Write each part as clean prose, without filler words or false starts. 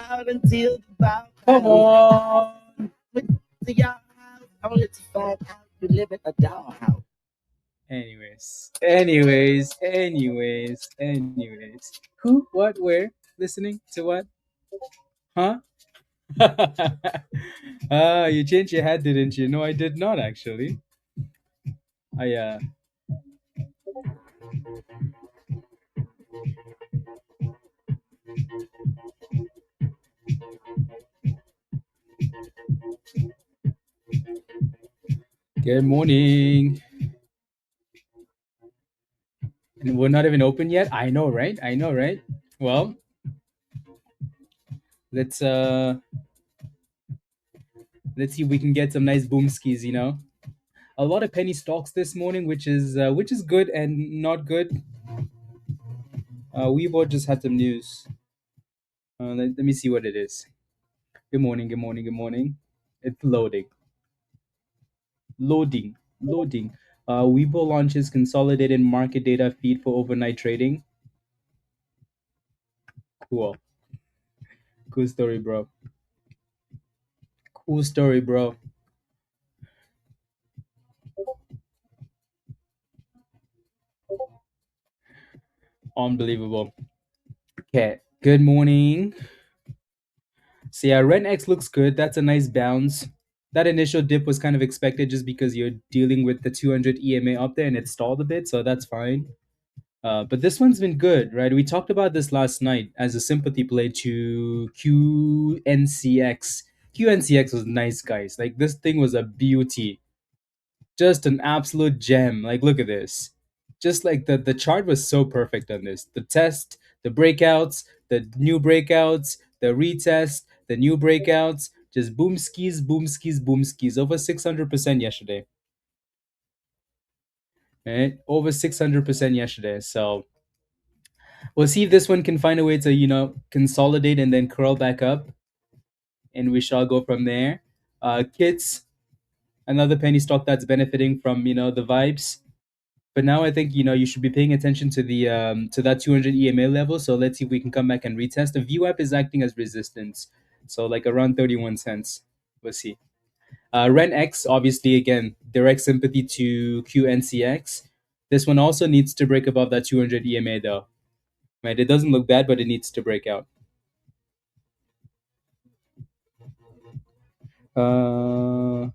out until about Come on. to your house. Only to find out you live in a dollhouse. Anyways. Who, what, where? Listening to what? Huh? You changed your hat, didn't you? No, I did not actually. I Good morning. And we're not even open yet. I know, right? I know, right? Well, let's let's see if we can get some nice boom skis, you know. A lot of penny stocks this morning, which is good and not good. We've just had some news. Let me see what it is. Good morning, good morning, good morning. It's loading. Loading. Weibo launches consolidated market data feed for overnight trading. Cool. Cool story, bro. Cool story, bro. Unbelievable. Okay. Good morning. So yeah, RENX looks good. That's a nice bounce. That initial dip was kind of expected just because you're dealing with the 200 EMA up there and it stalled a bit, so that's fine. But this one's been good, right? We talked about this last night as a sympathy play to QNCX. QNCX was nice, guys. Like, this thing was a beauty. Just an absolute gem. Like, look at this. Just like the chart was so perfect on this. The test, the breakouts, the new breakouts, the retest, the new breakouts. Just boom skis, boom skis, boom skis. Over 600% yesterday. Right? Over 600% yesterday. So we'll see if this one can find a way to, consolidate and then curl back up. And we shall go from there. Kits, another penny stock that's benefiting from, the vibes. But now I think you should be paying attention to the to that 200 EMA level. So let's see if we can come back and retest. The VWAP is acting as resistance, so like around 31 cents. We'll see. RENX, obviously, again, direct sympathy to QNCX. This one also needs to break above that 200 EMA though. Right? It doesn't look bad, but it needs to break out. Uh,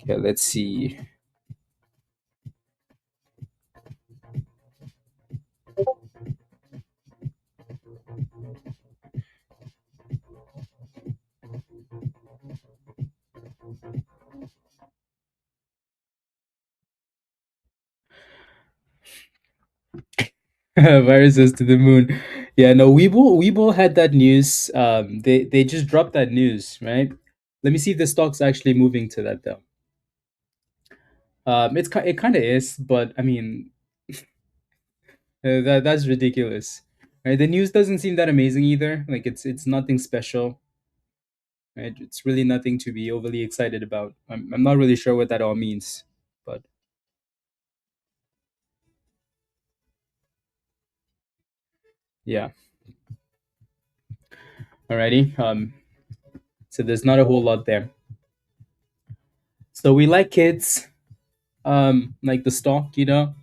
okay, let's see. Viruses to the moon. Yeah, no, Weibo had that news. They just dropped that news, right? Let me see if the stock's actually moving to that though. It kind of is, but I mean, that's ridiculous. Right? The news doesn't seem that amazing either. Like it's nothing special. Right? It's really nothing to be overly excited about. I'm not really sure what that all means, but yeah. Alrighty. So there's not a whole lot there. So we like kids. Like the stock, we don't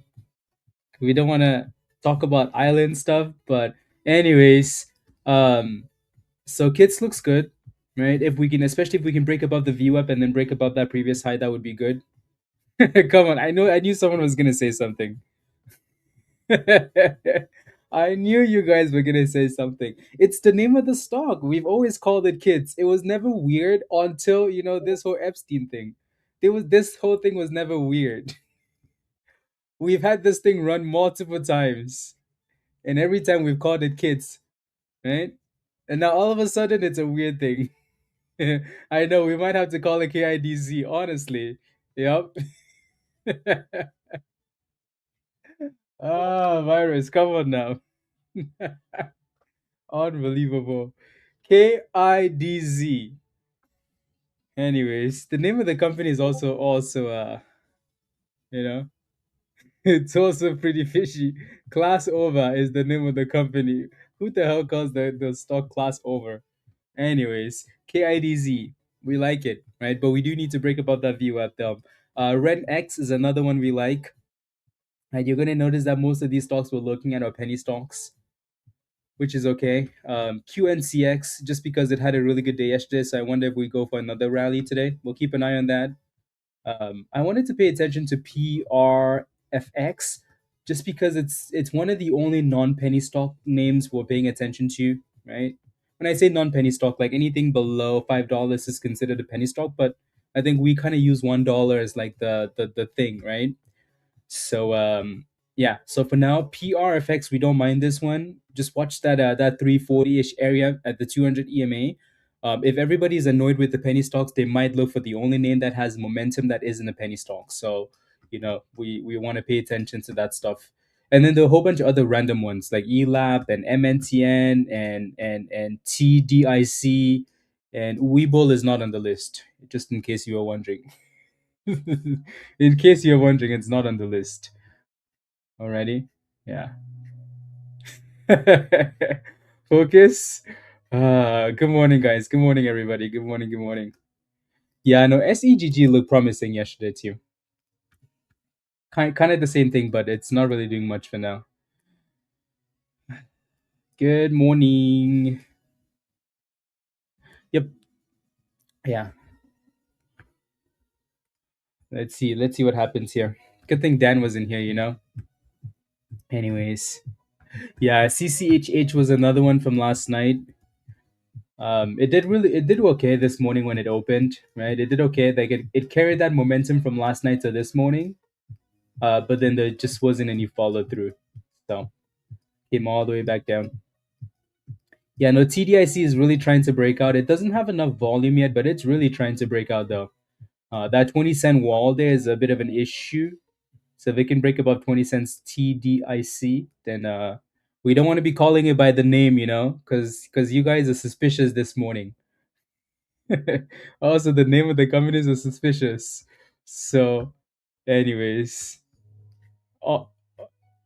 want to talk about island stuff, but anyways, um so kits looks good, right? If we can, especially if we can break above the VWAP and then break above that previous high, that would be good. Come on, I knew someone was gonna say something. I knew you guys were gonna say something. It's the name of the stock. We've always called it kids. It was never weird until this whole Epstein thing. This whole thing was never weird. We've had this thing run multiple times, and every time we've called it kids, right? And now all of a sudden it's a weird thing. I know we might have to call it KIDZ, honestly. Yep. Virus, come on now. Unbelievable. KIDZ. Anyways, the name of the company is also You know, it's also pretty fishy. Class over is the name of the company. Who the hell calls the stock class over? Anyways, KIDZ, we like it, right? But we do need to break above that view at them. RENX is another one we like. And you're going to notice that most of these stocks we're looking at are penny stocks, which is okay. QNCX, just because it had a really good day yesterday, so I wonder if we go for another rally today. We'll keep an eye on that. I wanted to pay attention to PRFX, just because it's one of the only non-penny stock names we're paying attention to, right? When I say non-penny stock, like anything below $5 is considered a penny stock, but I think we kind of use $1 as like the thing, right? So yeah, so for now, PRFX, we don't mind this one. Just watch that 340-ish area at the 200 EMA. If everybody's annoyed with the penny stocks, they might look for the only name that has momentum that isn't a penny stock. So, we want to pay attention to that stuff. And then there are a whole bunch of other random ones like ELAP and MNTN and TDIC, and Webull is not on the list, just in case you were wondering. In case you're wondering, it's not on the list. Alrighty? Yeah. Focus. Good morning, guys. Good morning, everybody. Good morning. Good morning. Yeah, no, SEGG looked promising yesterday too. Kind of the same thing, but it's not really doing much for now. Good morning. Yep. Yeah. Let's see. Let's see what happens here. Good thing Dan was in here. Anyways. Yeah, CCHH was another one from last night. It did okay this morning when it opened, right? It did okay. Like it carried that momentum from last night to this morning. But then there just wasn't any follow through. So came all the way back down. Yeah, no, TDIC is really trying to break out. It doesn't have enough volume yet, but it's really trying to break out though. That 20-cent wall there is a bit of an issue. So if it can break above 20 cents TDIC, then we don't want to be calling it by the name, because you guys are suspicious this morning. Also, the name of the companies are suspicious. So, anyways, uh,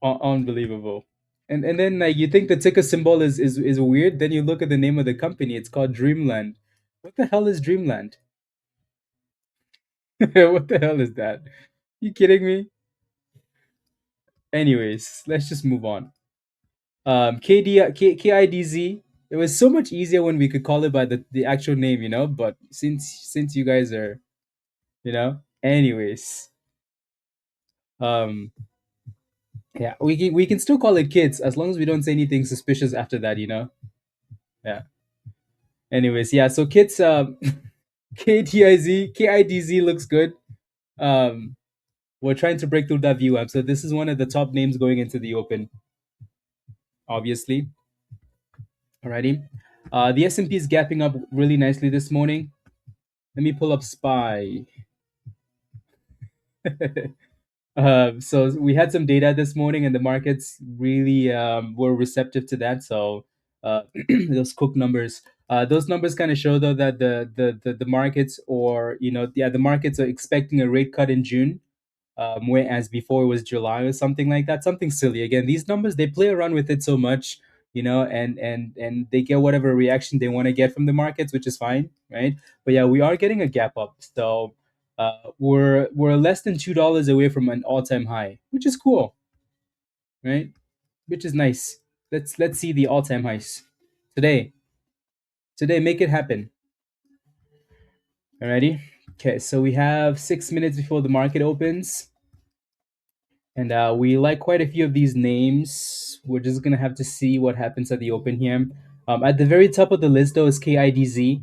unbelievable. And then like you think the ticker symbol is weird, then you look at the name of the company. It's called Dreamland. What the hell is Dreamland? What the hell is that? You kidding me? Anyways, let's just move on. KIDZ. It was so much easier when we could call it by the actual name, But since you guys are, anyways, um, yeah, we can still call it kids as long as we don't say anything suspicious after that. Yeah. Anyways, yeah. So kids, KIDZ looks good. Um, we're trying to break through that view up. So this is one of the top names going into the open, obviously. Alrighty. The S&P is gapping up really nicely this morning. Let me pull up SPY. So we had some data this morning, and the markets really were receptive to that. So those Cook numbers, those numbers kind of show though that the markets, or the markets are expecting a rate cut in June, whereas before it was July or something like that, something silly. Again, these numbers, they play around with it so much, and they get whatever reaction they want to get from the markets, which is fine, right? But yeah, we are getting a gap up. So we're less than $2 away from an all-time high, which is cool, right? Which is nice. Let's see the all-time highs today. Today, make it happen. Alrighty. Okay, so we have 6 minutes before the market opens. And we like quite a few of these names. We're just gonna have to see what happens at the open here. At the very top of the list though is KIDZ.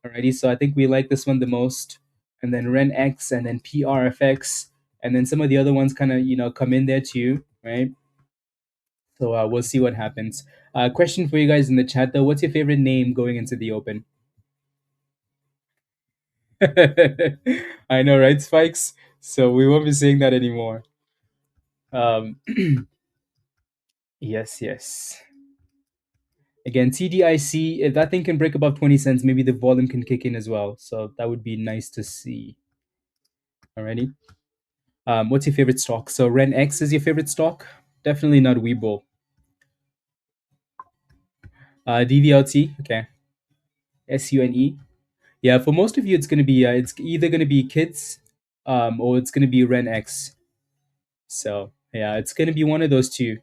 Alrighty, so I think we like this one the most. And then RENX, and then PRFX, and then some of the other ones kind of come in there too, right? So we'll see what happens. Question for you guys in the chat though: what's your favorite name going into the open? I know, right, Spikes? So we won't be saying that anymore. Um, yes. Again, TDIC, if that thing can break above 20 cents, maybe the volume can kick in as well. So that would be nice to see. Alrighty. What's your favorite stock? So RENX is your favorite stock? Definitely not Weibo. DVLT, okay. SUNE. Yeah, for most of you, it's either gonna be kids, or it's gonna be RENX. So yeah, it's gonna be one of those two.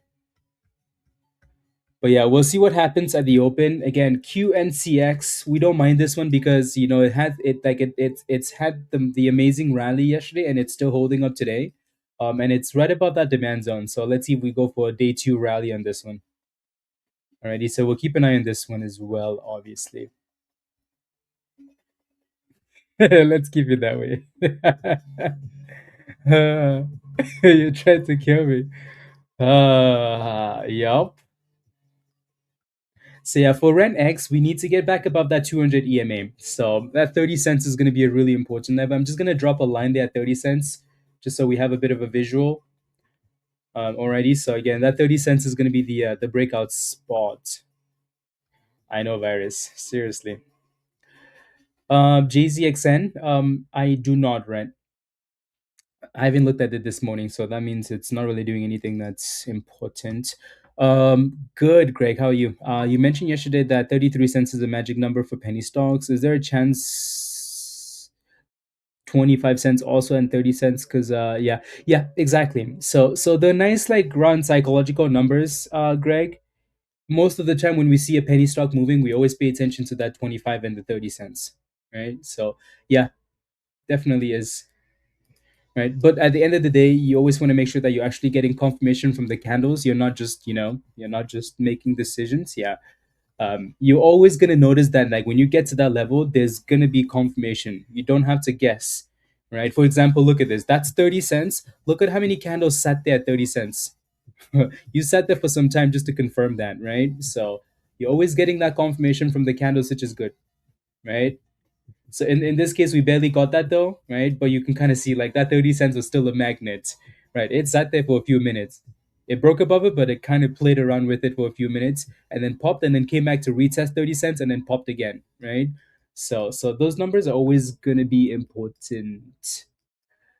But yeah, we'll see what happens at the open. Again, QNCX, we don't mind this one because it had it like it's had the amazing rally yesterday and it's still holding up today. And it's right above that demand zone. So let's see if we go for a day two rally on this one. Alrighty, so we'll keep an eye on this one as well, obviously. Let's keep it that way. You tried to kill me. Yup. So yeah, for RENX, we need to get back above that 200 EMA. So that 30 cents is going to be a really important level. I'm just going to drop a line there at 30 cents, just so we have a bit of a visual already. So again, that 30 cents is going to be the breakout spot. I know, virus. Seriously. JZXN, I do not rent. I haven't looked at it this morning, so that means it's not really doing anything that's important. Good, Greg. How are you? You mentioned yesterday that 33 cents is a magic number for penny stocks. Is there a chance 25 cents also and 30 cents? Because yeah, exactly. So the nice like round psychological numbers, Greg. Most of the time when we see a penny stock moving, we always pay attention to that 25 and the 30 cents, right? So yeah, definitely is. Right, but at the end of the day, you always want to make sure that you're actually getting confirmation from the candles. You're not just making decisions. Yeah, you're always going to notice that like when you get to that level, there's going to be confirmation. You don't have to guess. Right, for example, look at this. That's 30 cents. Look at how many candles sat there at 30 cents. You sat there for some time just to confirm that, right? So you're always getting that confirmation from the candles, which is good, right? So in this case, we barely got that though, right? But you can kind of see like that 30 cents was still a magnet, right? It sat there for a few minutes. It broke above it, but it kind of played around with it for a few minutes and then popped and then came back to retest 30 cents and then popped again, right? So those numbers are always gonna be important.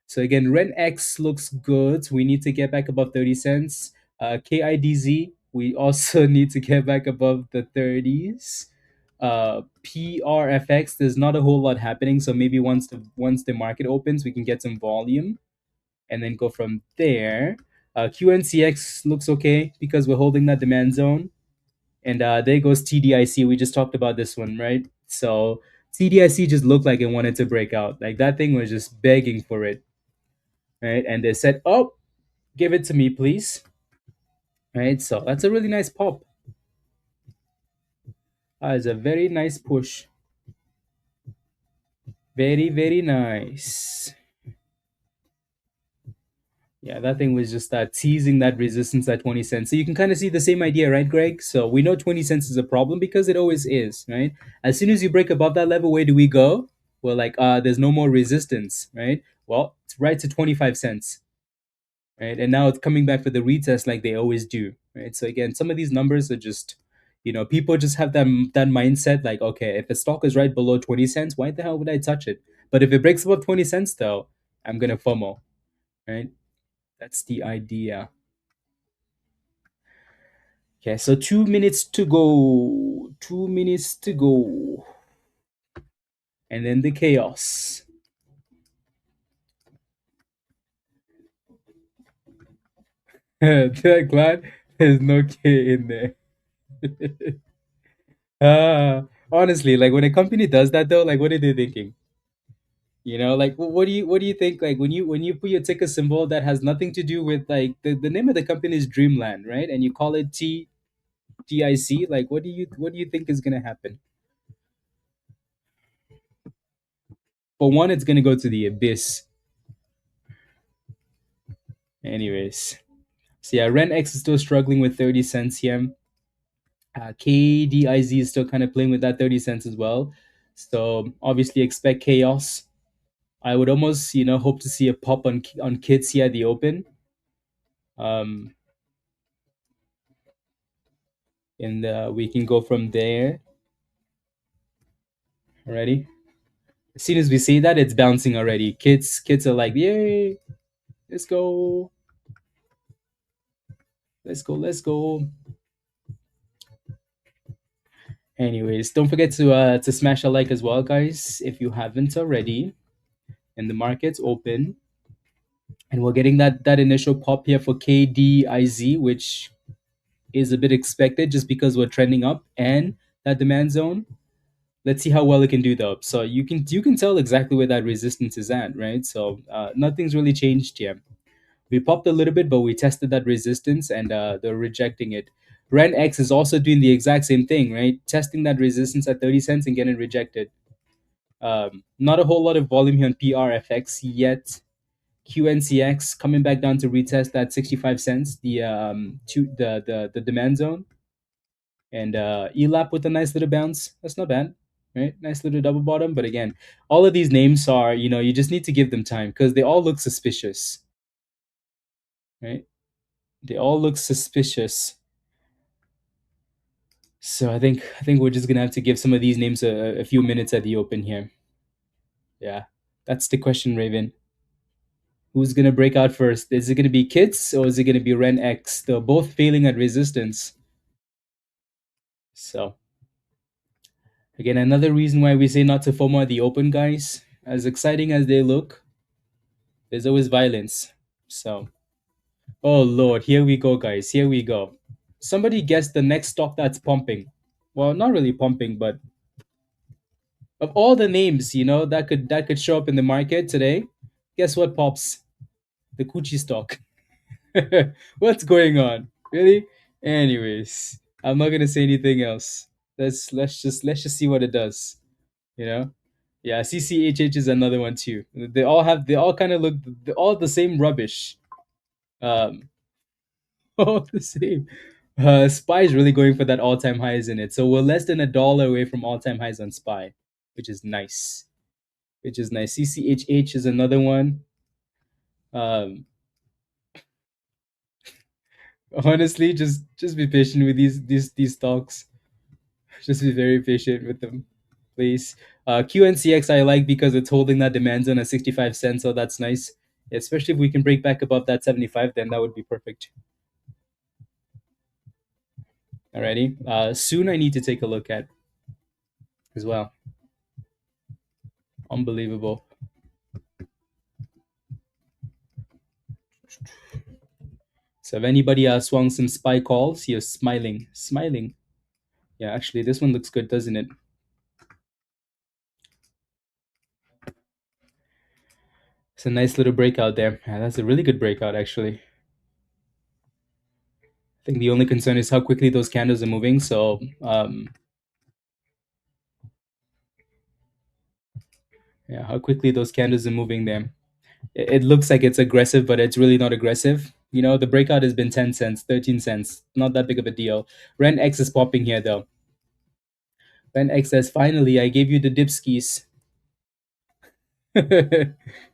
So again, RENX looks good. We need to get back above 30 cents. KIDZ, we also need to get back above the 30s. PRFX, there's not a whole lot happening. So maybe once the market opens, we can get some volume and then go from there. QNCX looks okay because we're holding that demand zone. And there goes TDIC. We just talked about this one, right? So TDIC just looked like it wanted to break out. Like that thing was just begging for it, right? And they said, "Oh, give it to me, please." Right? So that's a really nice pop. It's a very nice push. Very, very nice. Yeah, that thing was just teasing that resistance at 20 cents. So you can kind of see the same idea, right, Greg? So we know 20 cents is a problem because it always is, right? As soon as you break above that level, where do we go? We're like, there's no more resistance, right? Well, it's right to 25 cents, right? And now it's coming back for the retest like they always do, right? So again, some of these numbers are just, people just have that mindset like, okay, if a stock is right below 20 cents, why the hell would I touch it? But if it breaks above 20 cents, though, I'm gonna FOMO, right? That's the idea. Okay, so 2 minutes to go. 2 minutes to go. And then the chaos. Glad there's no K in there. Honestly, like when a company does that though, like what are they thinking? Like what do you think? Like when you put your ticker symbol that has nothing to do with like the name of the company is Dreamland, right? And you call it TIC, like what do you think is gonna happen? For one, it's gonna go to the abyss. Anyways. So yeah, RENX is still struggling with 30 cents here. KDIZ is still kind of playing with that 30 cents as well. So obviously expect chaos. I would almost, hope to see a pop on kids here at the open. Um, and we can go from there. Already. As soon as we see that, it's bouncing already. Kids are like, yay! Let's go. Let's go. Let's go. Anyways, don't forget to smash a like as well, guys, if you haven't already. And the market's open, and we're getting that initial pop here for KDIZ, which is a bit expected just because we're trending up and that demand zone. Let's see how well it can do though. So you can tell exactly where that resistance is at, right? So nothing's really changed here. We popped a little bit, but we tested that resistance and they're rejecting it. RENX is also doing the exact same thing, right? Testing that resistance at 30 cents and getting rejected. Not a whole lot of volume here on PRFX yet. QNCX coming back down to retest that 65 cents, the demand zone. And ELAP with a nice little bounce. That's not bad, right? Nice little double bottom. But again, all of these names are, you just need to give them time because they all look suspicious, right? They all look suspicious. So I think we're just gonna have to give some of these names a few minutes at the open here. Yeah, that's the question, Raven. Who's gonna break out first? Is it gonna be KIDZ or is it gonna be RENX? They're both failing at resistance. So again, another reason why we say not to FOMO at the open, guys. As exciting as they look, there's always violence. So, oh Lord, here we go, guys. Here we go. Somebody guess the next stock that's pumping. Well, not really pumping, but of all the names, that could show up in the market today, guess what pops? The Gucci stock. What's going on? Really? Anyways, I'm not gonna say anything else. Let's just see what it does. You know? Yeah, CCHH is another one too. They all kind of look they're all the same rubbish. Um, all the same. Spy is really going for that all-time highs in it. So we're less than $1 away from all-time highs on Spy, which is nice. Which is nice. CCHH is another one. Um, honestly, just be patient with these stocks. Just be very patient with them, please. QNCX I like because it's holding that demand zone at 65 cents, so that's nice. Especially if we can break back above that 75, then that would be perfect. Alrighty. Soon I need to take a look at as well. Unbelievable. So if anybody swung some spy calls, you're smiling. Smiling. Yeah, actually this one looks good, doesn't it? It's a nice little breakout there. Yeah, that's a really good breakout actually. I think the only concern is how quickly those candles are moving. So yeah, how quickly those candles are moving there. It looks like it's aggressive, but it's really not aggressive. The breakout has been 10 cents, 13 cents. Not that big of a deal. RENX is popping here though. RENX says, finally, I gave you the dipskis.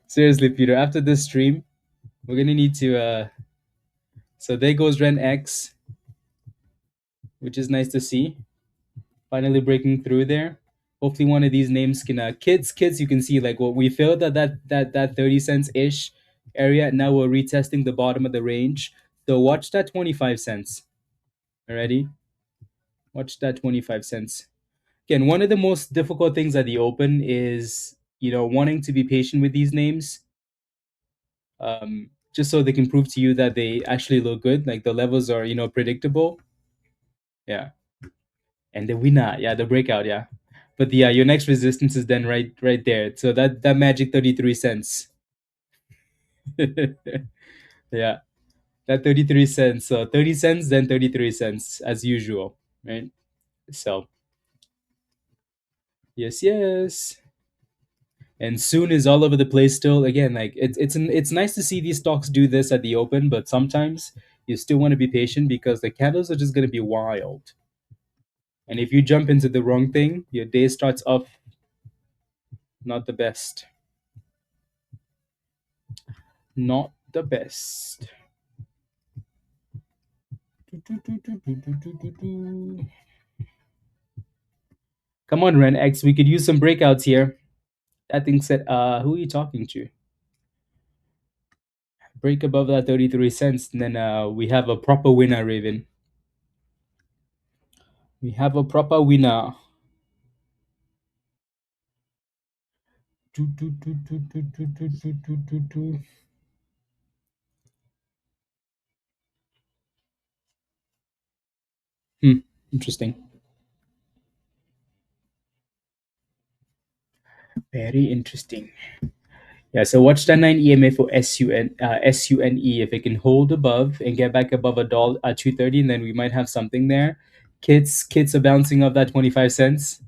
Seriously, Peter, after this stream, we're going to need to. So there goes RENX, which is nice to see. Finally breaking through there. Hopefully, one of these names can. KIDZ, you can see like what we failed at that 30 cents ish area. Now we're retesting the bottom of the range. So watch that 25 cents. Alrighty? Watch that 25 cents. Again, one of the most difficult things at the open is, wanting to be patient with these names, just so they can prove to you that they actually look good. Like the levels are, predictable. Yeah. And the winner, yeah, the breakout, yeah. But yeah, your next resistance is then right there. So that magic 33 cents. Yeah. That 33 cents. So 30 cents, then 33 cents as usual. Right? So yes, yes. And soon is all over the place still. Again, like it's nice to see these stocks do this at the open, but sometimes you still want to be patient because the candles are just gonna be wild. And if you jump into the wrong thing, your day starts off not the best. Not the best. Come on, RENX, we could use some breakouts here. That thing said, who are you talking to? break above that 33 cents, and then we have a proper winner, Raven. We have a proper winner. Do, do, do, do, do, do, do, do, do, do, do. Interesting. Very interesting. Yeah, so watch that 9 EMA for SUNE. If it can hold above and get back above a dollar 230, then we might have something there. Kids are bouncing off that 25 cents.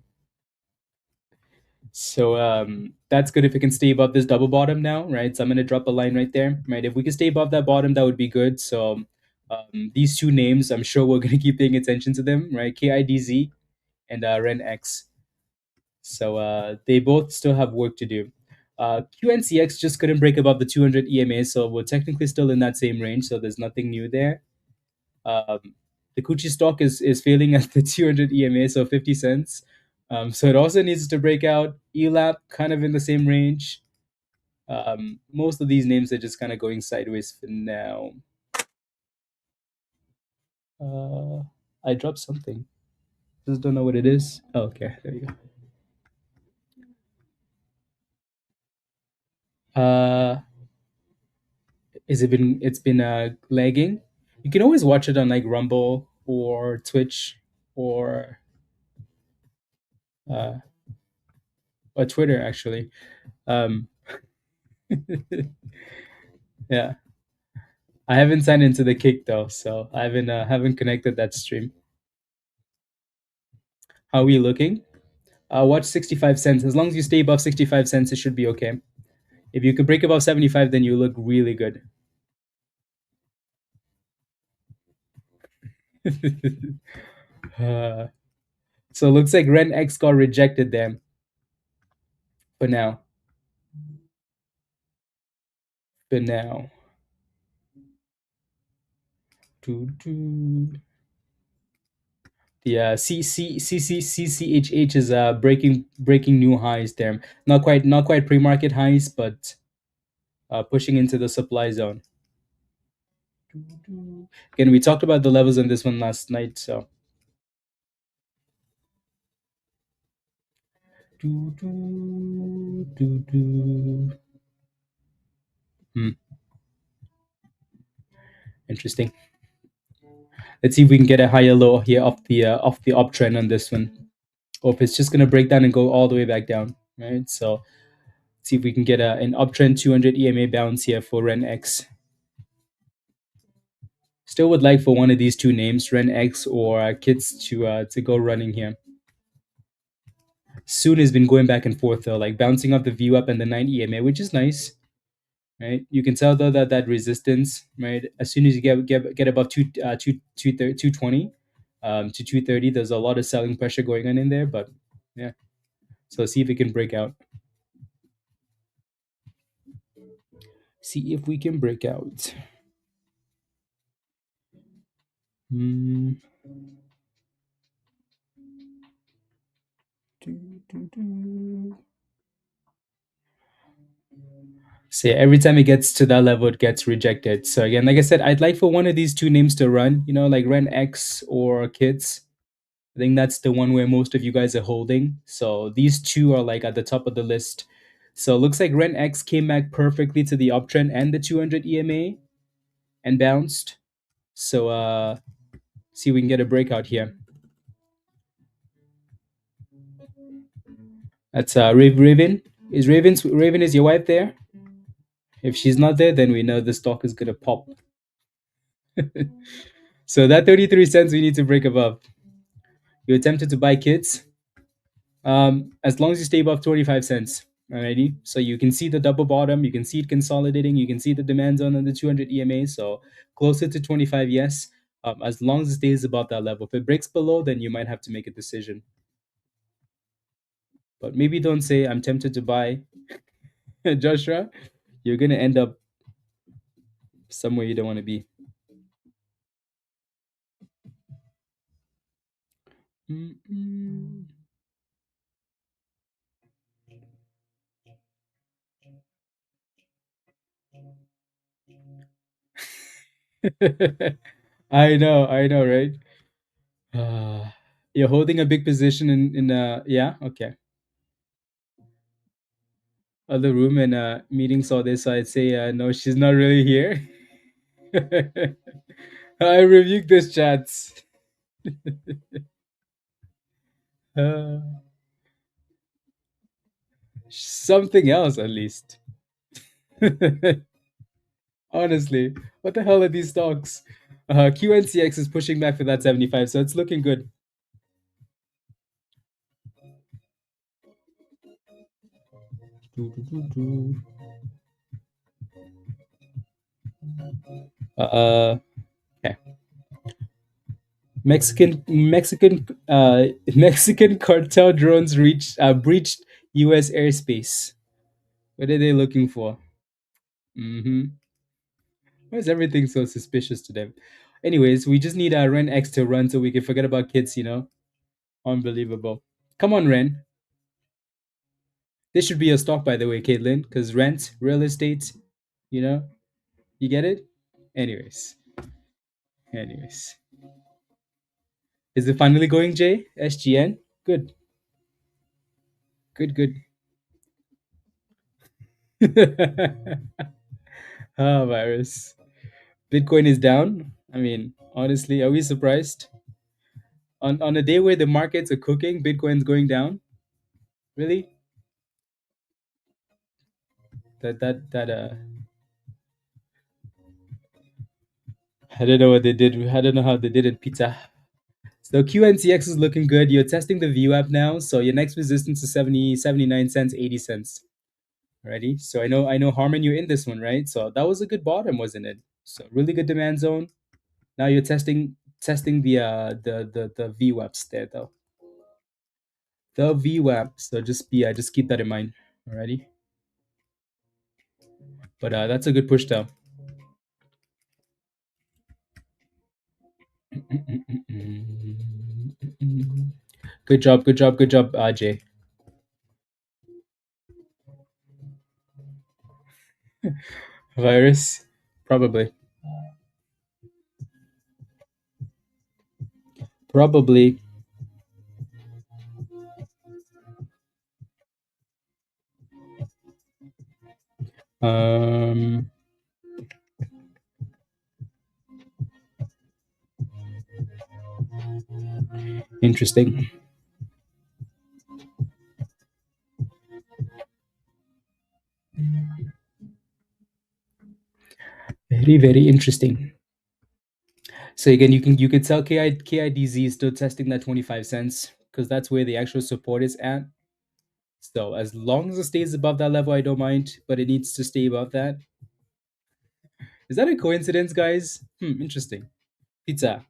So that's good if it can stay above this double bottom now, right? So I'm gonna drop a line right there, right? If we can stay above that bottom, that would be good. So these two names, I'm sure we're gonna keep paying attention to them, right? KIDZ and RENX. So they both still have work to do. QNCX just couldn't break above the 200 EMA, so we're technically still in that same range. So there's nothing new there. Um, the Kuchi stock is failing at the 200 EMA, so 50 cents. So it also needs to break out. ELAP kind of in the same range. Most of these names are just kind of going sideways for now. I dropped something. Just don't know what it is. Oh, okay, there you go. It's been lagging. You can always watch it on like Rumble or Twitch or uh, or Twitter actually. Um, yeah, I haven't signed into the Kick though, so I haven't connected that stream. How are we looking? Watch 65 cents. As long as you stay above 65 cents, it should be okay. If you could break above 75, then you look really good. uh, so it looks like RENX got rejected there for now. For now. Doo, doo. The CCCCCHH is breaking new highs there. Not quite pre-market highs, but pushing into the supply zone. Again, we talked about the levels on this one last night, so Hmm, interesting. Let's see if we can get a higher low here off the uptrend on this one, or if it's just gonna break down and go all the way back down, right? So see if we can get an uptrend 200 EMA bounce here for RENX. Still would like for one of these two names, RENX or KIDZ, to go running here. Soon has been going back and forth though, like bouncing off the view up and the 9 EMA, which is nice, right? You can tell though that resistance, right? As soon as you get above 220 to 230, there's a lot of selling pressure going on in there. But yeah, so see if it can break out. See if we can break out. Hmm. So yeah, every time it gets to that level, it gets rejected. So again, like I said, I'd like for one of these two names to run, like RENX or KIDZ. I think that's the one where most of you guys are holding. So these two are like at the top of the list. So it looks like RENX came back perfectly to the uptrend and the 200 EMA and bounced. So see if we can get a breakout here. That's Raven. Raven is your wife there? If she's not there, then we know the stock is gonna pop. So that 33 cents we need to break above. You attempted to buy KIDZ. As long as you stay above 25 cents. Alrighty. So you can see the double bottom, you can see it consolidating, you can see the demand zone on the 200 EMA. So closer to 25, yes. As long as it stays above that level. If it breaks below, then you might have to make a decision. But maybe don't say I'm tempted to buy Joshua. You're gonna end up somewhere you don't want to be. Mm-mm. I know, right? Uh, you're holding a big position in yeah, okay. Other room and meeting saw this, so I'd say no, she's not really here. I rebuked this chats. Uh, something else at least. Honestly, what the hell are these stocks? QNCX is pushing back for that 75, so it's looking good. Okay. Mexican cartel drones breached U.S. airspace. What are they looking for? Mm-hmm. Why is everything so suspicious to them? Anyways, we just need our RENX to run so we can forget about kids. Unbelievable. Come on, Ren. This should be a stock, by the way, Caitlin, because rent, real estate, you know, you get it? Anyways. Is it finally going, Jay? SGN? Good. Good. Ah, virus. Bitcoin is down. I mean, honestly, are we surprised? On a day where the markets are cooking, Bitcoin's going down? Really? That I don't know what they did. I don't know how they did it, pizza. So QNCX is looking good. You're testing the view app now. So your next resistance is 79 cents, 80 cents. Alrighty. So I know Harmon, you're in this one, right? So that was a good bottom, wasn't it? So really good demand zone. Now you're testing the VWAPs there though. The VWAP. So just keep that in mind. Alrighty. But that's a good push though. Good job, Jay. Virus, probably, probably. Um, Interesting. Very interesting. So again, you could tell KIDZ is still testing that 25 cents because that's where the actual support is at. So as long as it stays above that level, I don't mind, but it needs to stay above that. Is that a coincidence, guys? Interesting. Pizza.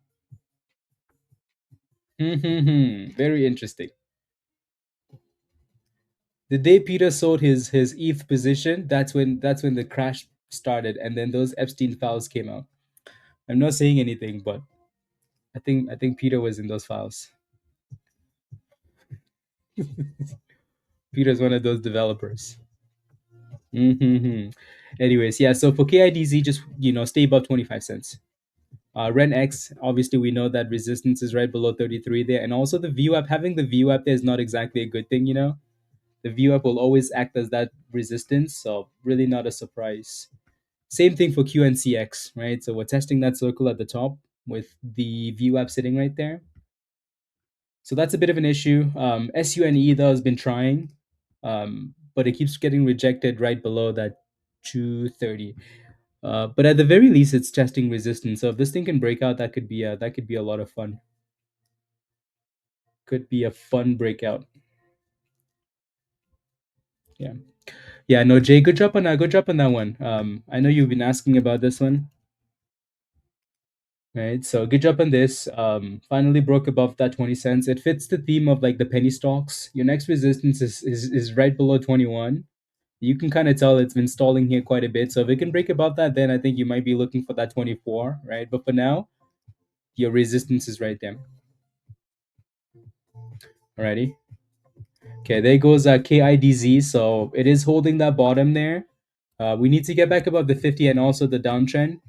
Very interesting. The day Peter sold his ETH position, that's when the crash started, and then those Epstein files came out. I'm not saying anything, but I think Peter was in those files. Peter's one of those developers. Mm-hmm. Anyways, yeah. So for KIDZ, just stay above 25 cents. RENX, obviously, we know that resistance is right below 33 there, and also the VWAP. Having the VWAP there is not exactly a good thing. The VWAP will always act as that resistance, so really not a surprise. Same thing for QNCX, right? So we're testing that circle at the top with the VWAP sitting right there. So that's a bit of an issue. SUNE though has been trying, but it keeps getting rejected right below that 230. But at the very least, it's testing resistance. So if this thing can break out, that could be a lot of fun. Could be a fun breakout. Yeah, yeah. No, Jay, good job on that. Good job on that one. I know you've been asking about this one, right? So good job on this. Finally broke above that 20 cents. It fits the theme of like the penny stocks. Your next resistance is right below 21. You can kind of tell it's been stalling here quite a bit. So if it can break above that, then I think you might be looking for that 24, right? But for now, your resistance is right there. Alrighty. Okay, there goes KIDZ. So it is holding that bottom there. We need to get back above the 50 and also the downtrend.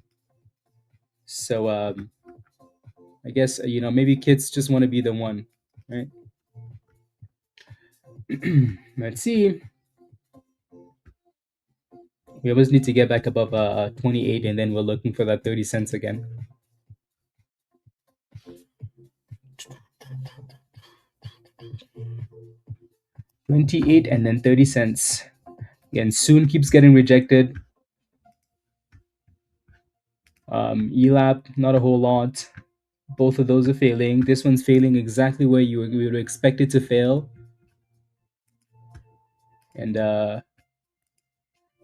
So I guess maybe kids just want to be the one, right? Let's see. We always need to get back above 28, and then we're looking for that 30 cents again. 28 and then 30 cents. Again, soon keeps getting rejected. ELAP, not a whole lot. Both of those are failing. This one's failing exactly where you would expect it to fail. And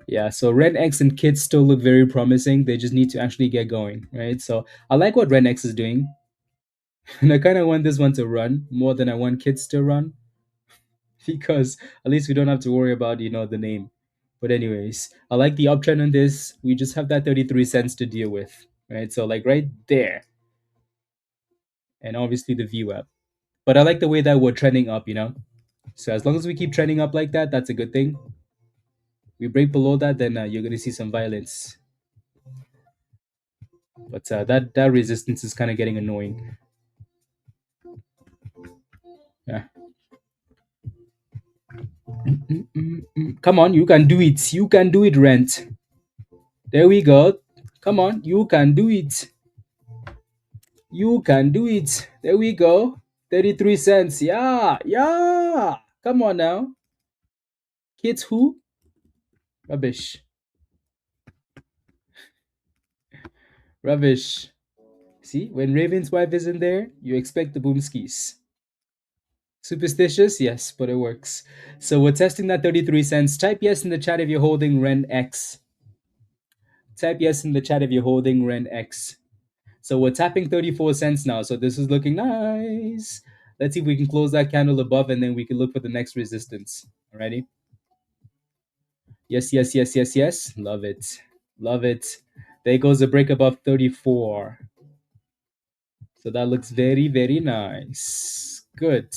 yeah, so RENX and KIDZ still look very promising. They just need to actually get going, right? So I like what RENX is doing. And I kind of want this one to run more than I want KIDZ to run, because at least we don't have to worry about the name. But anyways, I like the uptrend on this. We just have that 33 cents to deal with, right? So like right there, and obviously the VWAP. But I like the way that we're trending up. So as long as we keep trending up like that, that's a good thing. We break below that, then you're gonna see some violence. But that resistance is kind of getting annoying. Yeah. Come on, you can do it. You can do it, Rent. There we go. Come on, you can do it. You can do it. There we go. 33 cents. Yeah, yeah. Come on now. Kids who? Rubbish. Rubbish. See, when Raven's wife isn't there, you expect the boomskis. Superstitious? Yes, but it works. So we're testing that 33 cents. Type yes in the chat if you're holding RENX. Type yes in the chat if you're holding RENX. So we're tapping 34 cents now. So this is looking nice. Let's see if we can close that candle above, and then we can look for the next resistance. Alrighty? Yes, yes, yes, yes, yes. Love it. Love it. There goes a break above 34. So that looks very, very nice. Good.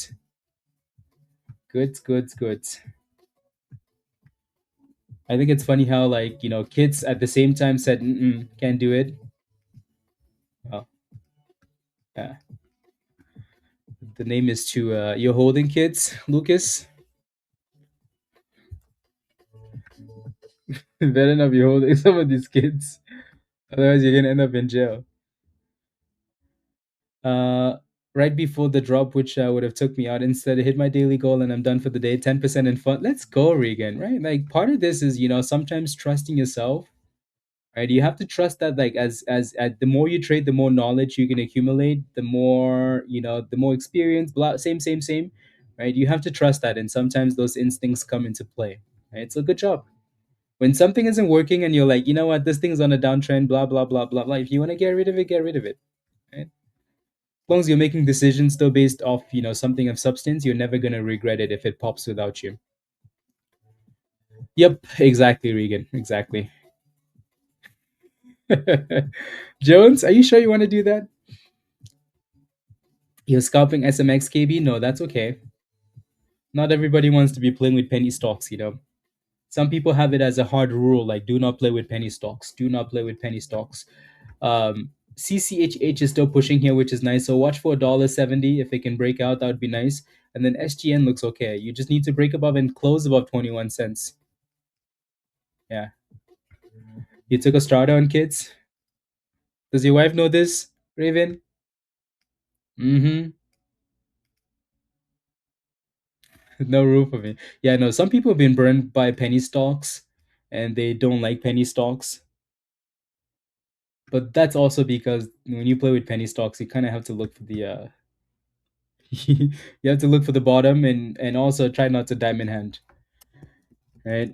Good, good, good. I think it's funny how, like, kids at the same time said, can't do it. Oh, yeah. The name is to, you're holding kids, Lucas. Better not be holding some of these kids. Otherwise, you're going to end up in jail. Right before the drop, which would have took me out, instead I hit my daily goal and I'm done for the day. 10% in fun. Let's go, Regan. Right? Like, part of this is sometimes trusting yourself. Right? You have to trust that, like, as the more you trade, the more knowledge you can accumulate, the more the more experience. Blah, same. Right? You have to trust that, and sometimes those instincts come into play. Right? So good job. When something isn't working and you're like, you know what, this thing's on a downtrend, blah blah blah blah blah. If you want to get rid of it, get rid of it. Right? As long as you're making decisions still based off something of substance, you're never gonna regret it if it pops without you. Yep, exactly, Regan, exactly. Jones, are you sure you want to do that? You're scalping SMX KB? No, that's okay. Not everybody wants to be playing with penny stocks. Some people have it as a hard rule, like, do not play with penny stocks. Do not play with penny stocks. CCHH is still pushing here, which is nice. So watch for $1.70. If it can break out, that would be nice. And then SGN looks okay. You just need to break above and close above 21 cents. Yeah. You took a starter on kids? Does your wife know this, Raven? Mm-hmm. No room for me. Yeah, no, some people have been burned by penny stocks and they don't like penny stocks. But that's also because when you play with penny stocks, you kind of have to look for the you have to look for the bottom, and also try not to diamond hand, right?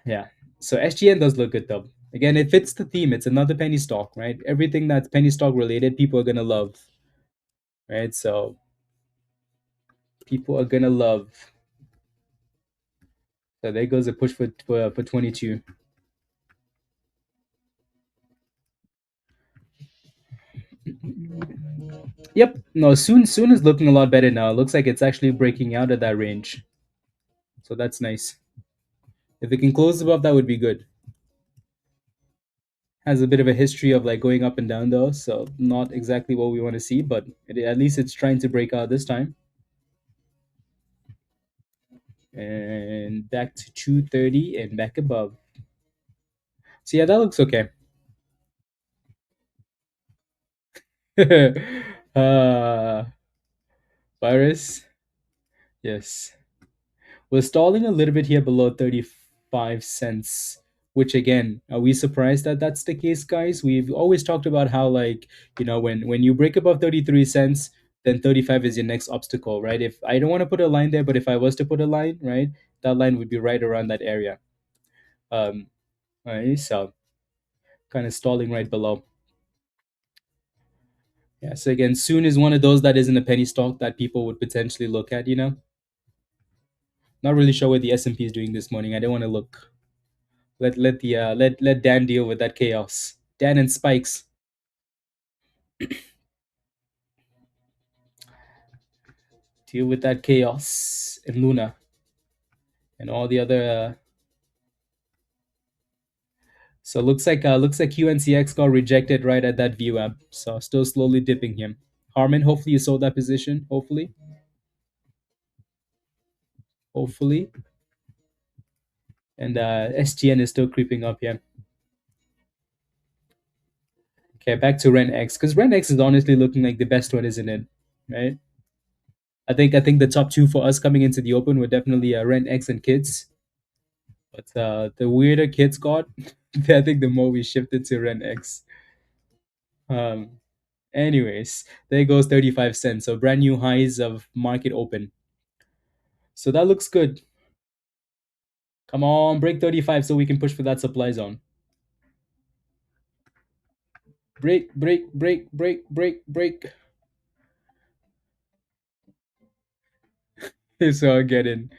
Yeah. So SGN does look good though. Again, it fits the theme. It's another penny stock, right? Everything that's penny stock related, people are gonna love, right? So people are gonna love. So there goes a push for 22. Yep. No, soon is looking a lot better now. It looks like it's actually breaking out of that range. So that's nice. If it can close above, that would be good. Has a bit of a history of like going up and down though, so not exactly what we want to see, but at least it's trying to break out this time. And back to 230 and back above. So yeah, that looks okay. uh Virus, yes. We're stalling a little bit here below 35 cents, which again, are we surprised that that's the case, guys? We've always talked about how, like, when you break above 33 cents, then 35 is your next obstacle, right? If I don't want to put a line there, but if I was to put a line, right, that line would be right around that area. Um, right, so kind of stalling right below. Yeah, so again, soon is one of those that isn't a penny stock that people would potentially look at, Not really sure what the S&P is doing this morning. I don't want to look. Let Dan deal with that chaos. Dan and Spikes deal with that chaos, and Luna and all the other. So looks like QNCX got rejected right at that view app. So still slowly dipping him. Harmon, hopefully you sold that position. Hopefully, and STN is still creeping up here. Okay, back to RENX because RENX is honestly looking like the best one, isn't it? Right. I think the top two for us coming into the open were definitely RENX and Kids. But the weirder kids got, I think the more we shifted to RenX. Um, anyways, there goes 35 cents. So brand new highs of market open. So that looks good. Come on, break 35 so we can push for that supply zone. Break, break, break, break, break, break. So I get in.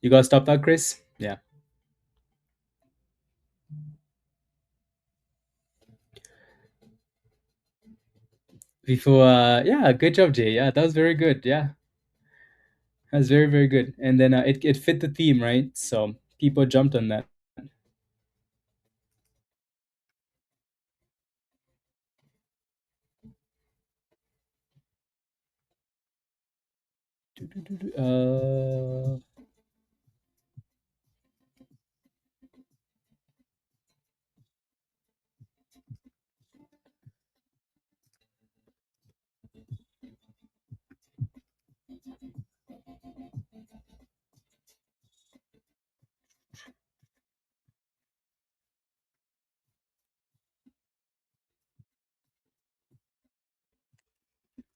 You gotta stop that, Chris? Yeah. Before, yeah, good job, Jay. Yeah, that was very good. Yeah, that was very, very good. And then it fit the theme, right? So people jumped on that.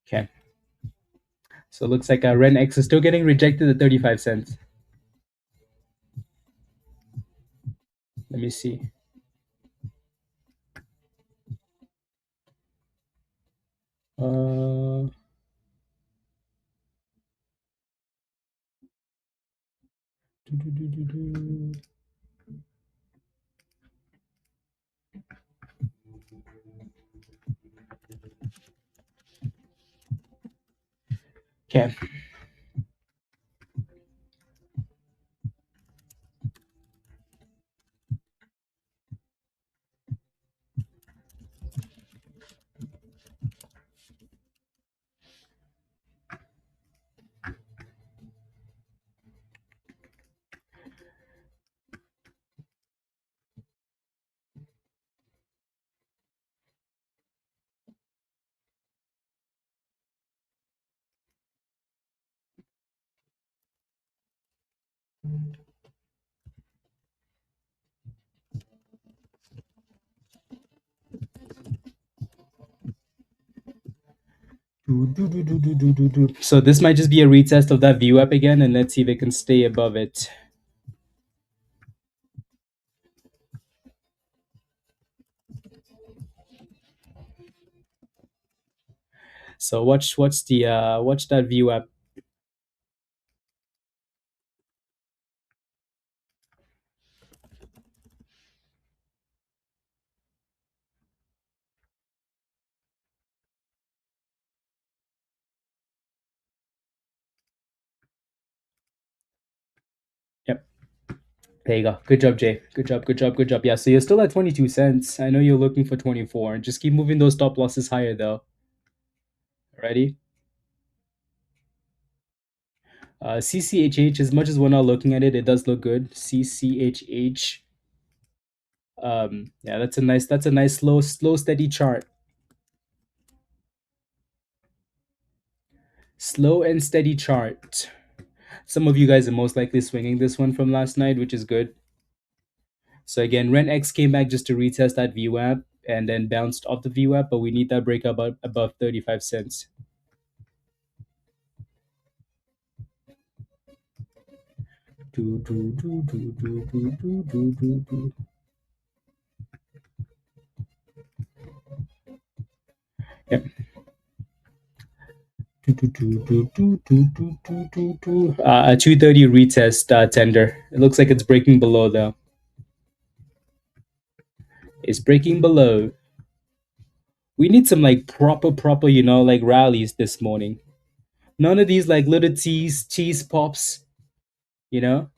Okay. So it looks like RenX is still getting rejected at 35 cents. Let me see. Uh, do, do, do, do, do. Okay. Do, do, do, do, do, do, do, do. So this might just be a retest of that view up again, and let's see if it can stay above it. So watch that view up. Yep. There you go. Good job, Jay. Good job, good job, good job. Yeah, so you're still at 22 cents. I know you're looking for 24. Just keep moving those stop losses higher, though. Ready? CCHH, as much as we're not looking at it, it does look good. CCHH. Yeah, that's a nice slow, steady chart. Slow and steady chart. Some of you guys are most likely swinging this one from last night, which is good. So again, RENX came back just to retest that VWAP and then bounced off the VWAP, but we need that break above 35 cents. Yep. 230 retest tender. It looks like it's breaking below though. It's breaking below. We need some like proper, like rallies this morning. None of these like little cheese pops, you know?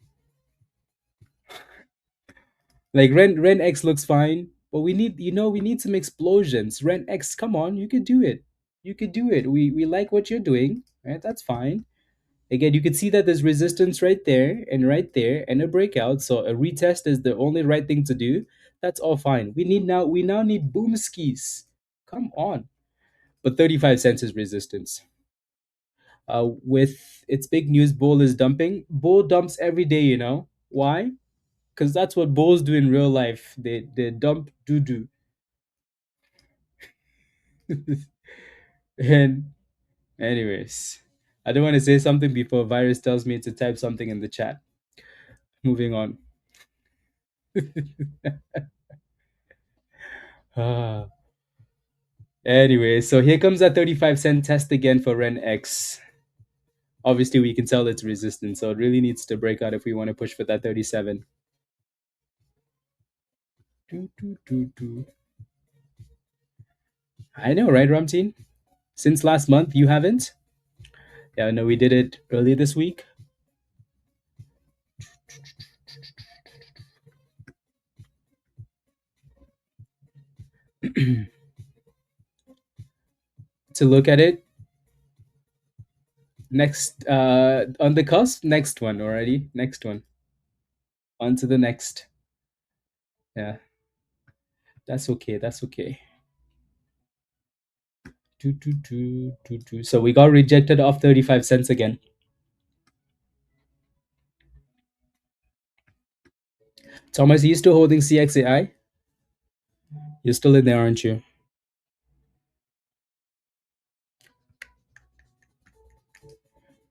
Like Ren X looks fine, but we need some explosions. Ren X, come on, you could do it. You could do it. We like what you're doing, right? That's fine. Again, you can see that there's resistance right there and a breakout. So a retest is the only right thing to do. That's all fine. We now need boom skis. Come on. But 35 cents is resistance. With its big news, bull is dumping. Bull dumps every day, you know. Why? Because that's what bulls do in real life. They dump doo doo. And anyways, I don't want to say something before virus tells me to type something in the chat. Moving on. Ah. Anyway, so here comes that 35-cent test again for RENX. Obviously, we can tell it's resistance, so it really needs to break out if we want to push for that 37. I know, right, Ramteen? Since last month, you haven't? Yeah, no, we did it early this week. To look at it, next, on the cusp, next one already. Next one. On to the next. Yeah, that's okay. That's okay. So we got rejected off 35 cents again. Thomas, are you still holding CXAI? You're still in there, aren't you?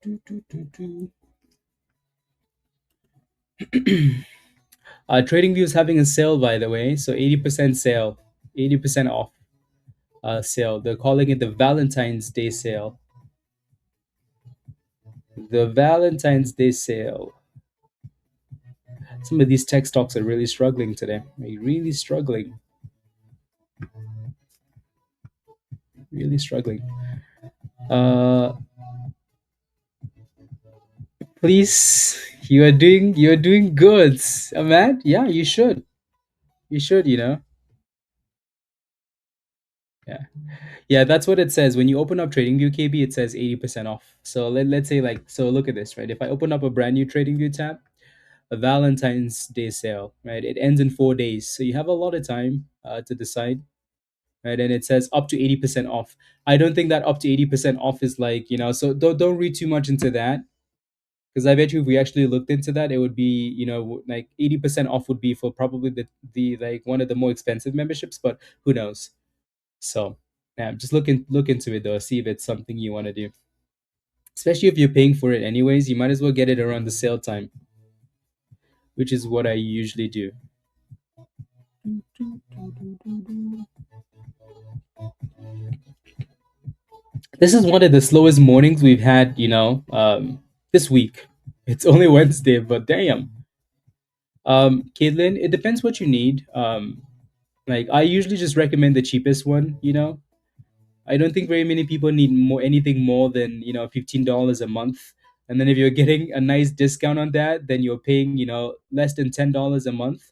TradingView is having a sale, by the way. So 80% sale, 80% off sale. They're calling it the Valentine's Day sale. The Valentine's Day sale. Some of these tech stocks are really struggling today. Really struggling. Really struggling. Please, you're doing good, Ahmad. Yeah, you should. You should, you know. Yeah. Yeah, that's what it says. When you open up TradingView KB, it says 80% off. So let's say like, so look at this, right? If I open up a brand new TradingView tab, a Valentine's Day sale, right? It ends in 4 days. So you have a lot of time to decide, right? And it says up to 80% off. I don't think that up to 80% off is like, you know, so don't read too much into that. Because I bet you if we actually looked into that, it would be, you know, like 80% off would be for probably the like one of the more expensive memberships, but who knows? So yeah, just look into it though, see if it's something you want to do. Especially if you're paying for it anyways, you might as well get it around the sale time, which is what I usually do. This is one of the slowest mornings we've had, you know, this week. It's only Wednesday, but damn. Caitlin, it depends what you need. Like I usually just recommend the cheapest one, you know. I don't think very many people need anything more than, you know, $15 a month. And then if you're getting a nice discount on that, then you're paying, less than $10 a month,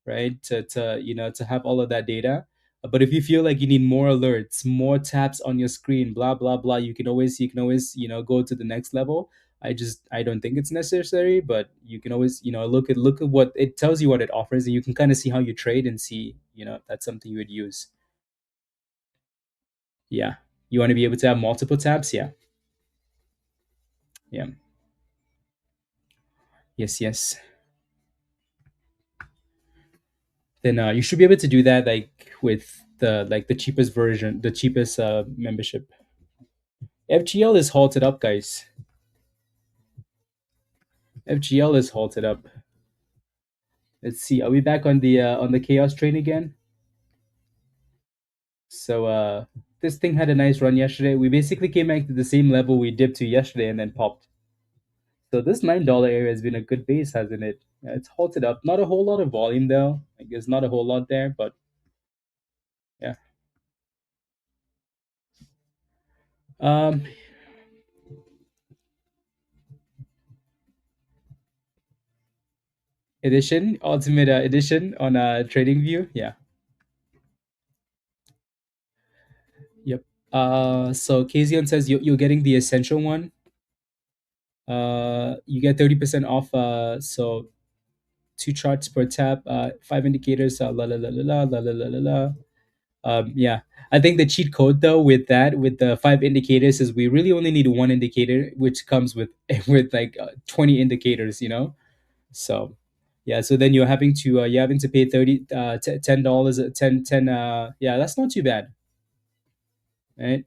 right? To have all of that data. But if you feel like you need more alerts, more taps on your screen, blah blah blah, you can always go to the next level. I don't think it's necessary, but you can always look at what it tells you, what it offers, and you can kind of see how you trade and see if that's something you would use. Yeah, you want to be able to have multiple tabs. Yeah, yeah, yes, yes. Then you should be able to do that like with the cheapest version, the cheapest membership. FGL is halted up, guys. FGL is halted up. Let's see. Are we back on the chaos train again? So this thing had a nice run yesterday. We basically came back to the same level we dipped to yesterday and then popped. So this $9 area has been a good base, hasn't it? It's halted up. Not a whole lot of volume though. I guess not a whole lot there, but yeah. Um, edition, ultimate edition on TradingView. Yeah. Yep. So KZN says you're getting the essential one. You get 30% off. So two charts per tap, five indicators. La la la la la la la la la. Yeah, I think the cheat code though with the five indicators is we really only need one indicator, which comes with with like 20 indicators. So yeah, so then you're having to pay $10, 10 yeah, that's not too bad, right?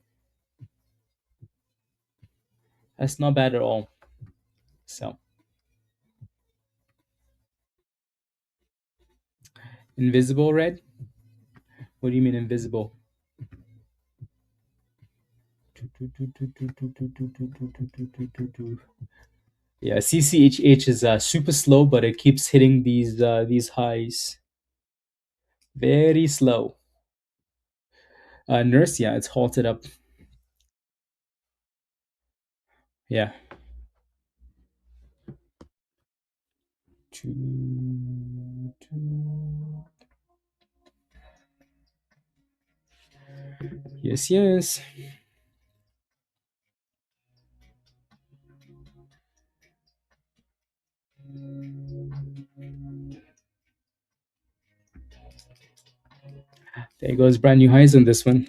That's not bad at all. So invisible red. What do you mean invisible? Yeah, CCHH is super slow, but it keeps hitting these highs. Very slow. Nurse, yeah, it's halted up. Yeah. Yes, yes. There goes brand new highs on this one.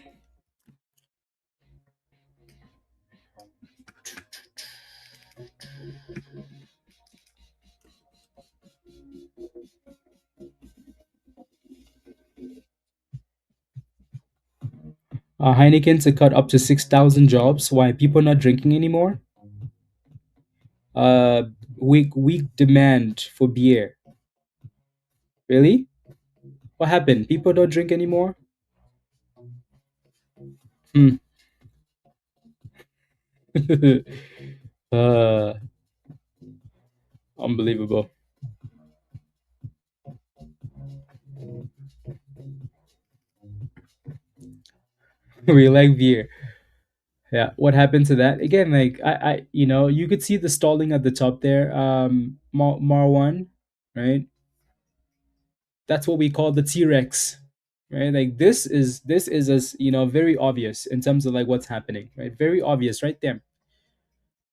Heineken to cut up to 6,000 jobs. Why? People not drinking anymore? Uh, weak demand for beer. Really? What happened? People don't drink anymore? Hmm. uh, Unbelievable. We like beer. Yeah. What happened to that? Again, like you could see the stalling at the top there. Marwan, right? That's what we call the T-Rex, right? Like this is as very obvious in terms of like what's happening, right? Very obvious right there,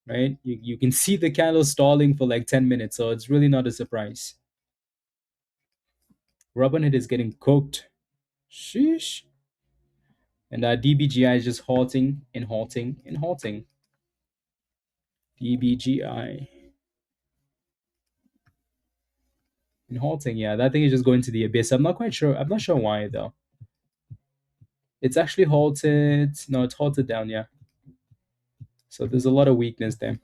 right? You can see the candle stalling for like 10 minutes, so it's really not a surprise. Robinhood is getting cooked. Sheesh. And DBGI is just halting and halting and halting. DBGI and halting. Yeah, that thing is just going to the abyss. I'm not quite sure. I'm not sure why though. It's actually halted. No, it's halted down. Yeah. So there's a lot of weakness there.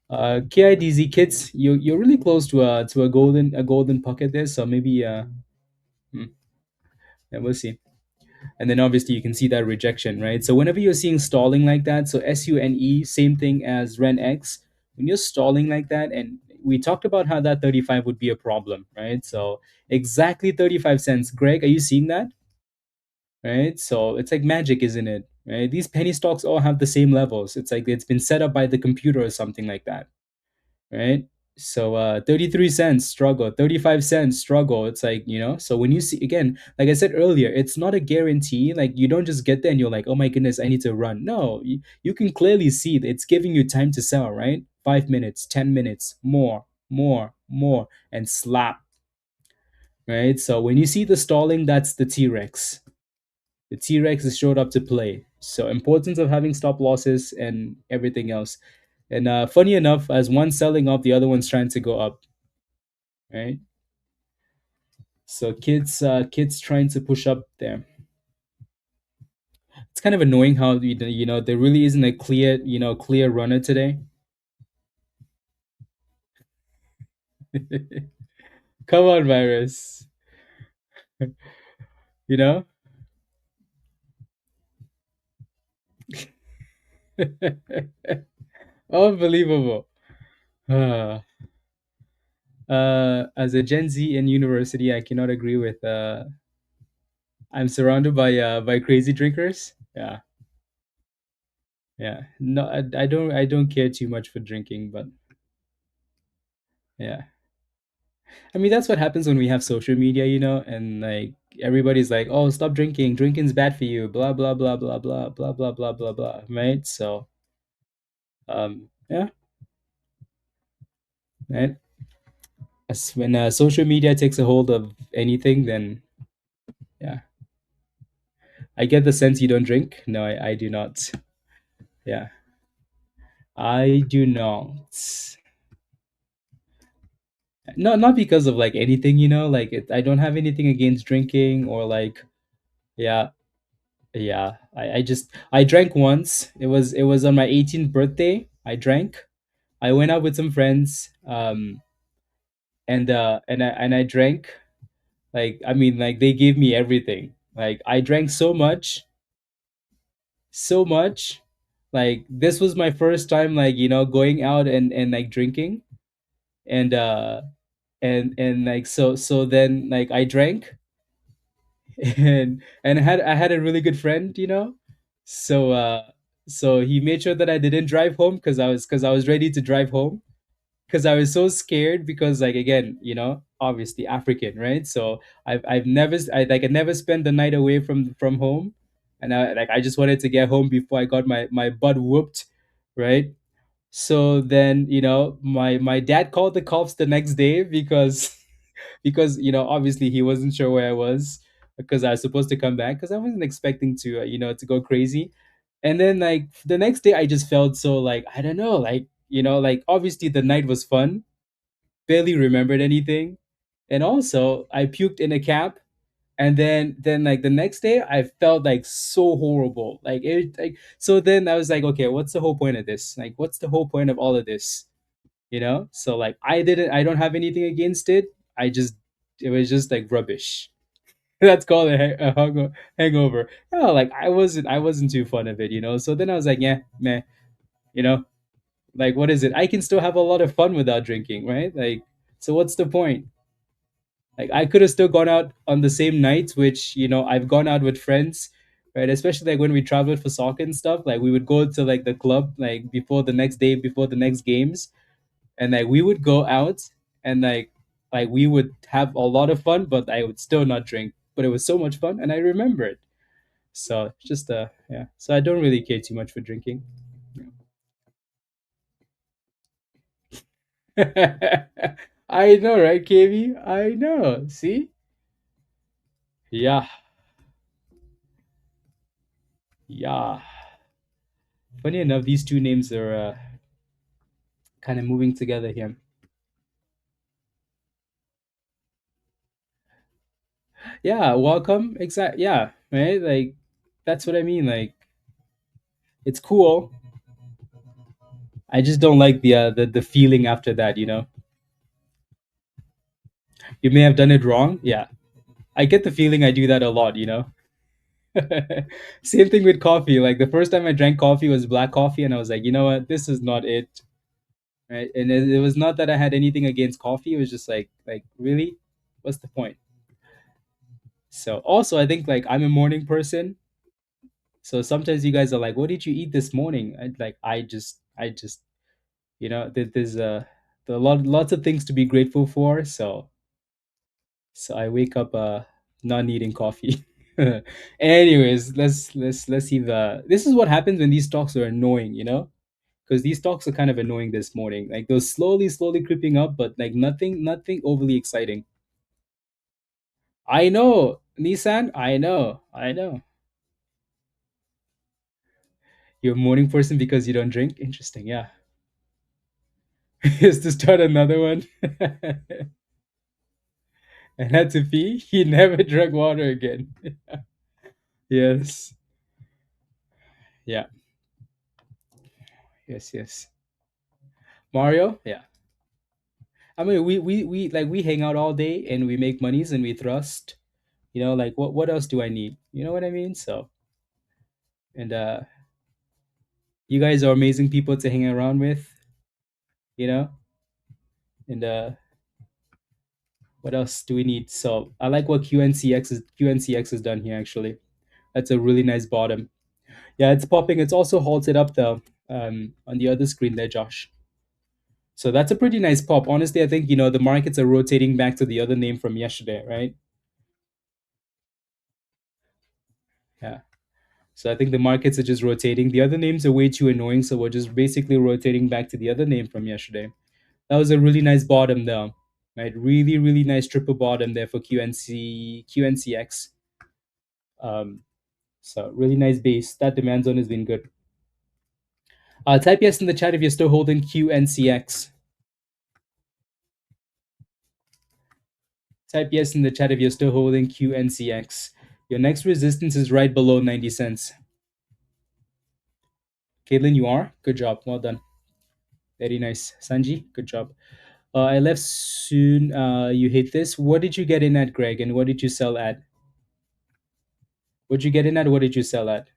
KIDZ kits, you're really close to a golden pocket there. So maybe hmm, yeah, we'll see. And then obviously you can see that rejection, right? So whenever you're seeing stalling like that, so SUNE, same thing as RENX. When you're stalling like that, and we talked about how that 35 would be a problem, right? So exactly 35 cents. Greg, are you seeing that? Right? So it's like magic, isn't it? right? These penny stocks all have the same levels. It's like it's been set up by the computer or something like that, right? So 33 cents struggle, 35 cents struggle. It's like, so when you see, again, like I said earlier, it's not a guarantee. Like you don't just get there and you're like, oh my goodness, I need to run. No, you can clearly see that it's giving you time to sell, right? 5 minutes, 10 minutes, more, and slap, right? So when you see the stalling, that's the T-Rex. The T-Rex is showed up to play. So importance of having stop losses and everything else. And funny enough, as one's selling up, the other one's trying to go up, right? So kids trying to push up there. It's kind of annoying how there really isn't a clear runner today. Come on, virus. You know, unbelievable. Uh, as a Gen Z in university, I cannot agree with. I'm surrounded by crazy drinkers. Yeah, yeah. No, I don't care too much for drinking, but yeah. I mean, that's what happens when we have social media, and like everybody's like, "Oh, stop drinking. Drinking's bad for you." Blah blah blah blah blah blah blah blah blah blah. Right? So, yeah, right. When social media takes a hold of anything, then yeah, I get the sense you don't drink. No, I do not. Yeah, I do not. Not because of like anything, like I don't have anything against drinking or like, yeah. Yeah, I drank once. It was on my 18th birthday. I drank. I went out with some friends, and I drank. Like, I mean, like they gave me everything. Like I drank so much. Like this was my first time, like going out and like drinking, and like so then like I drank, and I had a really good friend, so so he made sure that I didn't drive home because I was ready to drive home because I was so scared because, like, again, obviously African, right? So I've never I never spent the night away from home, and I just wanted to get home before I got my butt whooped, right? So then, my dad called the cops the next day because because obviously he wasn't sure where I was because I was supposed to come back because I wasn't expecting to to go crazy. And then, like, the next day I just felt so, like, I don't know, like, like, obviously the night was fun, barely remembered anything, and also I puked in a cab. And then like the next day I felt like so horrible, like it, like, so then I was like, okay, what's the whole point of this, like what's the whole point of all of this, so like I don't have anything against it. It was just like rubbish. That's called a hangover. No, like I wasn't too fond of it, so then I was like, yeah, meh, you know like, what is it, I can still have a lot of fun without drinking, right? Like, so what's the point? Like, I could have still gone out on the same nights, which I've gone out with friends, right? Especially like when we traveled for soccer and stuff, like we would go to like the club like before the next day, before the next games, and like we would go out, and like we would have a lot of fun, but I would still not drink, but it was so much fun and I remember it. So just yeah, so I don't really care too much for drinking. I know, right, KB? I know, see. Yeah, yeah. Funny enough, these two names are kind of moving together here. Yeah, welcome, exact, yeah, right, like that's what I mean, like it's cool. I just don't like the feeling after that, you may have done it wrong. Yeah, I get the feeling I do that a lot. Same thing with coffee. Like the first time I drank coffee was black coffee, and I was like, you know what, this is not it, right? And it was not that I had anything against coffee. It was just like really, what's the point? So also, I think like I'm a morning person, So sometimes you guys are like, "What did you eat this morning?" I just, there's there are lots of things to be grateful for. So I wake up not needing coffee. Anyways, let's see the. This is what happens when these stocks are annoying, because these stocks are kind of annoying this morning. Like they're slowly creeping up, but like nothing overly exciting. I know, Nissan. I know. You're a morning person because you don't drink. Interesting, yeah. Is to start another one, and had to pee. He never drank water again. Yes, yeah, yes. Mario, yeah. I mean, we hang out all day and we make monies and we thrust. Like what else do I need? You know what I mean? So and you guys are amazing people to hang around with. You know, and what else do we need? So I like what QNCX has done here. Actually, that's a really nice bottom. Yeah, it's popping. It's also halted up though. On the other screen there, Josh. So that's a pretty nice pop. Honestly, I think the markets are rotating back to the other name from yesterday, right? Yeah. So I think the markets are just rotating. The other names are way too annoying, so we're just basically rotating back to the other name from yesterday. That was a really nice bottom though, right? Really nice triple bottom there for QNCX. Um, so really nice base. That demand zone has been good. Type yes in the chat if you're still holding QNCX. Type yes in the chat if you're still holding QNCX. Your next resistance is right below 90 cents. Caitlin, you are? Good job. Well done. Very nice. Sanji, good job. I left soon. You hit this. What did you get in at, Greg? And what did you sell at? What did you get in at? What did you sell at?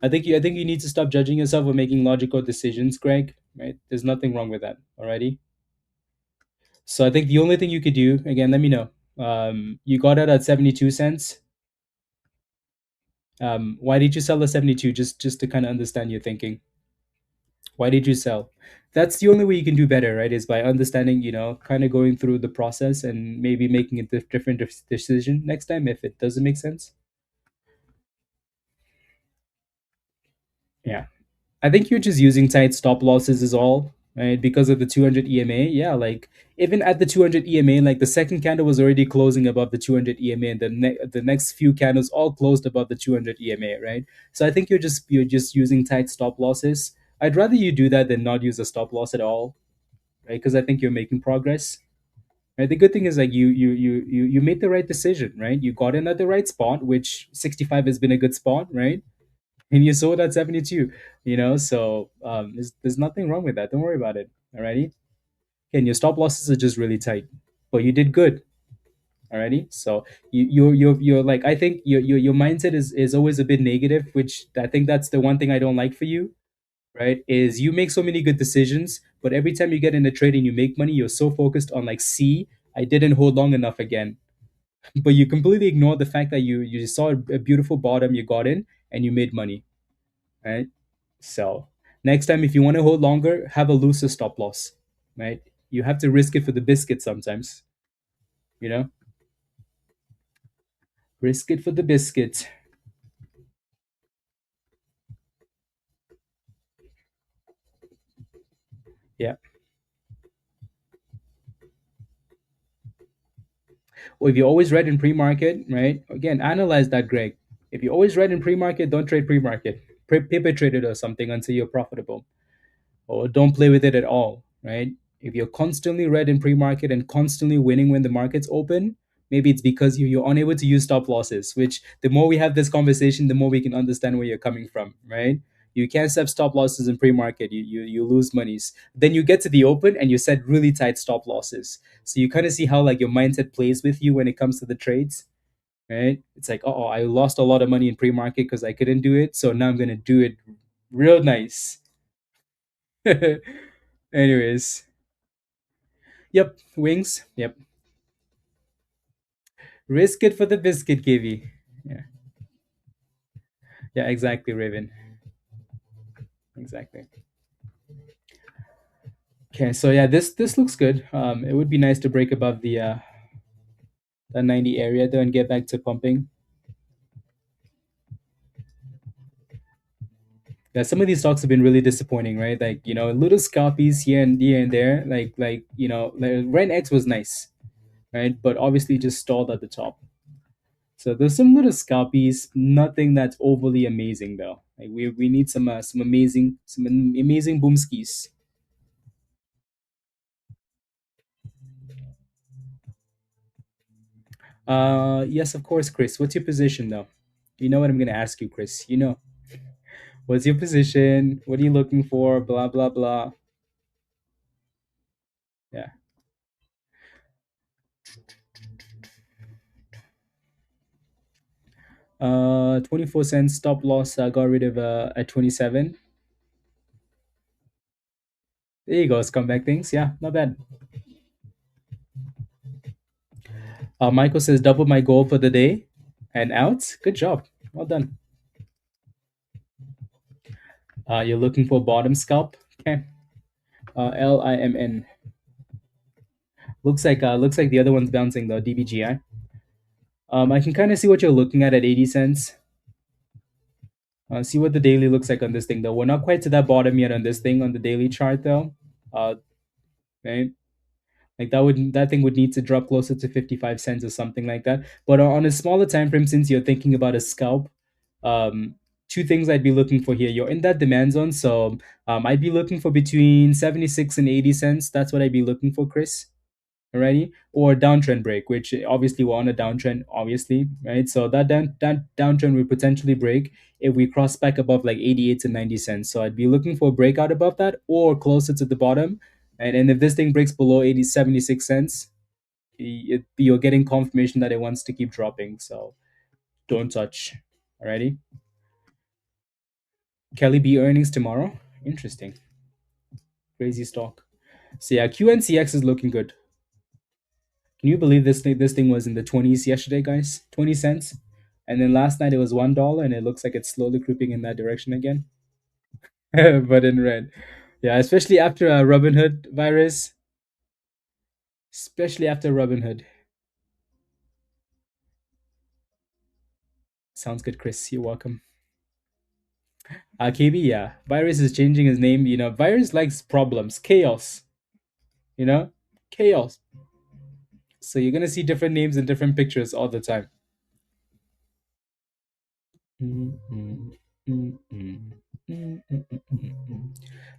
I think you need to stop judging yourself for making logical decisions, Greg. Right? There's nothing wrong with that. Alrighty. So I think the only thing you could do, again, let me know. You got it at 72 cents. Why did you sell at 72? Just to kind of understand your thinking. Why did you sell? That's the only way you can do better, right? Is by understanding, kind of going through the process and maybe making a different decision next time if it doesn't make sense. Yeah. I think you're just using tight stop losses is all, right? Because of the 200 EMA. Yeah, like even at the 200 EMA, like the second candle was already closing above the 200 EMA, and the next few candles all closed above the 200 EMA, right? So I think you're just using tight stop losses. I'd rather you do that than not use a stop loss at all, right? Because I think you're making progress. Right? The good thing is like you made the right decision, right? You got in at the right spot, which 65 has been a good spot, right? And you sold at 72, so there's nothing wrong with that. Don't worry about it. Alrighty. And your stop losses are just really tight, but you did good. Alrighty. So you're like, I think your mindset is always a bit negative, which I think that's the one thing I don't like for you, right? Is you make so many good decisions, but every time you get in a trade and you make money, you're so focused on like, see, I didn't hold long enough again. But you completely ignore the fact that you saw a beautiful bottom, you got in and you made money, right? So next time, if you want to hold longer, have a looser stop loss, right? You have to risk it for the biscuit sometimes, you know? Risk it for the biscuit. Yeah. Or if you always read in pre-market, right? Again, analyze that, Greg. If you always read in pre-market, don't trade pre-market. Paper trade it or something until you're profitable. Or don't play with it at all, right? If you're constantly red in pre-market and constantly winning when the market's open, maybe it's because you're unable to use stop losses, which the more we have this conversation, the more we can understand where you're coming from, right? You can't set stop losses in pre-market. You lose monies. Then you get to the open and you set really tight stop losses. So you kind of see how like your mindset plays with you when it comes to the trades, right? It's like, oh, I lost a lot of money in pre-market because I couldn't do it. So now I'm gonna do it real nice. Anyways, yep, wings. Yep, risk it for the biscuit, KV. Yeah, Yeah, exactly, Raven. Exactly. Okay, so yeah, this looks good. It would be nice to break above the 90 area though and get back to pumping. Yeah, some of these stocks have been really disappointing, right? Like, little scalpies here and there. Like RENX was nice, right? But obviously just stalled at the top. So there's some little scalpies, nothing that's overly amazing though. Like we need some amazing boomskis. Yes, of course, Chris. What's your position though? You know what I'm gonna ask you, Chris. What's your position? What are you looking for? Blah blah blah. Yeah. 24 cents stop loss. I got rid of at 27. There you go, scumbag things. Yeah, not bad. Michael says double my goal for the day and out. Good job. Well done. You're looking for bottom scalp. Okay. LIMN. Looks like the other one's bouncing though. DBGI. I can kind of see what you're looking at 80 cents. See what the daily looks like on this thing though. We're not quite to that bottom yet on this thing on the daily chart though. Right. Like that thing would need to drop closer to 55 cents or something like that. But on a smaller time frame, since you're thinking about a scalp, um, two things I'd be looking for here. You're in that demand zone, so I'd be looking for between 76 and 80 cents. That's what I'd be looking for, Chris. Alrighty, or downtrend break, which obviously we're on a downtrend, obviously, right? So that downtrend will potentially break if we cross back above like 88 to 90 cents. So I'd be looking for a breakout above that or closer to the bottom. And if this thing breaks below 76 cents, you're getting confirmation that it wants to keep dropping. So don't touch. Alrighty. Kelly B earnings tomorrow. Interesting. Crazy stock. So yeah, QNCX is looking good. Can you believe this thing was in the 20s yesterday, guys? 20 cents. And then last night it was $1 and it looks like it's slowly creeping in that direction again. But in red. Yeah, especially after a Robinhood virus. Especially after Robinhood. Sounds good, Chris. You're welcome. KB, yeah. Virus is changing his name. Virus likes problems, chaos. You know? Chaos. So you're gonna see different names and different pictures all the time.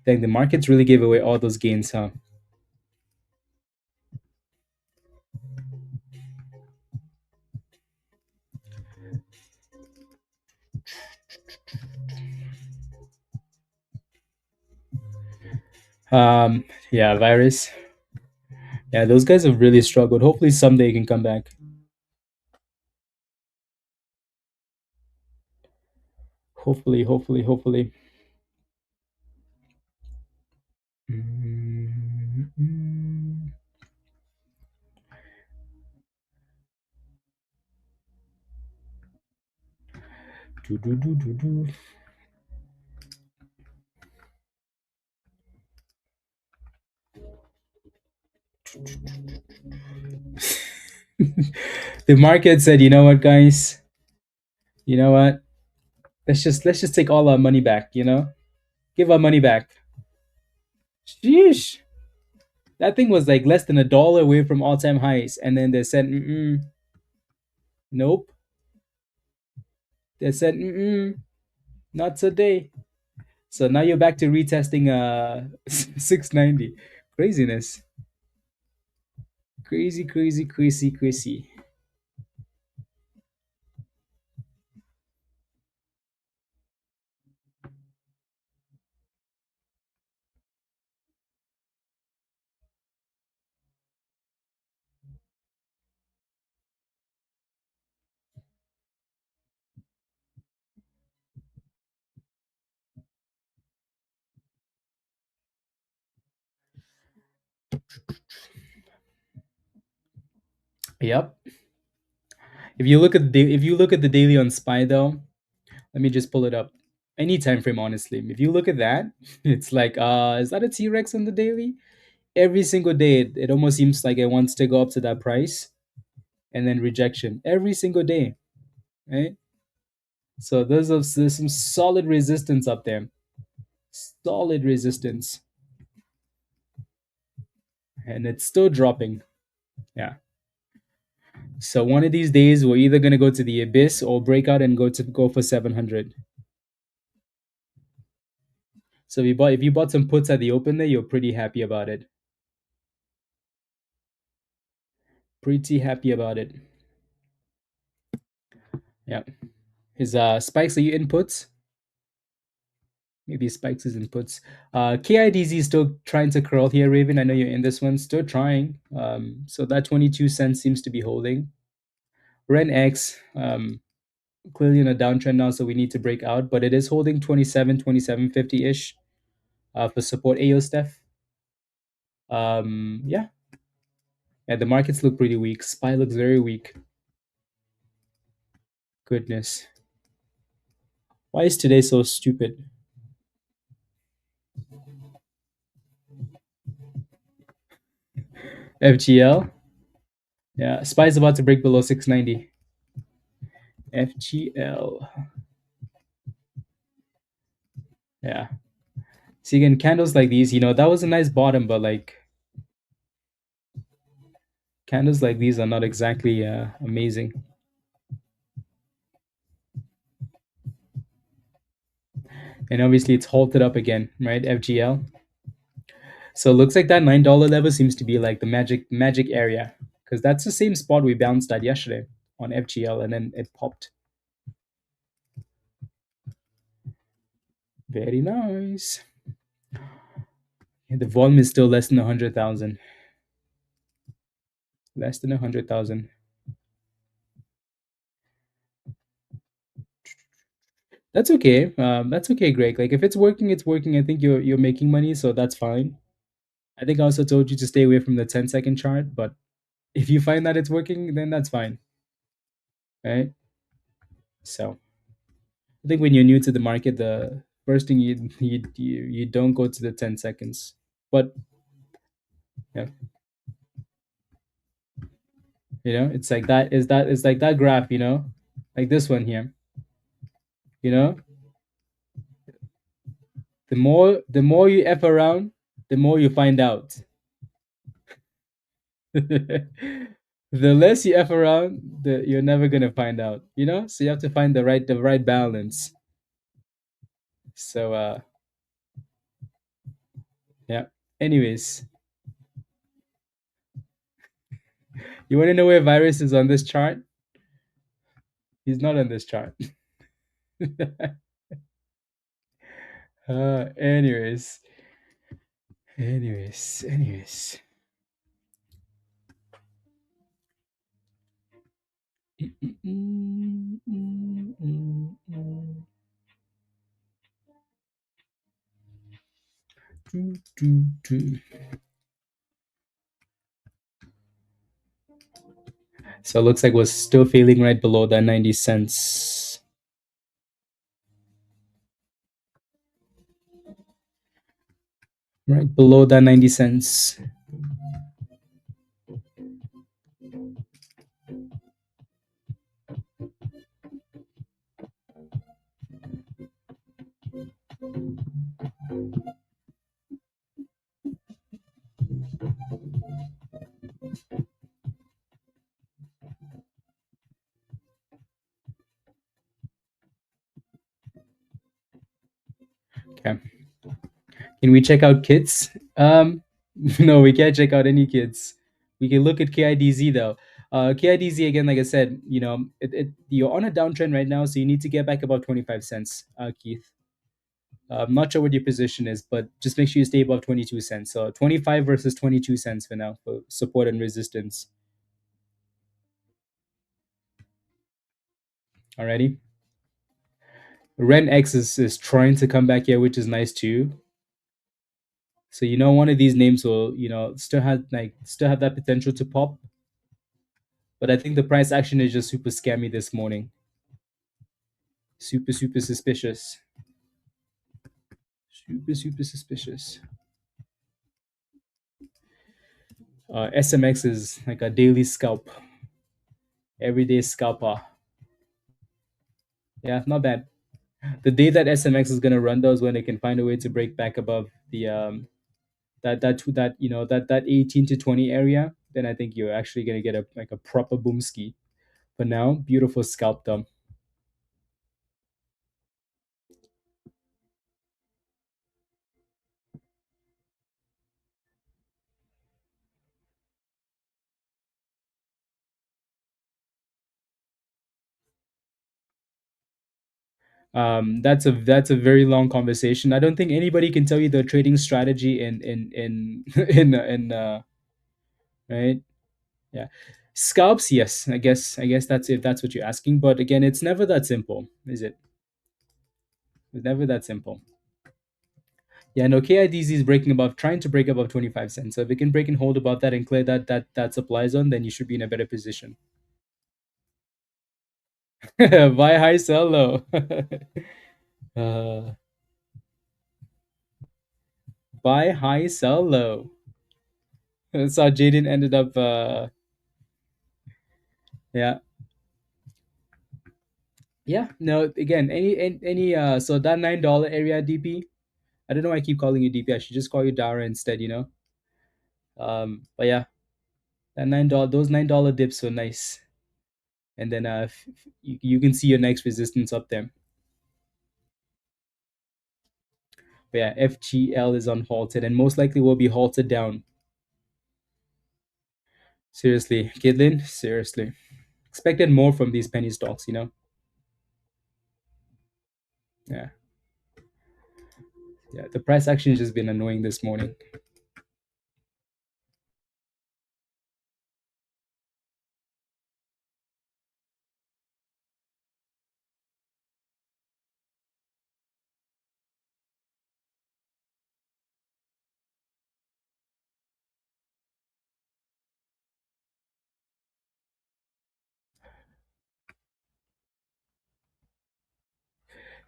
Dang, the markets really gave away all those gains, huh? Yeah, virus. Yeah, those guys have really struggled. Hopefully someday he can come back. Hopefully, hopefully, hopefully. Do, do, do, do, do. The market said, you know what, guys? You know what? Let's just take all our money back, Give our money back. Sheesh. That thing was like less than $1 away from all-time highs. And then they said, nope. They said, not today. So now you're back to retesting 690. Craziness. Crazy, crazy, crazy, crazy. Yep. If you look at the daily on SPY though, Let me just pull it up. Any time frame, honestly. If you look at that, it's like, is that a T-Rex on the daily? Every single day, it almost seems like it wants to go up to that price and then rejection every single day, right? So there's some solid resistance up there, solid resistance, and it's still dropping. Yeah. So one of these days, we're either gonna go to the abyss or break out and go for 700. So if you bought some puts at the open there, you're pretty happy about it. Pretty happy about it. Yeah. His spikes, are you inputs? Maybe spikes is inputs. KIDZ is still trying to curl here, Raven. I know you're in this one. Still trying. So that 22 cents seems to be holding. RENX, clearly in a downtrend now, so we need to break out, but it is holding 27.50-ish for support. AO Steph. Yeah. Yeah, the markets look pretty weak. SPY looks very weak. Goodness. Why is today so stupid? FGL. Yeah, SPY is about to break below 690. FGL. Yeah. See, again, candles like these, that was a nice bottom, but like candles like these are not exactly amazing. And obviously it's halted up again, right? FGL. So it looks like that $9 level seems to be like the magic area, because that's the same spot we bounced at yesterday on FGL, and then it popped. Very nice. And the volume is still less than 100,000. Less than 100,000. That's okay. That's okay, Greg. Like if it's working, it's working. I think you're making money, so that's fine. I think I also told you to stay away from the 10-second chart, but if you find that it's working, then that's fine, right? So I think when you're new to the market, the first thing you don't go to the 10 seconds, but yeah, it's like that. It's like that graph, like this one here, you know. The more you f around, the more you find out. The less you f around, you're never gonna find out, So you have to find the right balance. So yeah. Anyways, you want to know where virus is on this chart? He's not on this chart. Anyways, anyways. So it looks like we're still feeling right below that 90 cents. Right below that 90 cents. Okay. Can we check out KIDZ? No, we can't check out any KIDZ. We can look at KIDZ though. KIDZ again, like I said, you're on a downtrend right now, so you need to get back about 25 cents, Keith. I'm not sure what your position is, but just make sure you stay above 22 cents. So 25 versus 22 cents for now for support and resistance. Alrighty. RENX is trying to come back here, which is nice too. So one of these names will still have that potential to pop. But I think the price action is just super scammy this morning. Super, super suspicious. Super, super suspicious. SMX is like a daily scalp, everyday scalper. Yeah, not bad. The day that SMX is gonna run though is when they can find a way to break back above the that 18 to 20 area. Then I think you're actually gonna get a proper boom ski. But now, beautiful scalp though. That's a very long conversation. I don't think anybody can tell you the trading strategy in right. Yeah, scalps. Yes, I guess that's if that's what you're asking. But again, it's never that simple, is it? It's never that simple. Yeah, no, KIDZ is breaking above, trying to break above 25 cents. So if it can break and hold above that and clear that supply zone, then you should be in a better position. Buy high, sell low. uh, buy high, sell low. That's how Jaden ended up. Yeah, yeah. No, again, any. So that $9 area DP. I don't know why I keep calling you DP. I should just call you Dara instead. But yeah, that $9. Those $9 dips were nice. And then you can see your next resistance up there. But yeah, FGL is unhalted and most likely will be halted down. Seriously, Kidlin, seriously. Expected more from these penny stocks. Yeah. Yeah. The price action has just been annoying this morning.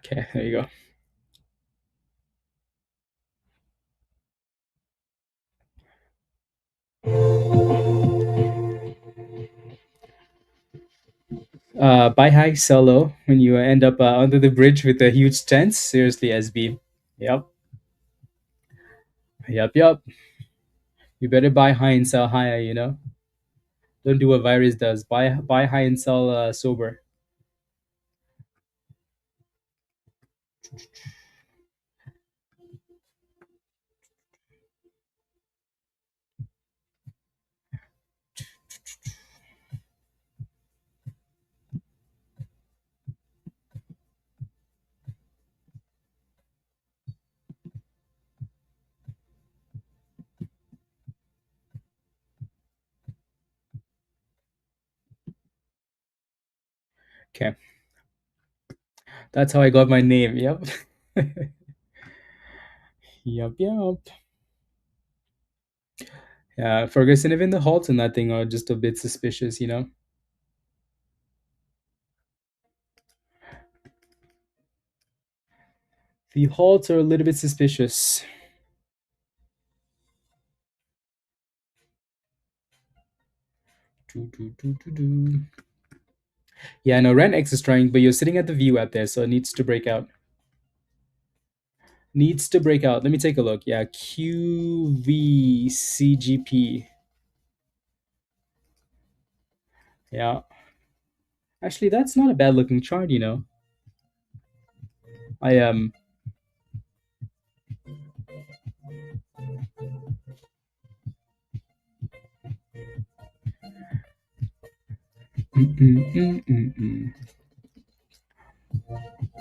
Okay, there you go. Buy high, sell low when you end up under the bridge with a huge tent. Seriously, SB. Yep. Yep. You better buy high and sell higher. Don't do what virus does. Buy high and sell sober. Okay. That's how I got my name. Yep. Yep. Yeah, Ferguson, even the halts and that thing are just a bit suspicious. The halts are a little bit suspicious. Do. Yeah, no, RENX is trying, but you're sitting at the view out there, so it needs to break out. Needs to break out. Let me take a look. Yeah, QVCGP. Yeah. Actually, that's not a bad looking chart. I mm, mm, mm, mm, mm.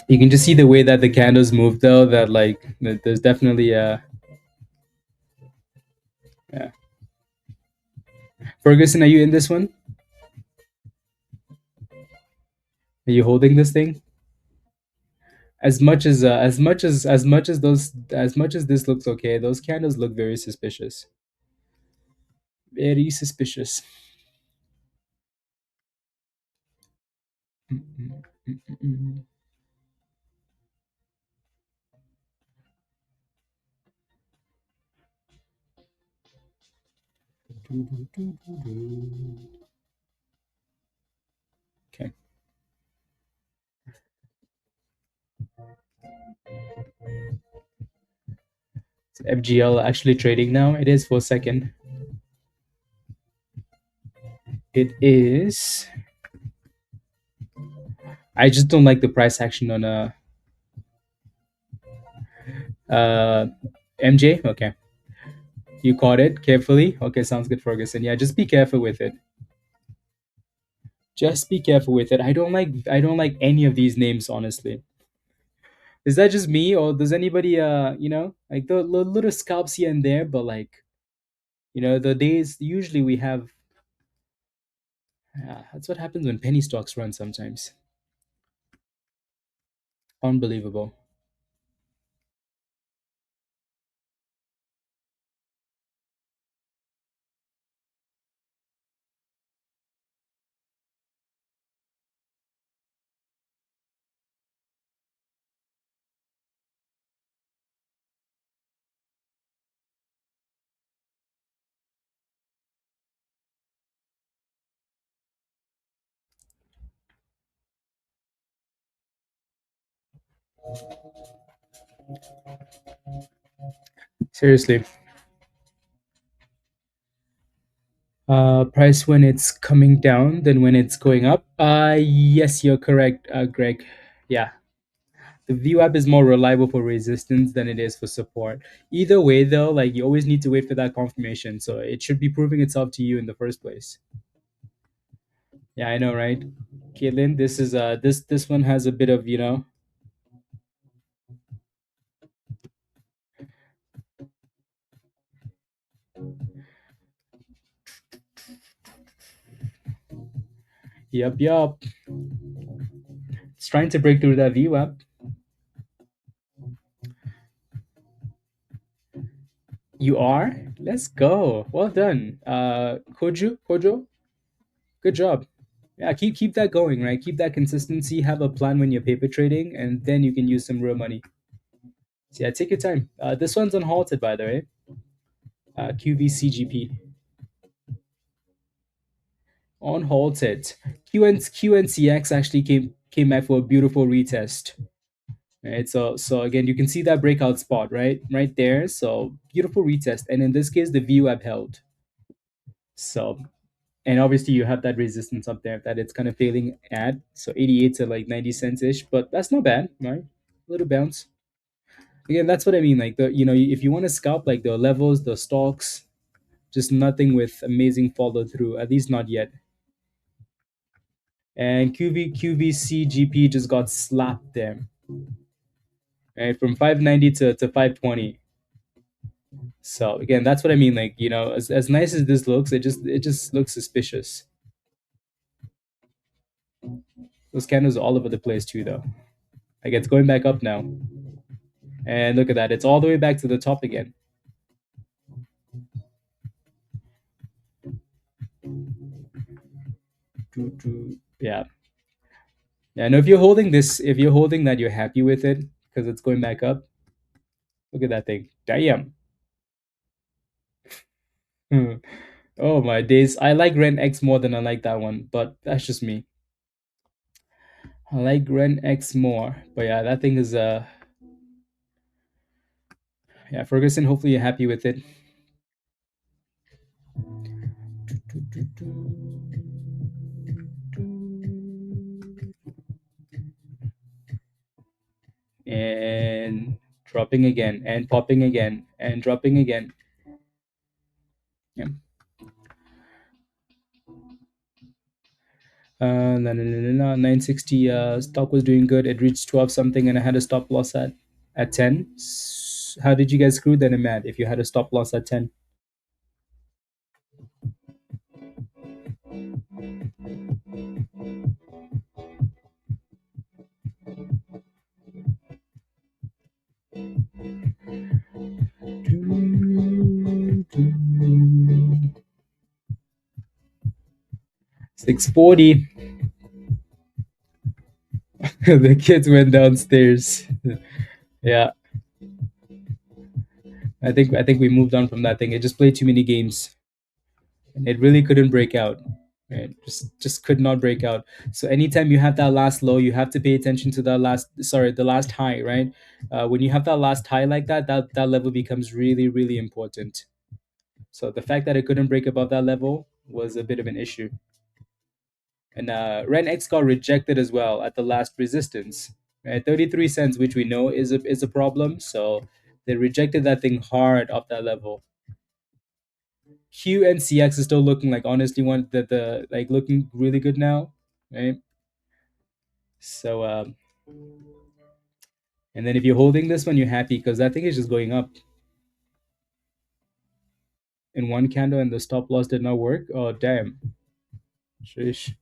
You can just see the way that the candles move though, that like there's definitely yeah. Ferguson, are you in this one? Are you holding this thing? As much as this looks okay, those candles look very suspicious. Very suspicious. Mm, mm, mm, mm, mm. Okay. Is FGL actually trading now? It is for a second. It is. I just don't like the price action on MJ. Okay. You caught it carefully. Okay, sounds good, Ferguson. Yeah, just be careful with it. Just be careful with it. I don't like any of these names, honestly. Is that just me, or does anybody like the little scalps here and there, but like the days usually we have. That's what happens when penny stocks run sometimes. Unbelievable. Seriously. Price when it's coming down than when it's going up. Yes, you're correct, Greg. Yeah, the view app is more reliable for resistance than it is for support. Either way, though, like you always need to wait for that confirmation, so it should be proving itself to you in the first place. Yeah, I know, right, Caitlin? This is this one has a bit of Yup. It's trying to break through that view app. You are. Let's go. Well done, Kojo. Good job. Yeah, keep that going, right? Keep that consistency. Have a plan when you're paper trading, and then you can use some real money. So yeah, take your time. This one's unhalted, by the way. QVCGP unhalted. QNCX actually came back for a beautiful retest. Right, so again, you can see that breakout spot right there. So beautiful retest, and in this case, the view upheld. So and obviously you have that resistance up there that it's kind of failing at. So 88 to like 90 cents ish, but that's not bad, right? A little bounce. Again, that's what I mean. Like if you want to scalp like the levels, the stocks, just nothing with amazing follow through. At least not yet. And QVCGP just got slapped there, right? From 590 to 520. So again, that's what I mean. Like as nice as this looks, it just looks suspicious. Those candles are all over the place too, though. Like it's going back up now, and look at that. It's all the way back to the top again. Yeah. Yeah. And if you're holding that, you're happy with it because it's going back up. Look at that thing. Damn. Hmm. Oh my days. I like RENX more than I like that one, but that's just me. I like RENX more. But yeah, that thing is yeah, Ferguson, hopefully you're happy with it. And dropping again and popping again and dropping again. Yeah. No, no, no, no, no. 960 stock was doing good. It reached 12 something, and I had a stop loss at 10. How did you guys screw that in mad if you had a stop loss at 10? $640. The kids went downstairs. Yeah, I think we moved on from that thing. It just played too many games. and it really couldn't break out. Right, just could not break out. So anytime you have that last low, you have to pay attention to the last high, right? When you have that last high like that, that level becomes really, really important. So the fact that it couldn't break above that level was a bit of an issue. And RENX got rejected as well at the last resistance, right? 33 cents, which we know is a problem. So they rejected that thing hard off that level. QNCX is still looking like honestly one that the like looking really good now, right? So and then if you're holding this one, you're happy because that thing is just going up in one candle and the stop loss did not work. Oh damn. Sheesh.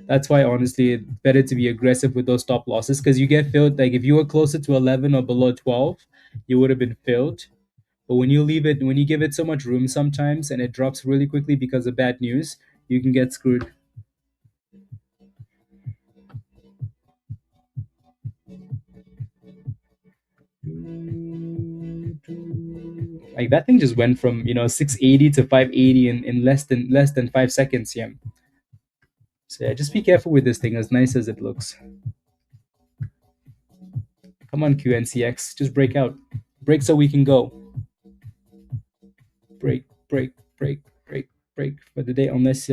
That's why honestly it's better to be aggressive with those stop losses because you get filled. Like if you were closer to 11 or below 12, you would have been filled. But when you give it so much room sometimes and it drops really quickly because of bad news, you can get screwed. Like that thing just went from 680 to 580 in less than 5 seconds. Yeah. So yeah, just be careful with this thing. As nice as it looks, come on QNCX, just break out, break so we can go. Break, break, break, break, break for the day. Unless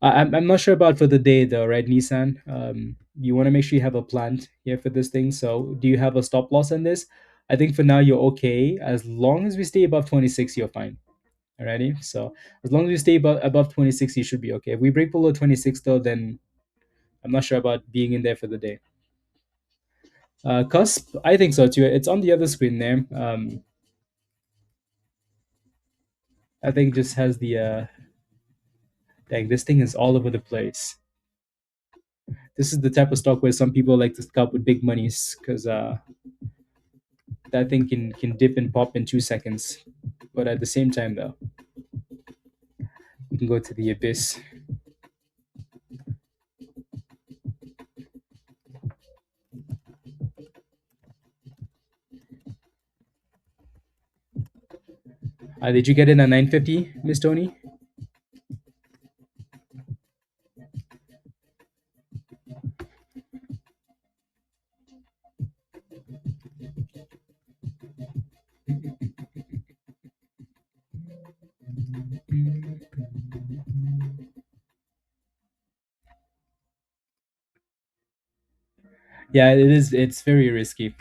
I'm not sure about for the day though, right, Nissan? You want to make sure you have a plan here for this thing. So do you have a stop loss on this? I think for now you're okay. As long as we stay above 26, you're fine. Alrighty. So as long as we stay above 26, you should be okay. If we break below 26 though, then I'm not sure about being in there for the day. Cusp, I think so too. It's on the other screen there. I think just has the dang, this thing is all over the place. This is the type of stock where some people like to scalp with big monies because that thing can dip and pop in 2 seconds. But at the same time, though, we can go to the abyss. Did you get in at 950, Miss Tony? Yeah, it is. It's very risky.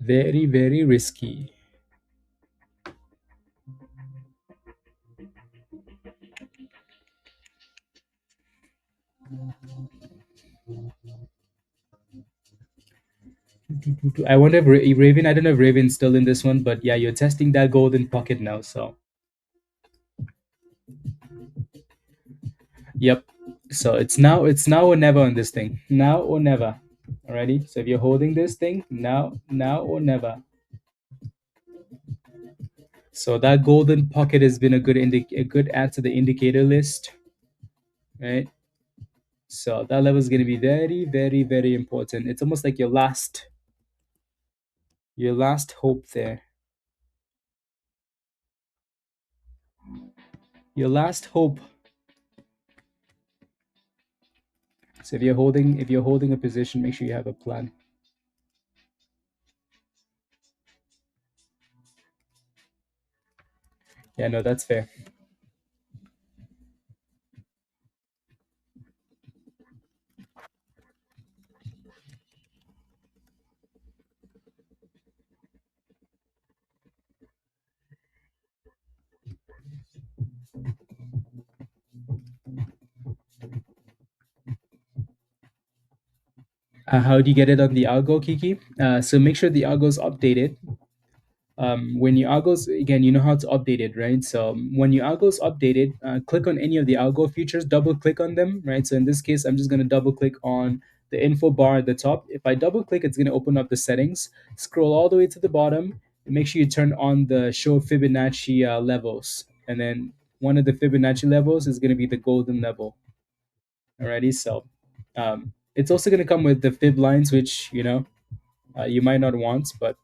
Very, very risky. I wonder if Raven. I don't know if Raven's still in this one, but yeah, you're testing that golden pocket now. So, yep. So it's now or never on this thing. Now or never. Alrighty. So if you're holding this thing, now or never. So that golden pocket has been a good add to the indicator list, right? So that level is going to be very, very, very important. It's almost like your last hope there. Your last hope. So if you're holding a position, make sure you have a plan. Yeah, no, that's fair. How do you get it on the algo, Kiki? So make sure the algo is updated. When your algos, again, you know how to update it, right? So when your algo is updated, click on any of the algo features, double click on them, right? So in this case, I'm just going to double click on the info bar at the top. If I double click, it's going to open up the settings. Scroll all the way to the bottom and make sure you turn on the show Fibonacci levels. And then one of the Fibonacci levels is going to be the golden level. Alrighty, so it's also going to come with the fib lines, which you might not want, but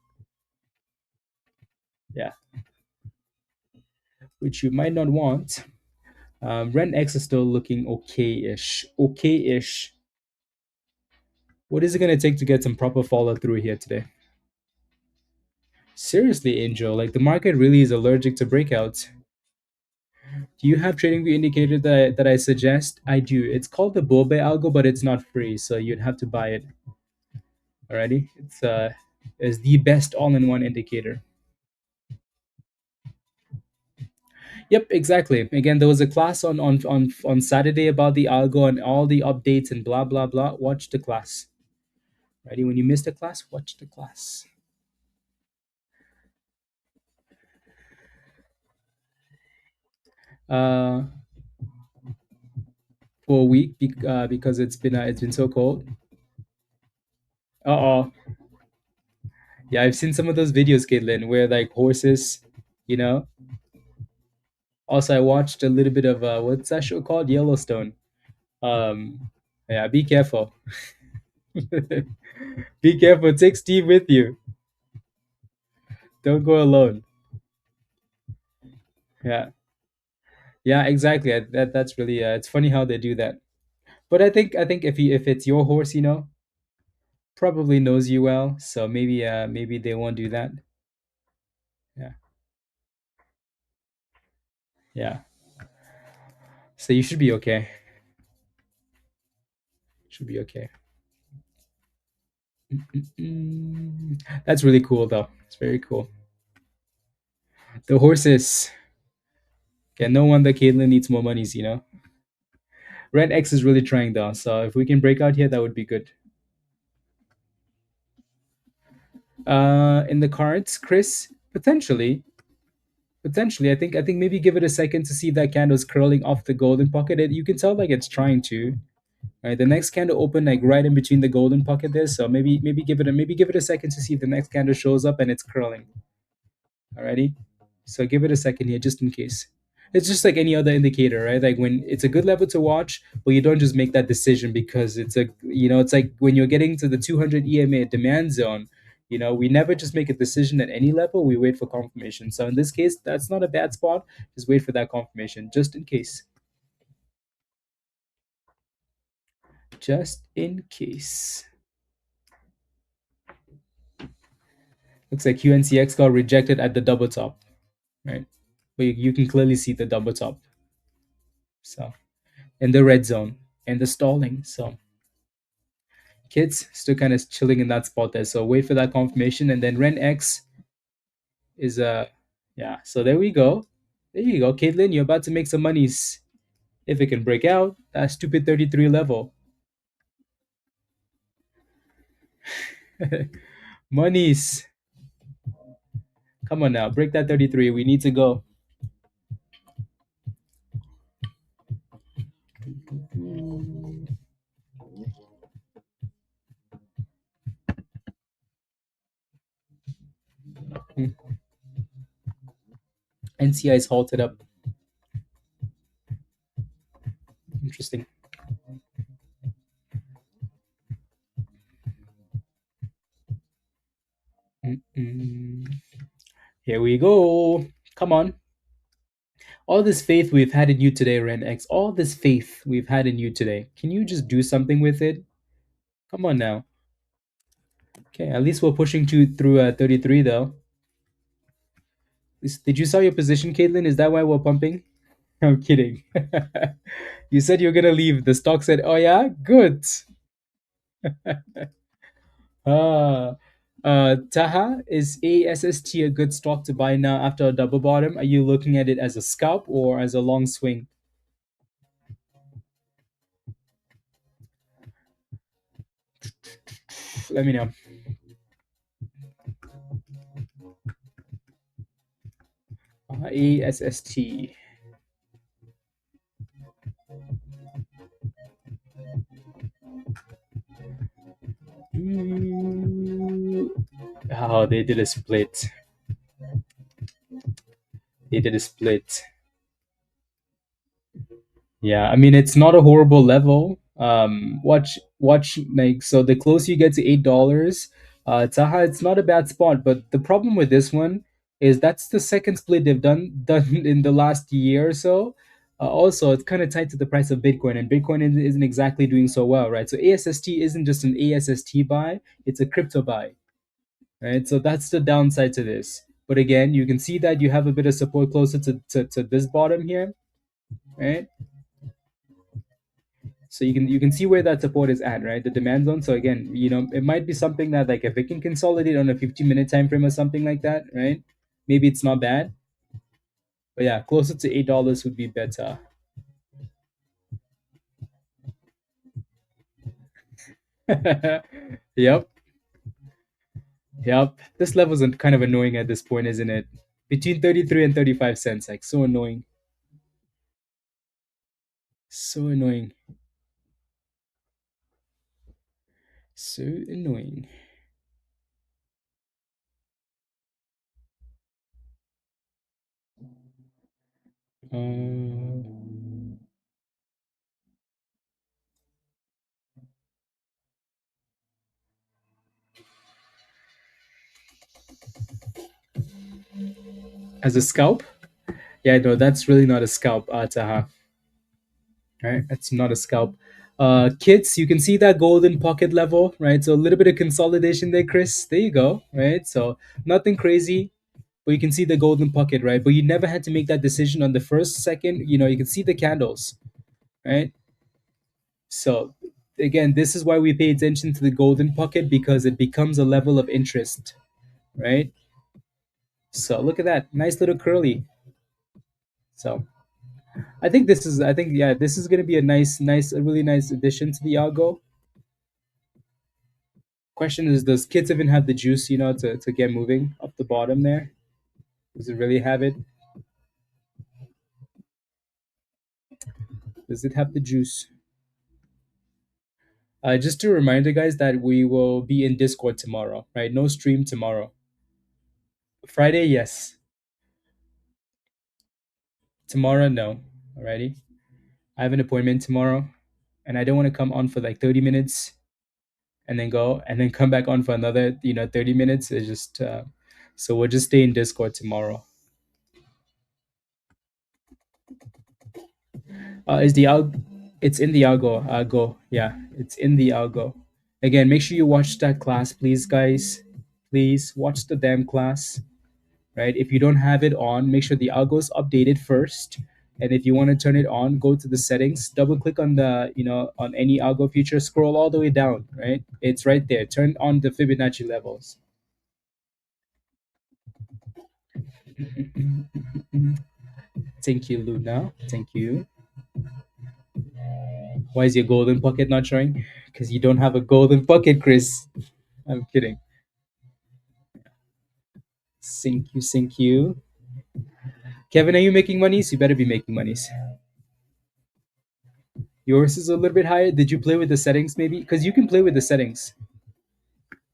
yeah. which you might not want. RENX is still looking okay-ish. Okay-ish. What is it going to take to get some proper follow through here today? Seriously, Angel, like the market really is allergic to breakouts. Do you have TradingView indicator that I suggest? I do. It's called the Bobe algo, but it's not free, so you'd have to buy it. Alrighty, it's the best all-in-one indicator. Yep, exactly. Again, there was a class on Saturday about the algo and all the updates and blah blah blah. Watch the class. Ready? When you missed the class, watch the class. Uh, for a week because it's been so cold. Uh oh. Yeah, I've seen some of those videos, Caitlin, where like horses, you know. Also, I watched a little bit of what's that show called? Yellowstone. Yeah, be careful. Be careful. Take Steve with you. Don't go alone. Yeah, yeah, exactly. That's really it's funny how they do that. But I think if it's your horse, probably knows you well, so maybe they won't do that. Yeah, yeah. So you should be okay. Should be okay. Mm. That's really cool, though. It's very cool. The horses. Yeah, no wonder Caitlin needs more monies. Red X is really trying, though. So if we can break out here, that would be good. In the cards, Chris, potentially. I think maybe give it a second to see that candle's curling off the golden pocket. You can tell like it's trying to. Right, the next candle opened like right in between the golden pocket there, so maybe give it a second to see if the next candle shows up and it's curling. Alrighty, so give it a second here just in case. It's just like any other indicator, right? Like when it's a good level to watch, but you don't just make that decision because it's like when you're getting to the 200 EMA demand zone. We never just make a decision at any level. We wait for confirmation. So in this case, that's not a bad spot. Just wait for that confirmation, just in case. Just in case. Looks like QNCX got rejected at the double top, right? But you can clearly see the double top. So, in the red zone and the stalling. So, kids still kind of chilling in that spot there. So, wait for that confirmation. And then RENX is, yeah. So, there we go. There you go. Caitlin, you're about to make some monies. If it can break out, that stupid 33 level. Monies. Come on now. Break that 33. We need to go. NCI is halted up. Interesting. Here we go. Come on. All this faith we've had in you today, RENX. All this faith we've had in you today. Can you just do something with it? Come on now. Okay, at least we're pushing through 33 though. Did you sell your position, Caitlin? Is that why we're pumping? I'm kidding. You said you were gonna leave. The stock said, "Oh yeah, good." Ah, Taha, is ASST a good stock to buy now after a double bottom? Are you looking at it as a scalp or as a long swing? Let me know. ASST. Oh, they did a split. They did a split. Yeah, I mean it's not a horrible level. Watch like so the closer you get to $8, Taha, it's not a bad spot. But the problem with this one is that's the second split they've done in the last year or so. Also, it's kind of tied to the price of Bitcoin, and Bitcoin isn't exactly doing so well, right? So ASST isn't just an ASST buy; it's a crypto buy, right? So that's the downside to this. But again, you can see that you have a bit of support closer to this bottom here, right? So you can see where that support is at, right? The demand zone. So again, it might be something that, like, if it can consolidate on a 15-minute time frame or something like that, right? Maybe it's not bad. But yeah, closer to $8 would be better. Yep. Yep. This level's kind of annoying at this point, isn't it? Between 33 and 35 cents. Like, so annoying. So annoying. So annoying. Uh, as a scalp? Yeah, no, that's really not a scalp, Taha. Right? That's not a scalp. Kits, you can see that golden pocket level, right? So a little bit of consolidation there, Chris. There you go, right? So nothing crazy, but you can see the golden pocket, right? But you never had to make that decision on the first second. You can see the candles, right? So again, this is why we pay attention to the golden pocket, because it becomes a level of interest, right? So look at that, nice little curly. So this is gonna be a a really nice addition to the algo. Question is, does Kids even have the juice, to get moving up the bottom there? Does it really have it? Does it have the juice? Just a reminder, guys, that we will be in Discord tomorrow, right? No stream tomorrow. Friday, yes. Tomorrow, no. Alrighty. I have an appointment tomorrow, and I don't want to come on for like 30 minutes and then go and then come back on for another 30 minutes. It's just so we'll just stay in Discord tomorrow. Is the algo? It's in the algo. Algo, yeah, it's in the algo. Again, make sure you watch that class, please, guys. Please watch the damn class, right? If you don't have it on, make sure the algo is updated first. And if you want to turn it on, go to the settings, double click on on any algo feature, scroll all the way down, right? It's right there. Turn on the Fibonacci levels. Thank you, Luna. Thank you. Why is your golden pocket not showing? Because you don't have a golden pocket, Chris. I'm kidding. Thank you, thank you. Kevin, are you making monies? You better be making monies. Yours is a little bit higher. Did you play with the settings maybe? Because you can play with the settings,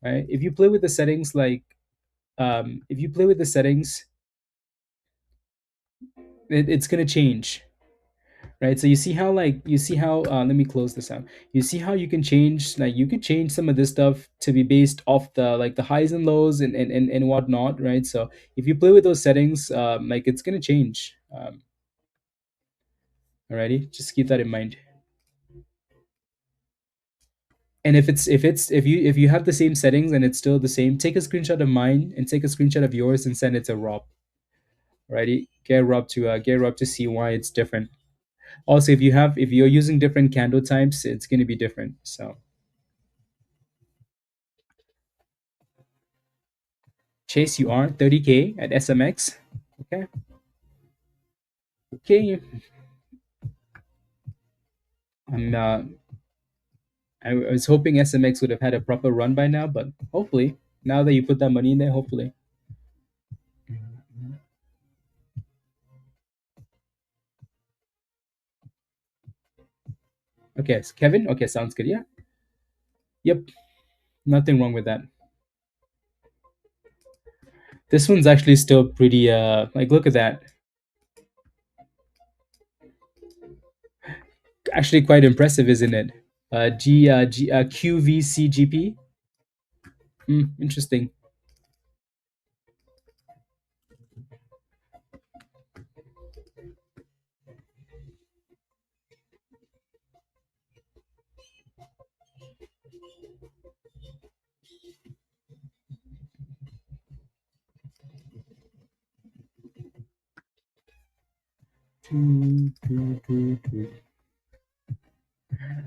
right? If you play with the settings, if you play with the settings, it's gonna change, right? So you see how let me close this out. You see how you could change some of this stuff to be based off the highs and lows and whatnot, right? So if you play with those settings, it's gonna change. Alrighty, just keep that in mind. And if you have the same settings and it's still the same, take a screenshot of mine and take a screenshot of yours and send it to Rob. Alrighty, get Rob to see why it's different. Also, if you're using different candle types, it's going to be different. So Chase, you are 30K at SMX. Okay. Okay. I'm I was hoping SMX would have had a proper run by now, but hopefully, now that you put that money in there, hopefully. Okay, so Kevin. Okay, sounds good. Yeah. Yep. Nothing wrong with that. This one's actually still pretty. Look at that. Actually, quite impressive, isn't it? QVCGP. Interesting.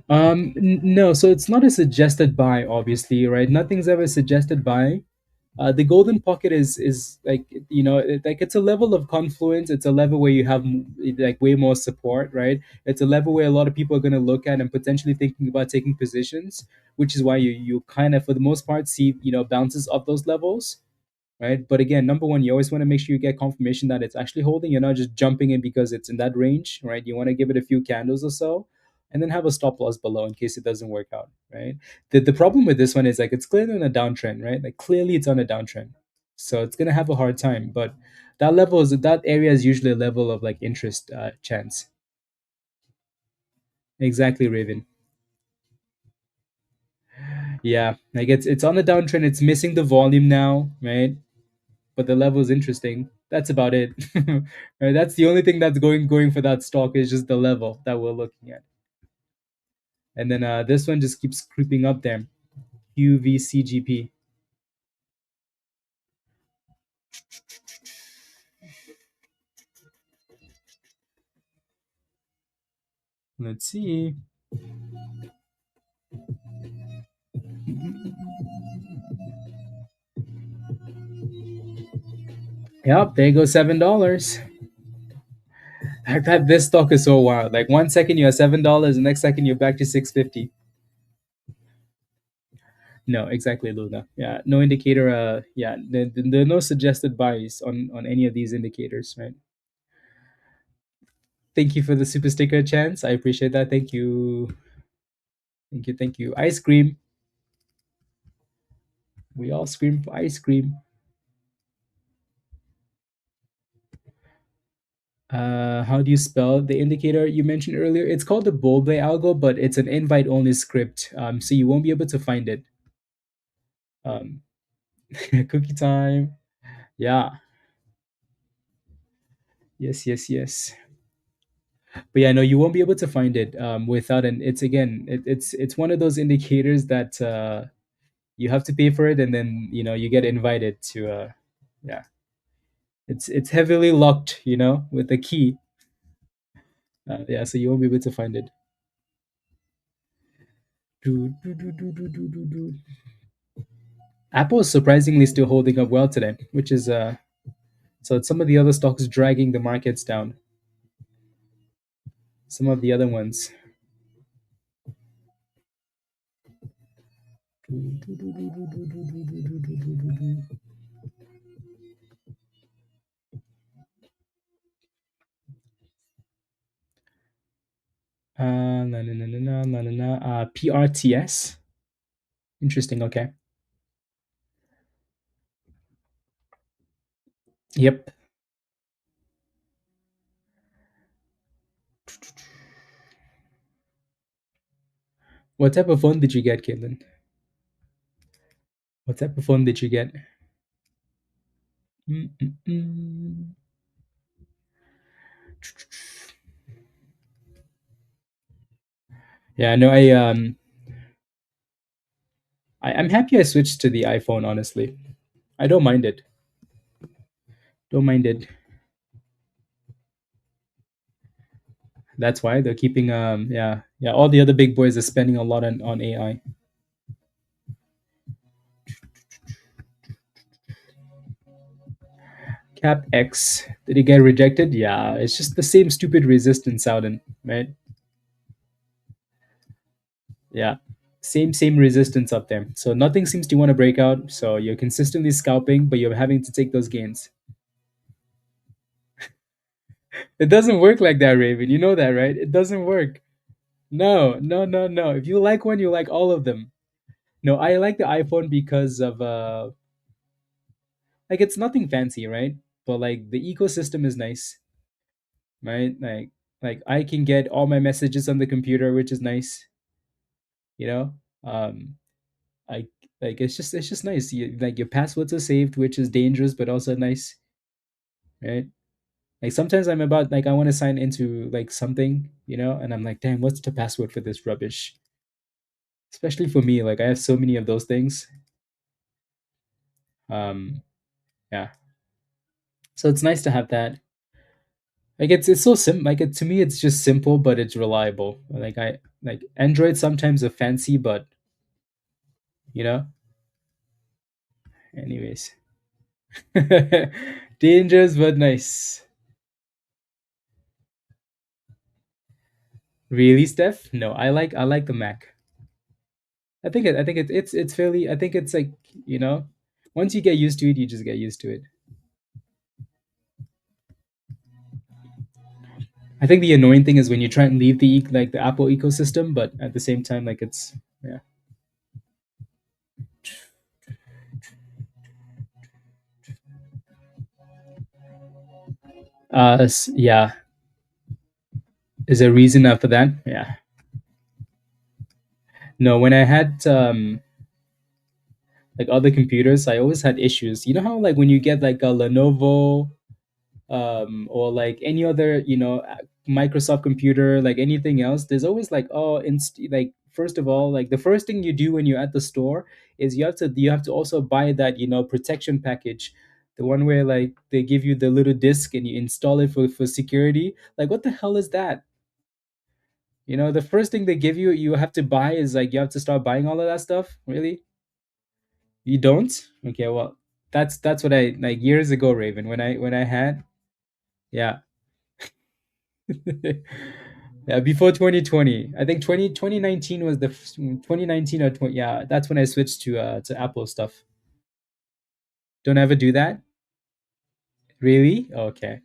No, so it's not a suggested buy, obviously, right? Nothing's ever suggested buy. The golden pocket is like, like it's a level of confluence. It's a level where you have like way more support, right? It's a level where a lot of people are going to look at and potentially thinking about taking positions, which is why you kind of, for the most part, see bounces off those levels, right? But again, number one, you always want to make sure you get confirmation that it's actually holding. You're not just jumping in because it's in that range, right? You want to give it a few candles or so, and then have a stop loss below in case it doesn't work out, right? The problem with this one is like it's clearly on a downtrend, right? Like clearly it's on a downtrend, so it's gonna have a hard time. But that area is usually a level of like interest chance. Exactly, Raven. Yeah, like it's on a downtrend. It's missing the volume now, right? But the level is interesting. That's about it. Right? That's the only thing that's going for that stock is just the level that we're looking at. And then this one just keeps creeping up there. QVCGP. Let's see. Yep, there goes $7. That this stock is so wild. Like 1 second you're $7, the next second you're back to 650. No, exactly, Luna. Yeah, no indicator. Yeah, there are no suggested buys on any of these indicators, right? Thank you for the super sticker, Chance. I appreciate that. Thank you. Thank you. Thank you. Ice cream. We all scream for ice cream. How do you spell the indicator you mentioned earlier? It's called the Bulbe algo, but it's an invite only script. So you won't be able to find it. Um, cookie time. Yeah. Yes, yes, yes. But yeah, no, you won't be able to find it without an. It's again, it's one of those indicators that you have to pay for it, and then you get invited to. Yeah, it's heavily locked, with a key. Yeah, so you won't be able to find it. Do, do, do, do, do, do, do, do. Apple is surprisingly still holding up well today, which is so some of the other stocks dragging the markets down. Some of the other ones. PRTS. Interesting. Okay. Yep. What type of phone did you get, Caitlin? What type of phone did you get? Mm-mm-mm. Yeah, no, I'm happy I switched to the iPhone. Honestly, I don't mind it. Don't mind it. That's why they're keeping yeah, all the other big boys are spending a lot on AI. Cap X, did it get rejected? Yeah, it's just the same stupid resistance out in, right? Yeah, same resistance up there. So nothing seems to want to break out. So you're consistently scalping, but you're having to take those gains. It doesn't work like that, Raven. You know that, right? It doesn't work. No, no, no, no. If you like one, you like all of them. No, I like the iPhone because of like it's nothing fancy, right? But like the ecosystem is nice, right? Like I can get all my messages on the computer, which is nice, you know. I like it's just nice. Like your passwords are saved, which is dangerous, but also nice, right? Like sometimes I'm about like I want to sign into like something, and I'm like, damn, what's the password for this rubbish? Especially for me, like I have so many of those things. Um, yeah. So it's nice to have that. Like it's so simple. Like to me, it's just simple, but it's reliable. Like Android sometimes are fancy, but you know. Anyways, dangerous but nice. Really, Steph? No, I like the Mac. I think it's fairly. I think it's like you know, once you get used to it, you just get used to it. I think the annoying thing is when you try and leave the Apple ecosystem, but at the same time, like it's yeah. Yeah. Is there a reason after that? Yeah. No, when I had like other computers, I always had issues. You know how like when you get like a Lenovo or like any other Microsoft computer, like anything else, there's always like like first of all, like the first thing you do when you're at the store is you have to also buy that protection package, the one where like they give you the little disc and you install it for security. Like what the hell is that? The first thing they give you, you have to buy is like you have to start buying all of that stuff. Really? You don't? Okay, well, that's what I like years ago, Raven, when I had. Yeah. Yeah, before 2020. I think 2019 was 2019 or 20, yeah, that's when I switched to Apple stuff. Don't ever do that? Really? Okay.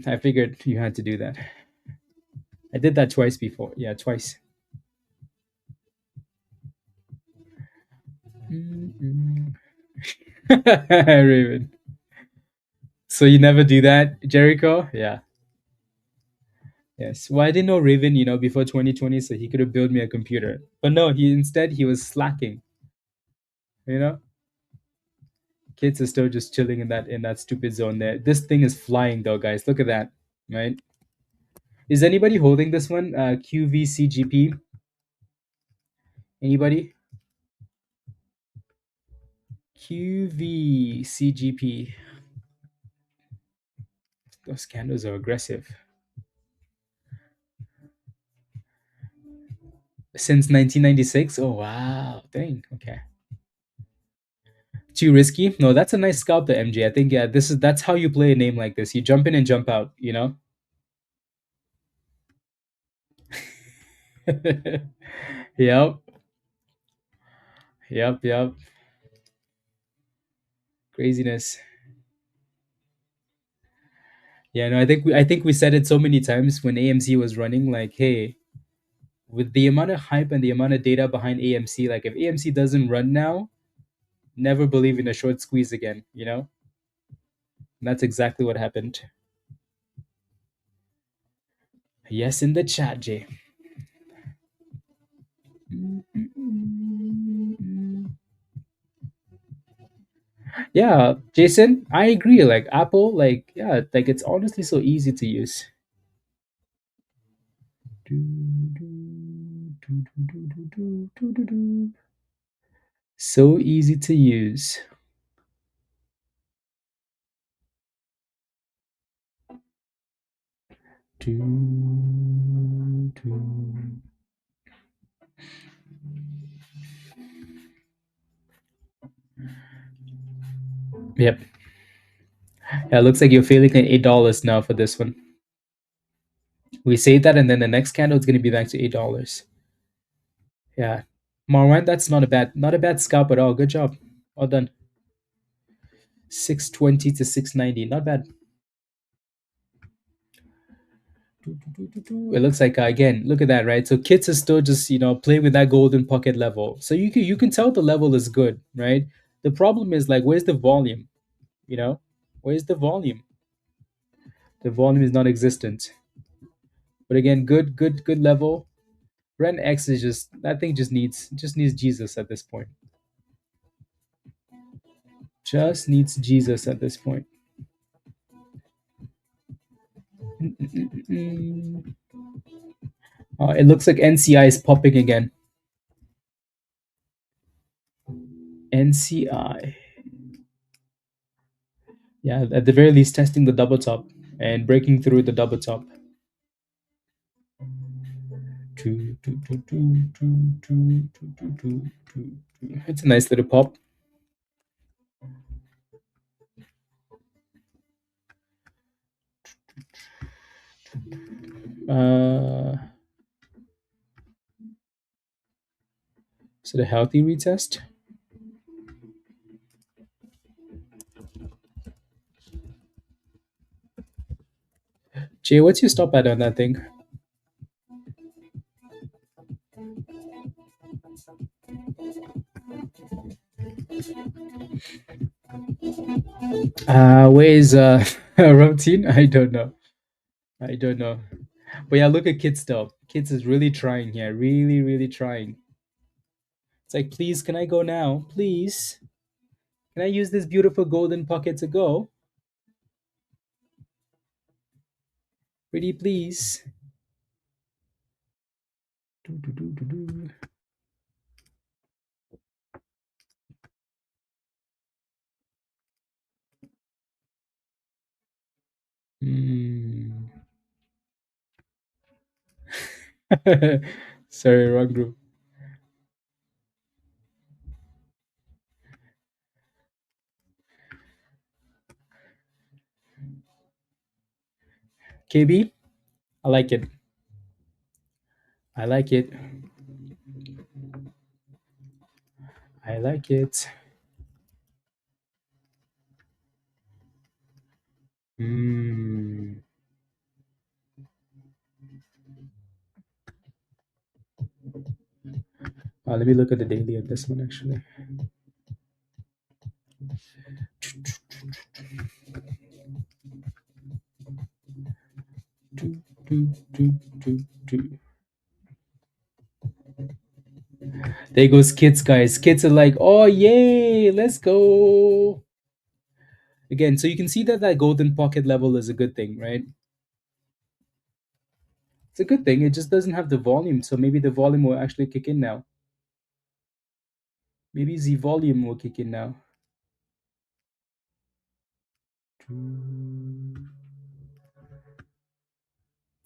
I figured you had to do that. I did that twice before. Yeah, twice. Mm-mm. Raven. So you never do that, Jericho? Yeah. Yes. Well, I didn't know Raven, before 2020, so he could have built me a computer. But no, he was slacking. You know, kids are still just chilling in that stupid zone there. This thing is flying though, guys. Look at that. Right? Is anybody holding this one? QVCGP? Anybody? QVCGP. Those candles are aggressive. Since 1996? Oh wow. Dang. Okay. Too risky? No, that's a nice scalp to MJ. I think yeah, that's how you play a name like this. You jump in and jump out. Yep. Yep. Yep. Craziness. Yeah, no, I think we said it so many times when AMC was running, like, hey, with the amount of hype and the amount of data behind AMC, like if AMC doesn't run now, never believe in a short squeeze again. And that's exactly what happened. Yes, in the chat, Jay. Yeah, Jason, I agree. Like Apple, like yeah, like it's honestly so easy to use. So easy to use. Yep. Yeah, looks like you're failing at $8 now for this one. We say that, and then the next candle is going to be back to $8. Yeah, Marwan, that's not a bad scalp at all. Good job, well done. 620 to 690, not bad. It looks like again, look at that, right? So Kits is still just play with that golden pocket level. So you can tell the level is good, right? The problem is like, where's the volume? You know, where's the volume? The volume is non-existent. But again, good level. RENX is just that thing just needs Jesus at this point. Just needs Jesus at this point. Mm. It looks like NCI is popping again. NCI. Yeah, at the very least, testing the double top. and breaking through the double top. It's a nice little pop. Is it a healthy retest? Jay, what's your stop at on that thing? Where's routine? I don't know. I don't know. But yeah, look at Kids though. Kids is really trying here. Really, really trying. It's like, please, can I go now? Please. Can I use this beautiful golden pocket to go? Pretty please. Hmm. Sorry, wrong group. KB, I like it. I like it. I like it. Hmm. Let me look at the daily of this one actually. Do, do, do, do, do. There goes kids, guys. Kids are like, oh yay, let's go. Again, so you can see that that golden pocket level is a good thing, right? It's a good thing. It just doesn't have the volume, so maybe the volume will actually kick in now. Maybe the volume will kick in now.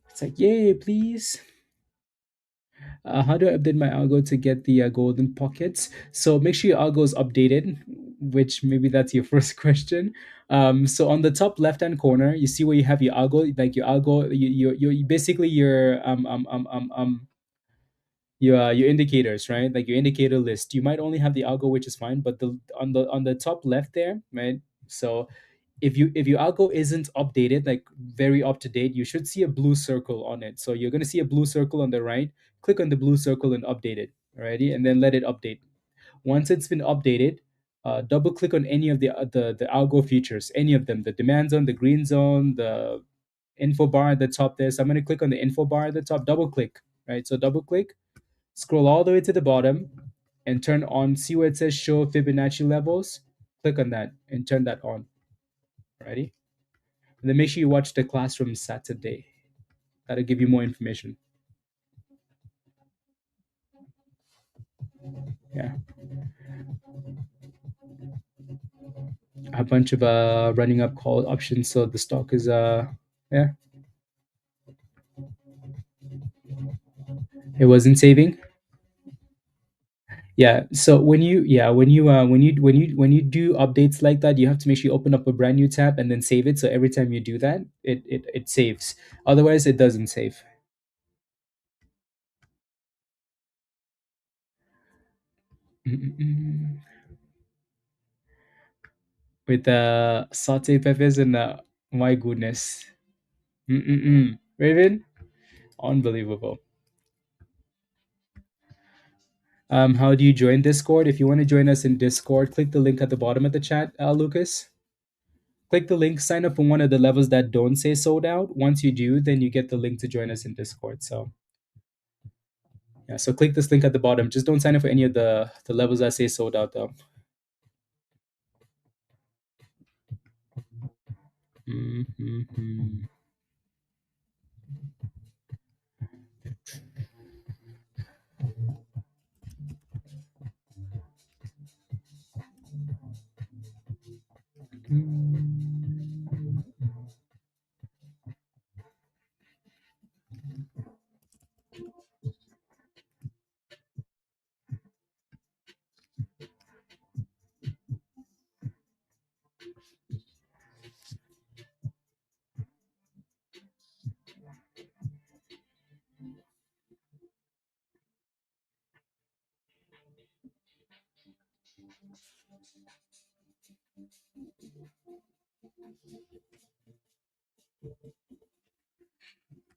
It's like, yay, please. How do I update my algo to get the golden pockets? So make sure your algo is updated, which maybe that's your first question. So on the top left hand corner, you see where you have your algo, like your algo, you basically your indicators, right? Like your indicator list. You might only have the algo, which is fine, but the on the top left there, right? So if your algo isn't updated, like very up to date, you should see a blue circle on it. So you're gonna see a blue circle on the right. Click on the blue circle and update it. Alrighty, and then let it update. Once it's been updated, double click on any of the algo features, any of them, the demand zone, the green zone, the info bar at the top there. So I'm gonna click on the info bar at the top. Double click, right? So double click, scroll all the way to the bottom, and turn on. See where it says show Fibonacci levels. Click on that and turn that on. Alrighty. And then make sure you watch the classroom Saturday. That'll give you more information. Yeah. A bunch of running up call options. So the stock is yeah. It wasn't saving. Yeah. So when you do updates like that, you have to make sure you open up a brand new tab and then save it. So every time you do that, it saves. Otherwise it doesn't save. Mm-mm-mm. With saute peppers and my goodness. Mm-mm-mm. Raven, unbelievable. How do you join Discord? If you want to join us in Discord, click the link at the bottom of the chat, Lucas. Click the link, sign up for one of the levels that don't say sold out. Once you do, then you get the link to join us in Discord. So yeah, so click this link at the bottom. Just don't sign up for any of the levels that say sold out though. Mm-hmm.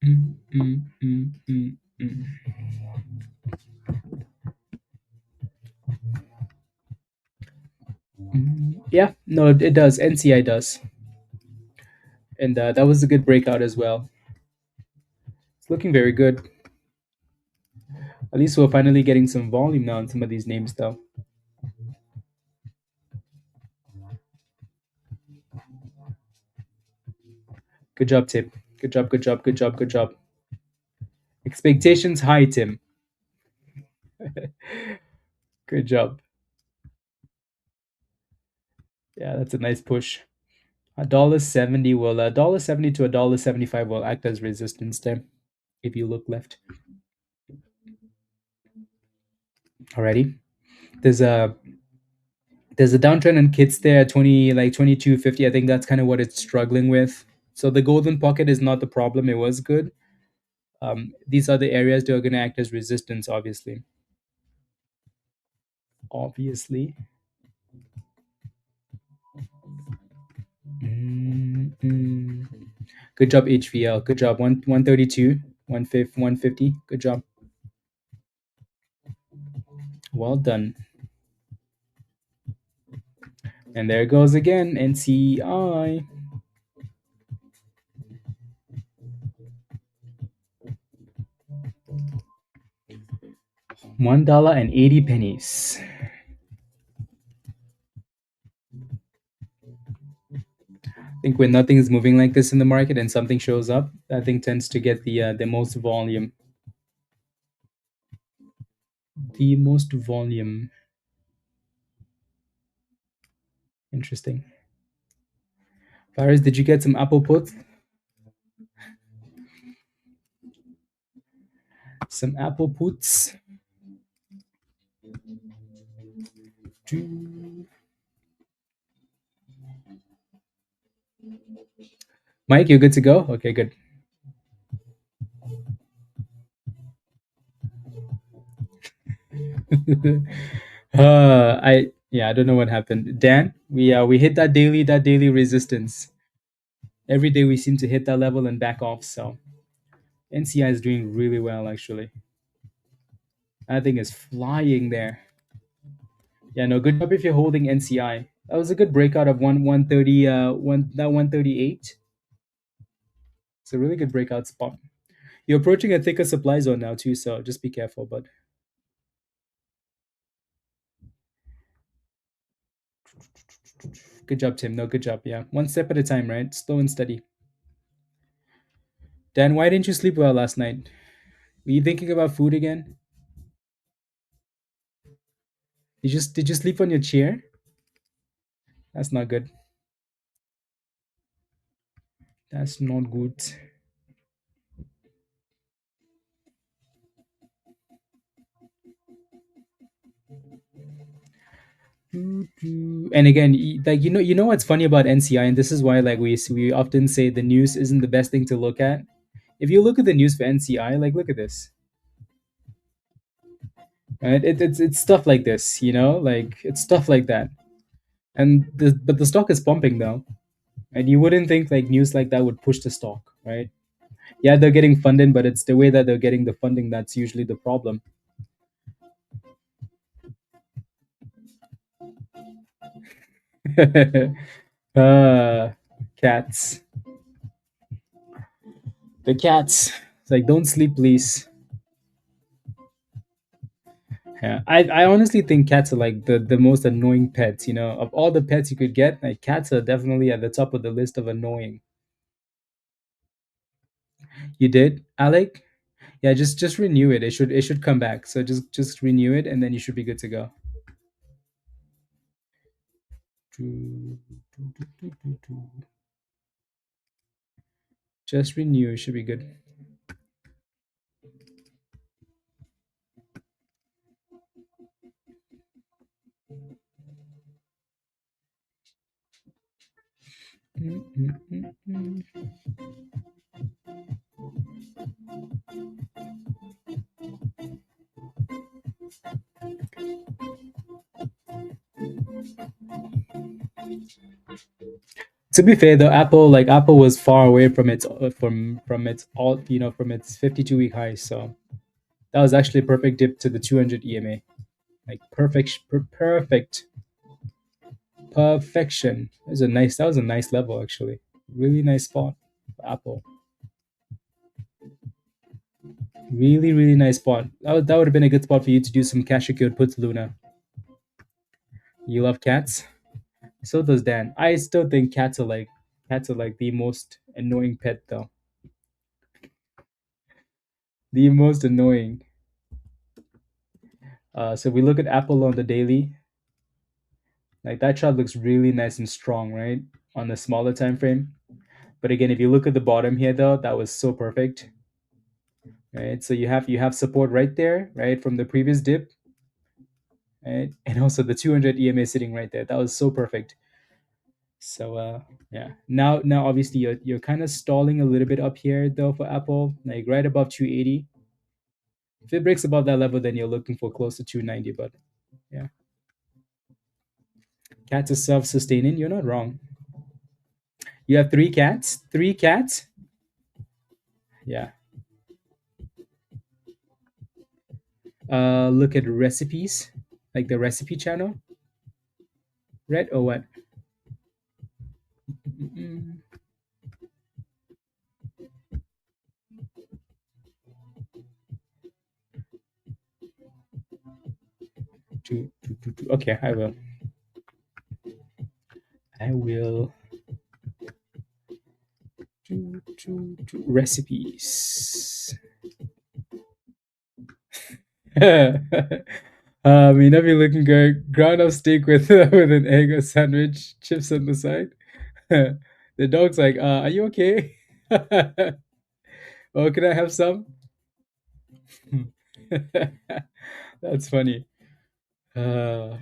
Mm, mm, mm, mm, mm. Yeah, no, it does. NCI does, and that was a good breakout as well. It's looking very good. At least we're finally getting some volume now in some of these names, though. Good job, Tim. Good job. Good job. Good job. Good job. Expectations high, Tim. Good job. Yeah, that's a nice push. $1.70 will $1.70 to $1.75 will act as resistance there if you look left. Alrighty. There's a there's a downtrend in kits there at 2250. I think that's kind of what it's struggling with. So the golden pocket is not the problem. It was good. These are the areas that are going to act as resistance, obviously. Obviously. Mm-mm. Good job, HVL. Good job. 132, 150. Good job. Well done. And there it goes again. NCI. $1.80. I think when nothing is moving like this in the market and something shows up, that thing tends to get the most volume. The most volume. Interesting. Paris, did you get some Apple puts? Some Apple puts. Mike, you're good to go? Okay, good. I don't know what happened. Dan, we hit that daily resistance. Every day we seem to hit that level and back off. So NCI is doing really well actually. That thing is flying there. Yeah, no, good job if you're holding NCI. That was a good breakout of 130 138. It's a really good breakout spot. You're approaching a thicker supply zone now too, so just be careful, but good job, Tim. No, good job. Yeah. One step at a time, right? Slow and steady. Dan, why didn't you sleep well last night? Were you thinking about food again? Did you sleep on your chair? That's not good. That's not good. And again, like you know what's funny about NCI, and this is why like we often say the news isn't the best thing to look at. If you look at the news for NCI, like look at this, right? It's stuff like this, like it's stuff like that, but the stock is pumping though, and you wouldn't think like news like that would push the stock, right? Yeah, they're getting funding, but it's the way that they're getting the funding that's usually the problem. uh, Cats, the cats. It's like don't sleep, please. Yeah, I honestly think cats are like the most annoying pets. Of all the pets you could get, like cats are definitely at the top of the list of annoying. You did, Alec? Yeah, just renew it. It should come back. So just renew it, and then you should be good to go. Just renew. It should be good. To be fair though, Apple was far away from its from its all from its 52-week high, so that was actually a perfect dip to the 200 EMA. Like perfection. That was a nice level actually. Really nice spot for Apple. Really, really nice spot. That would have been a good spot for you to do some cash secured puts, Luna. You love cats? So does Dan. I still think cats are like the most annoying pet though. The most annoying. So we look at Apple on the daily. Like that chart looks really nice and strong, right? On the smaller time frame. But again, if you look at the bottom here though, that was so perfect. Right? So you have support right there, right? From the previous dip. Right? And also the 200 EMA sitting right there. That was so perfect. So yeah. Now obviously you're kind of stalling a little bit up here though for Apple, like right above 280. If it breaks above that level, then you're looking for close to 290. But yeah, cats are self-sustaining. You're not wrong. You have three cats. Three cats. Yeah. Look at recipes, like the recipe channel. Red or what? Mm, Okay, I will. I will. Recipes. May not be looking good. Ground up steak with with an egg or sandwich, chips on the side. The dog's like, "Are you okay? Oh, can I have some?" That's funny. Uh,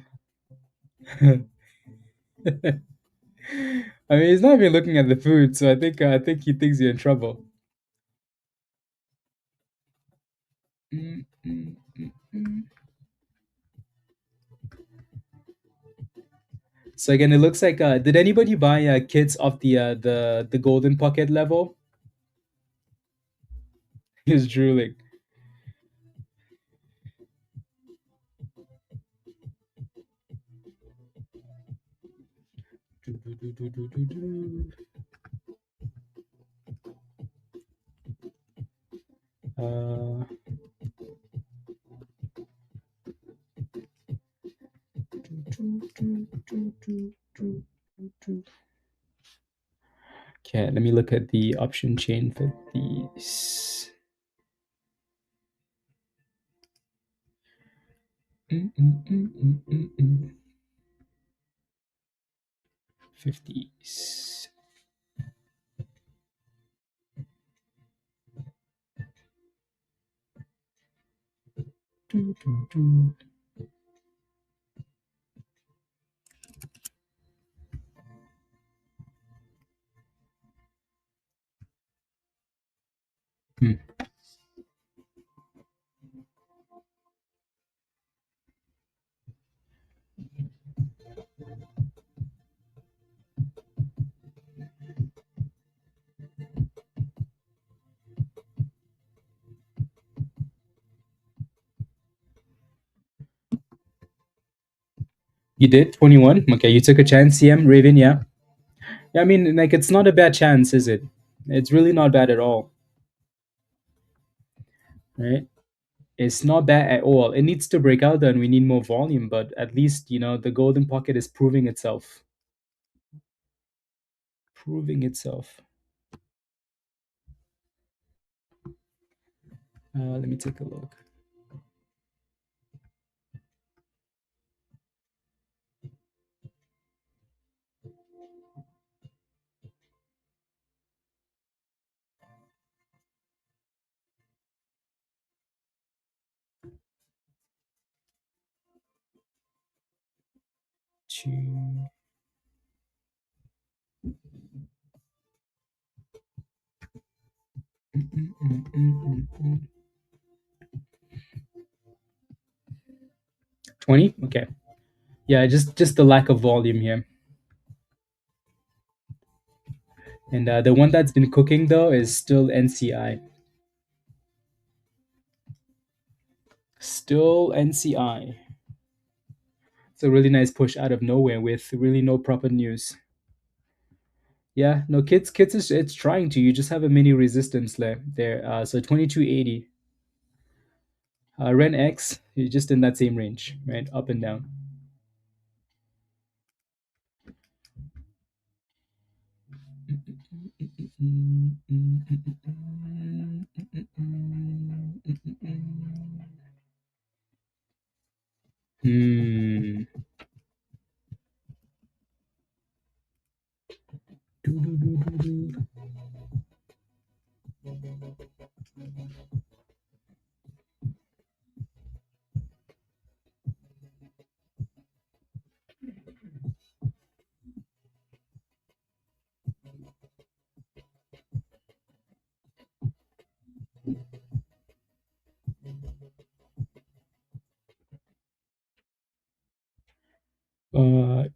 I mean, he's not even looking at the food, so I think he thinks you're in trouble. Mm, mm, mm, mm. So again, it looks like did anybody buy kits of the golden pocket level? He's drooling. Uh, okay, let me look at the option chain for these. 50s. Hmm. You did 21. Okay, you took a chance, CM Raven. Yeah, yeah. I mean, like it's not a bad chance, is it? It's really not bad at all, right? It's not bad at all. It needs to break out, and we need more volume. But at least the golden pocket is proving itself. Proving itself. Let me take a look. Two. $20. Okay. Yeah, just the lack of volume here. And the one that's been cooking though is still NCI. Still NCI. It's a really nice push out of nowhere with really no proper news. Yeah, no, kids is it's trying to. You just have a mini resistance there. So 2280. RENX, you're just in that same range, right? Up and down. Hmm. Uh,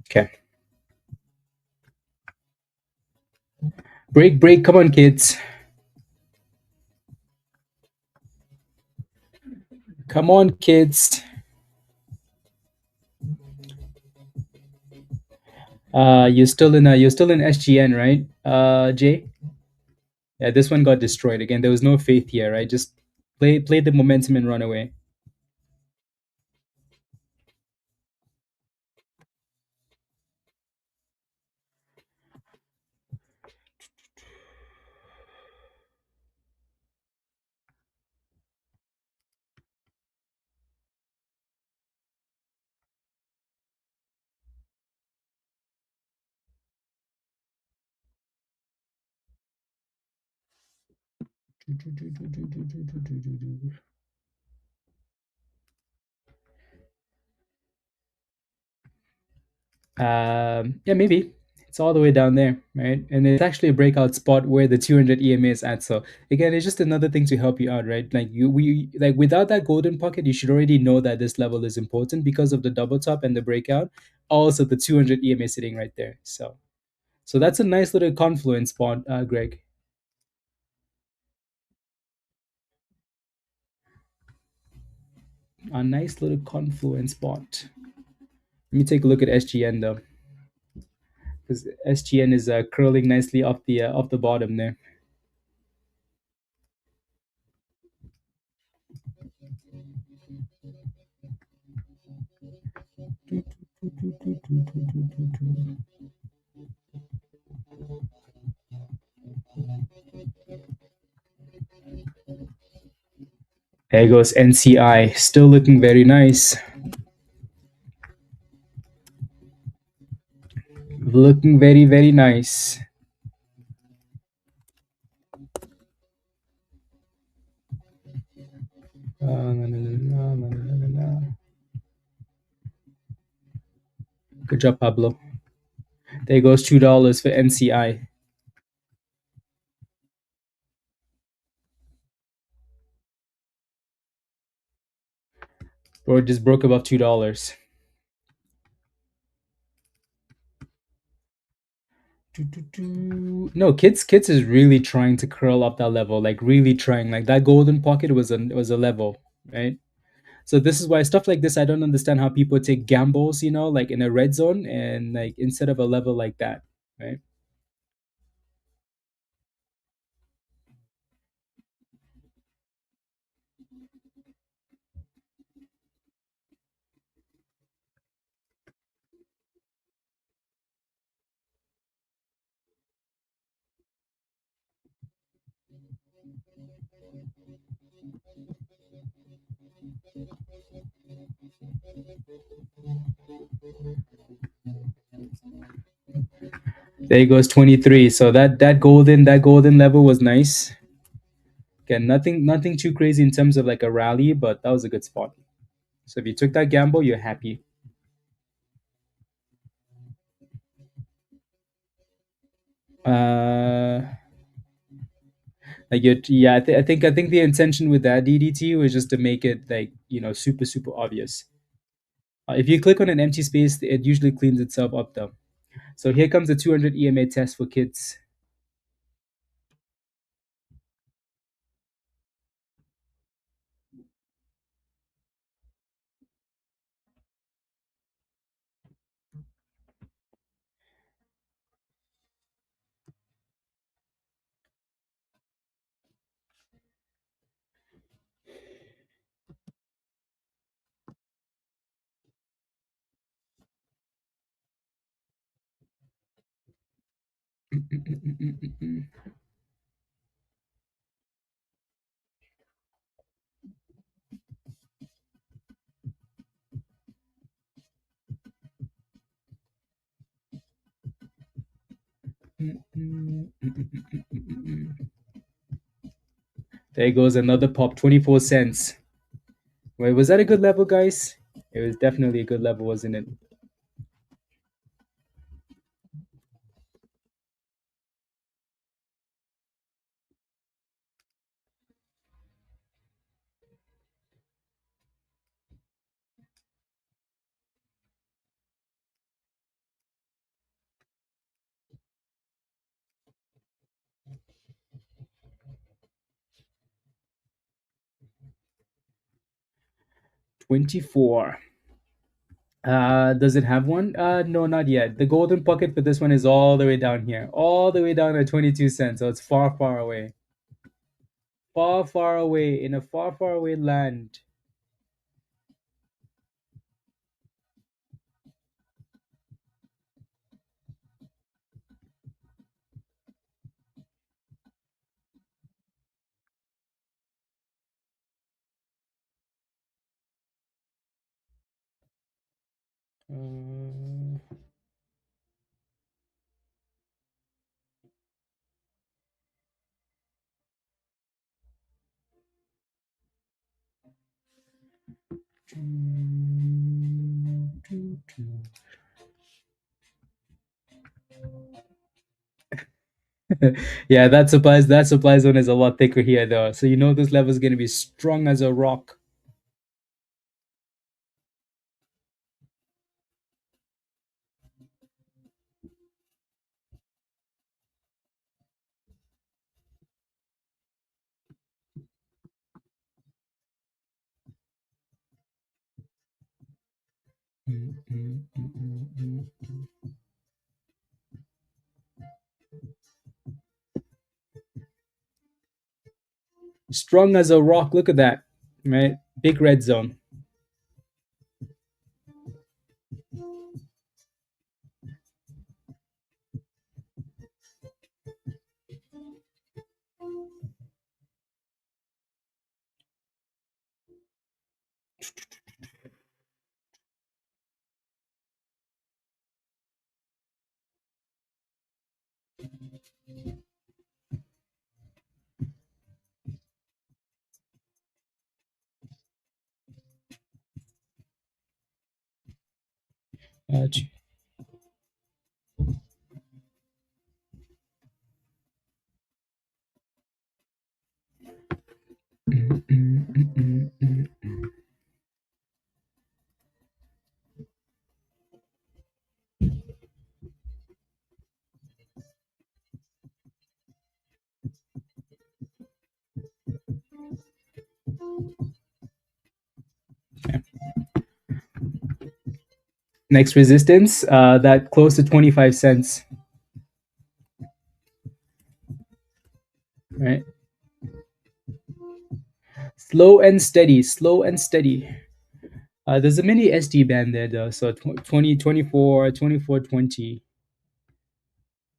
okay. Break. Come on, kids. Come on, kids. You're still in SGN, right? Jay. Yeah, this one got destroyed again. There was no faith here, right? Just play the momentum and run away. Yeah, maybe it's all the way down there, right? And it's actually a breakout spot where the 200 EMA is at. So again, it's just another thing to help you out, right? Like we like without that golden pocket, you should already know that this level is important because of the double top and the breakout. Also, the 200 EMA sitting right there. So that's a nice little confluence spot, Greg. A nice little confluence spot. Let me take a look at SGN though, because SGN is curling nicely off the bottom there. There goes NCI, still looking very nice. Looking very, very nice. Good job, Pablo. There goes $2 for NCI. Bro, it just broke above $2. No, kids is really trying to curl up that level, like really trying. Like that golden pocket was a level, right? So this is why stuff like this, I don't understand how people take gambles, like in a red zone and like instead of a level like that, right? There goes 23. So that golden level was nice. Again, nothing too crazy in terms of like a rally, but that was a good spot. So if you took that gamble, you're happy. Uh, yeah, I think the intention with that DDT was just to make it like super super obvious. If you click on an empty space, it usually cleans itself up though. So here comes the 200 EMA test for kids. There goes another pop, 24 cents. Wait, was that a good level, guys? It was definitely a good level, wasn't it? $24. Does it have one? No, not yet. The golden pocket for this one is all the way down here, all the way down at 22 cents. So it's far, far away, far, far away in a far, far away land. Uh, yeah, that supply zone is a lot thicker here though. So this level is gonna be strong as a rock. Strong as a rock. Look at that, right? Big red zone. Uh, Next resistance, that close to 25 cents. Right? Slow and steady, slow and steady. There's a mini SD band there though, so 20, 24, 24, 20.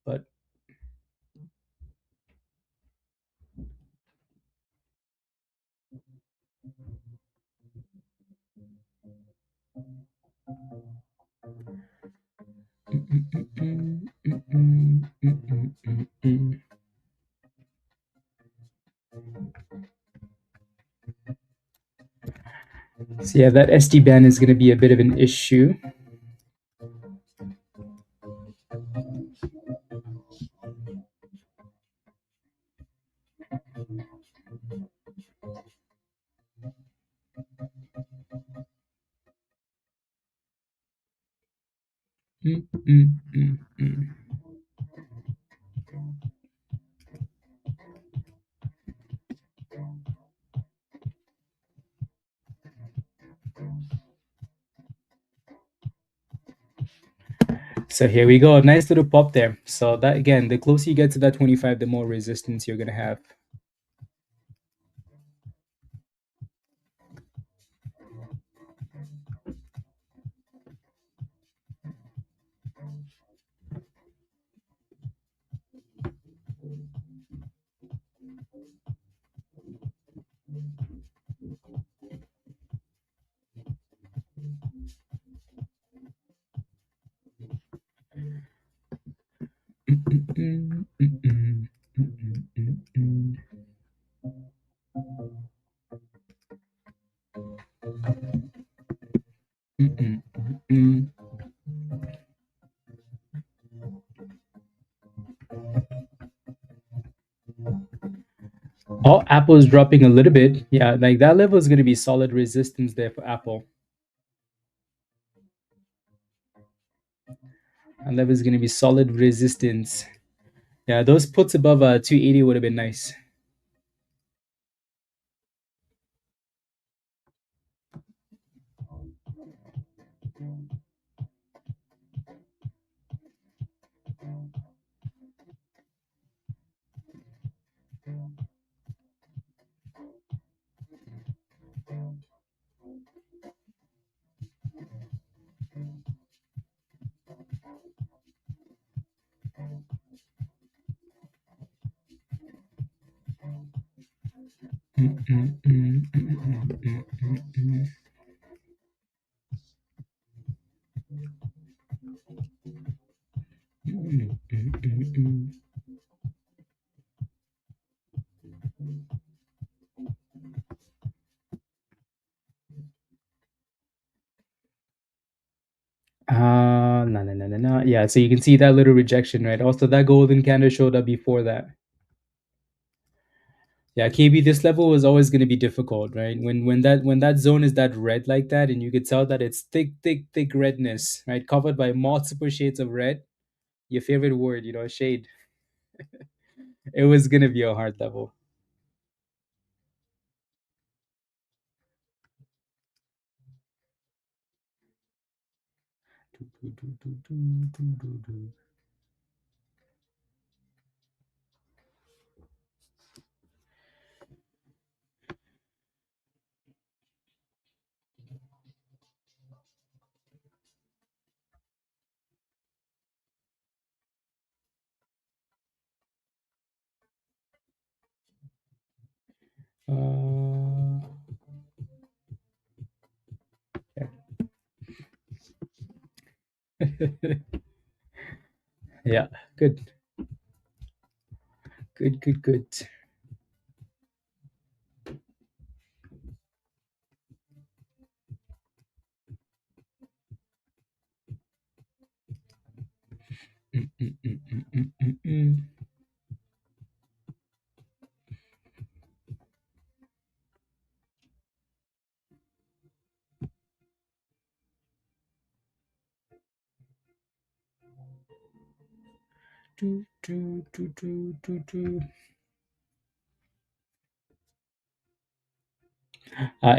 But mm. So yeah, that SD band is going to be a bit of an issue. Mm, mm, mm, mm. So here we go. Nice little pop there. So that again, the closer you get to that 25, the more resistance you're going to have. Oh, Apple is dropping a little bit. Yeah, like that level is going to be solid resistance there for Apple. That level is going to be solid resistance. Yeah, those puts above 280 would have been nice. No. Yeah, so you can see that little rejection, right? Also, that golden candle showed up before that. Yeah, KB, this level was always going to be difficult, right? When that zone is that red like that, and you could tell that it's thick redness, right? Covered by multiple shades of red. Your favorite word, shade. It was going to be a hard level. Yeah, good.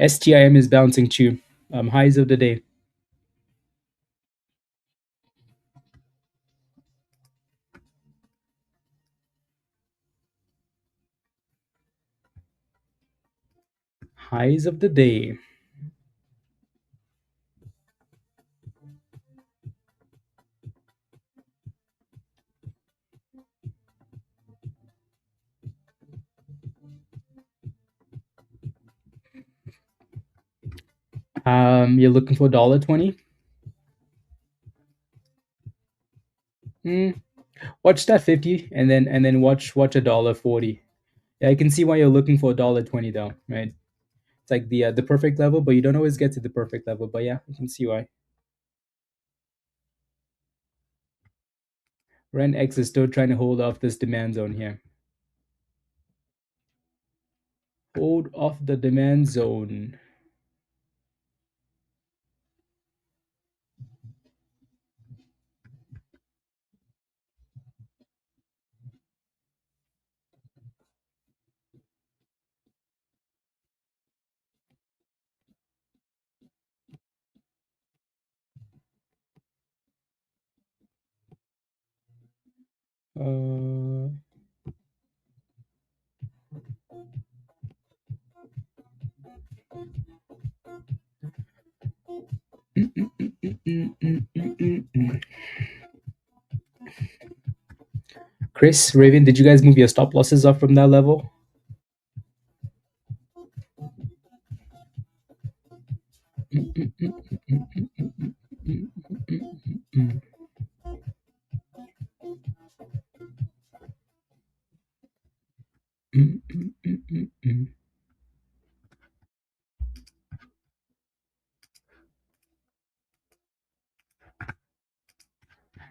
STIM is bouncing too. Highs of the day. Highs of the day. You're looking for $1.20. Watch that 50 and then watch $1.40. Yeah, I can see why you're looking for $1.20 though, right? It's like the perfect level, but you don't always get to the perfect level. But yeah, I can see why. RENX is still trying to hold off this demand zone here. Hold off the demand zone. Uh, Chris, Raven, did you guys move your stop losses up from that level?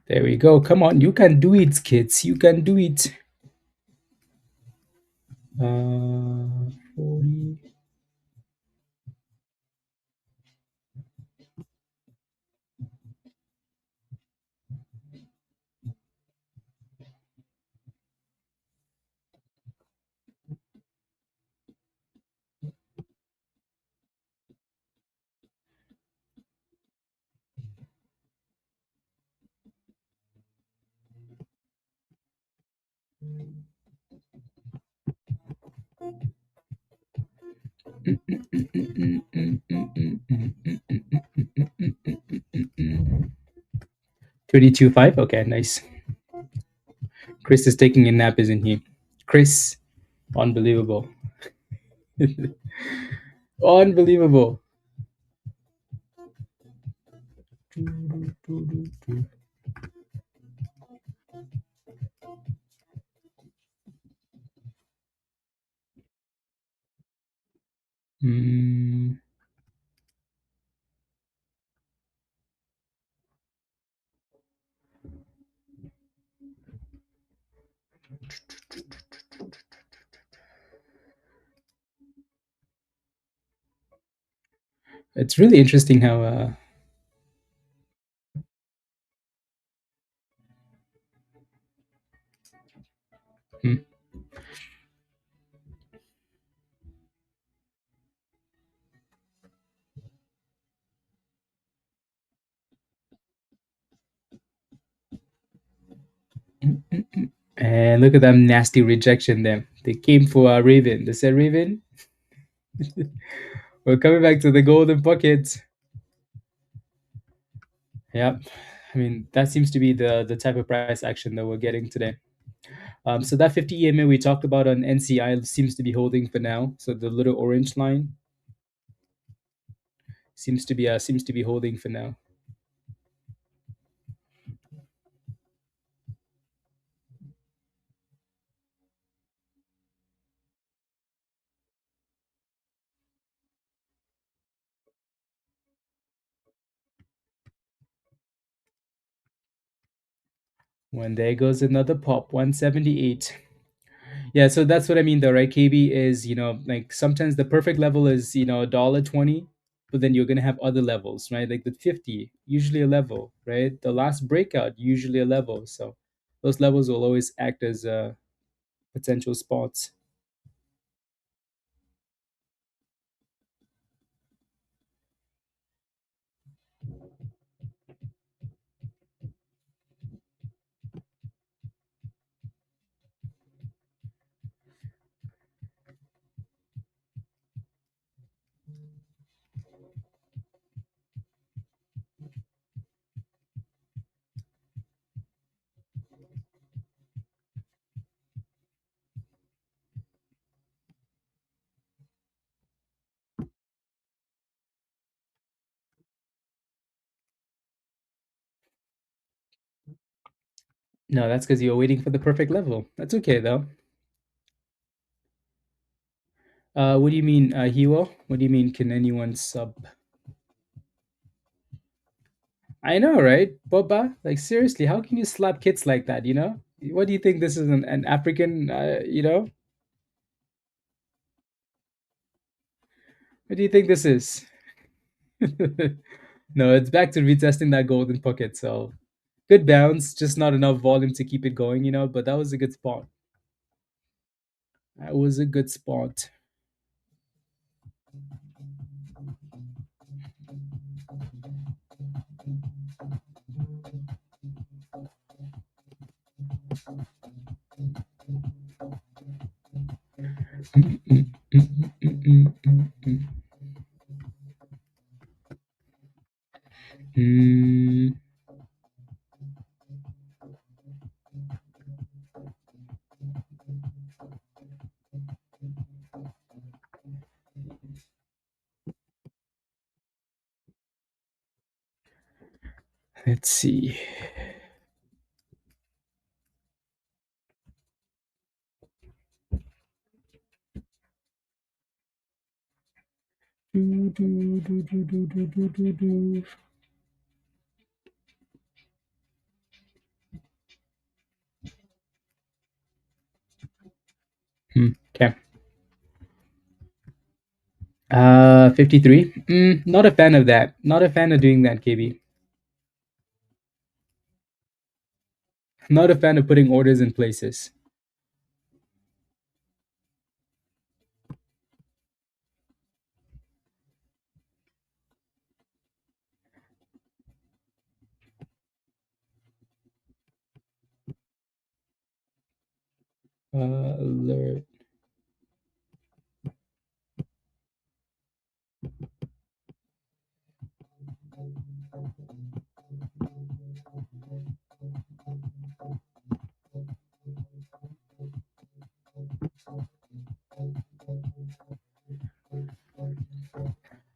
There we go. Come on, you can do it, kids. You can do it. 40. $22.5. Okay, nice. Chris is taking a nap, isn't he? Chris, unbelievable. Unbelievable. Mm. It's really interesting how hmm. And look at that nasty rejection there. They came for Raven. They said, Raven, we're coming back to the golden pockets. Yep. I mean, that seems to be the type of price action that we're getting today. So that 50 EMA we talked about on NCI seems to be holding for now. So the little orange line seems to be holding for now. When there goes another pop, 178. Yeah, so that's what I mean though, right? KB is, like sometimes the perfect level is, $1.20, but then you're gonna have other levels, right? Like the 50, usually a level, right? The last breakout, usually a level. So those levels will always act as potential spots. No, that's because you're waiting for the perfect level. That's okay though. What do you mean, Hiwo? What do you mean? Can anyone sub? I know, right, Boba? Like seriously, how can you slap kids like that? You know, what do you think this is an African? You know, what do you think this is? No, it's back to retesting that golden pocket. So good bounce, just not enough volume to keep it going. You know, but that was a good spot. That was a good spot. Mm, mm, mm, mm, mm, mm, mm. Mm, let's see. Do, do, do, do, do, do, do, do, do. Okay. 53. Not a fan of that. Not a fan of doing that, KB. Not a fan of putting orders in places. Alert.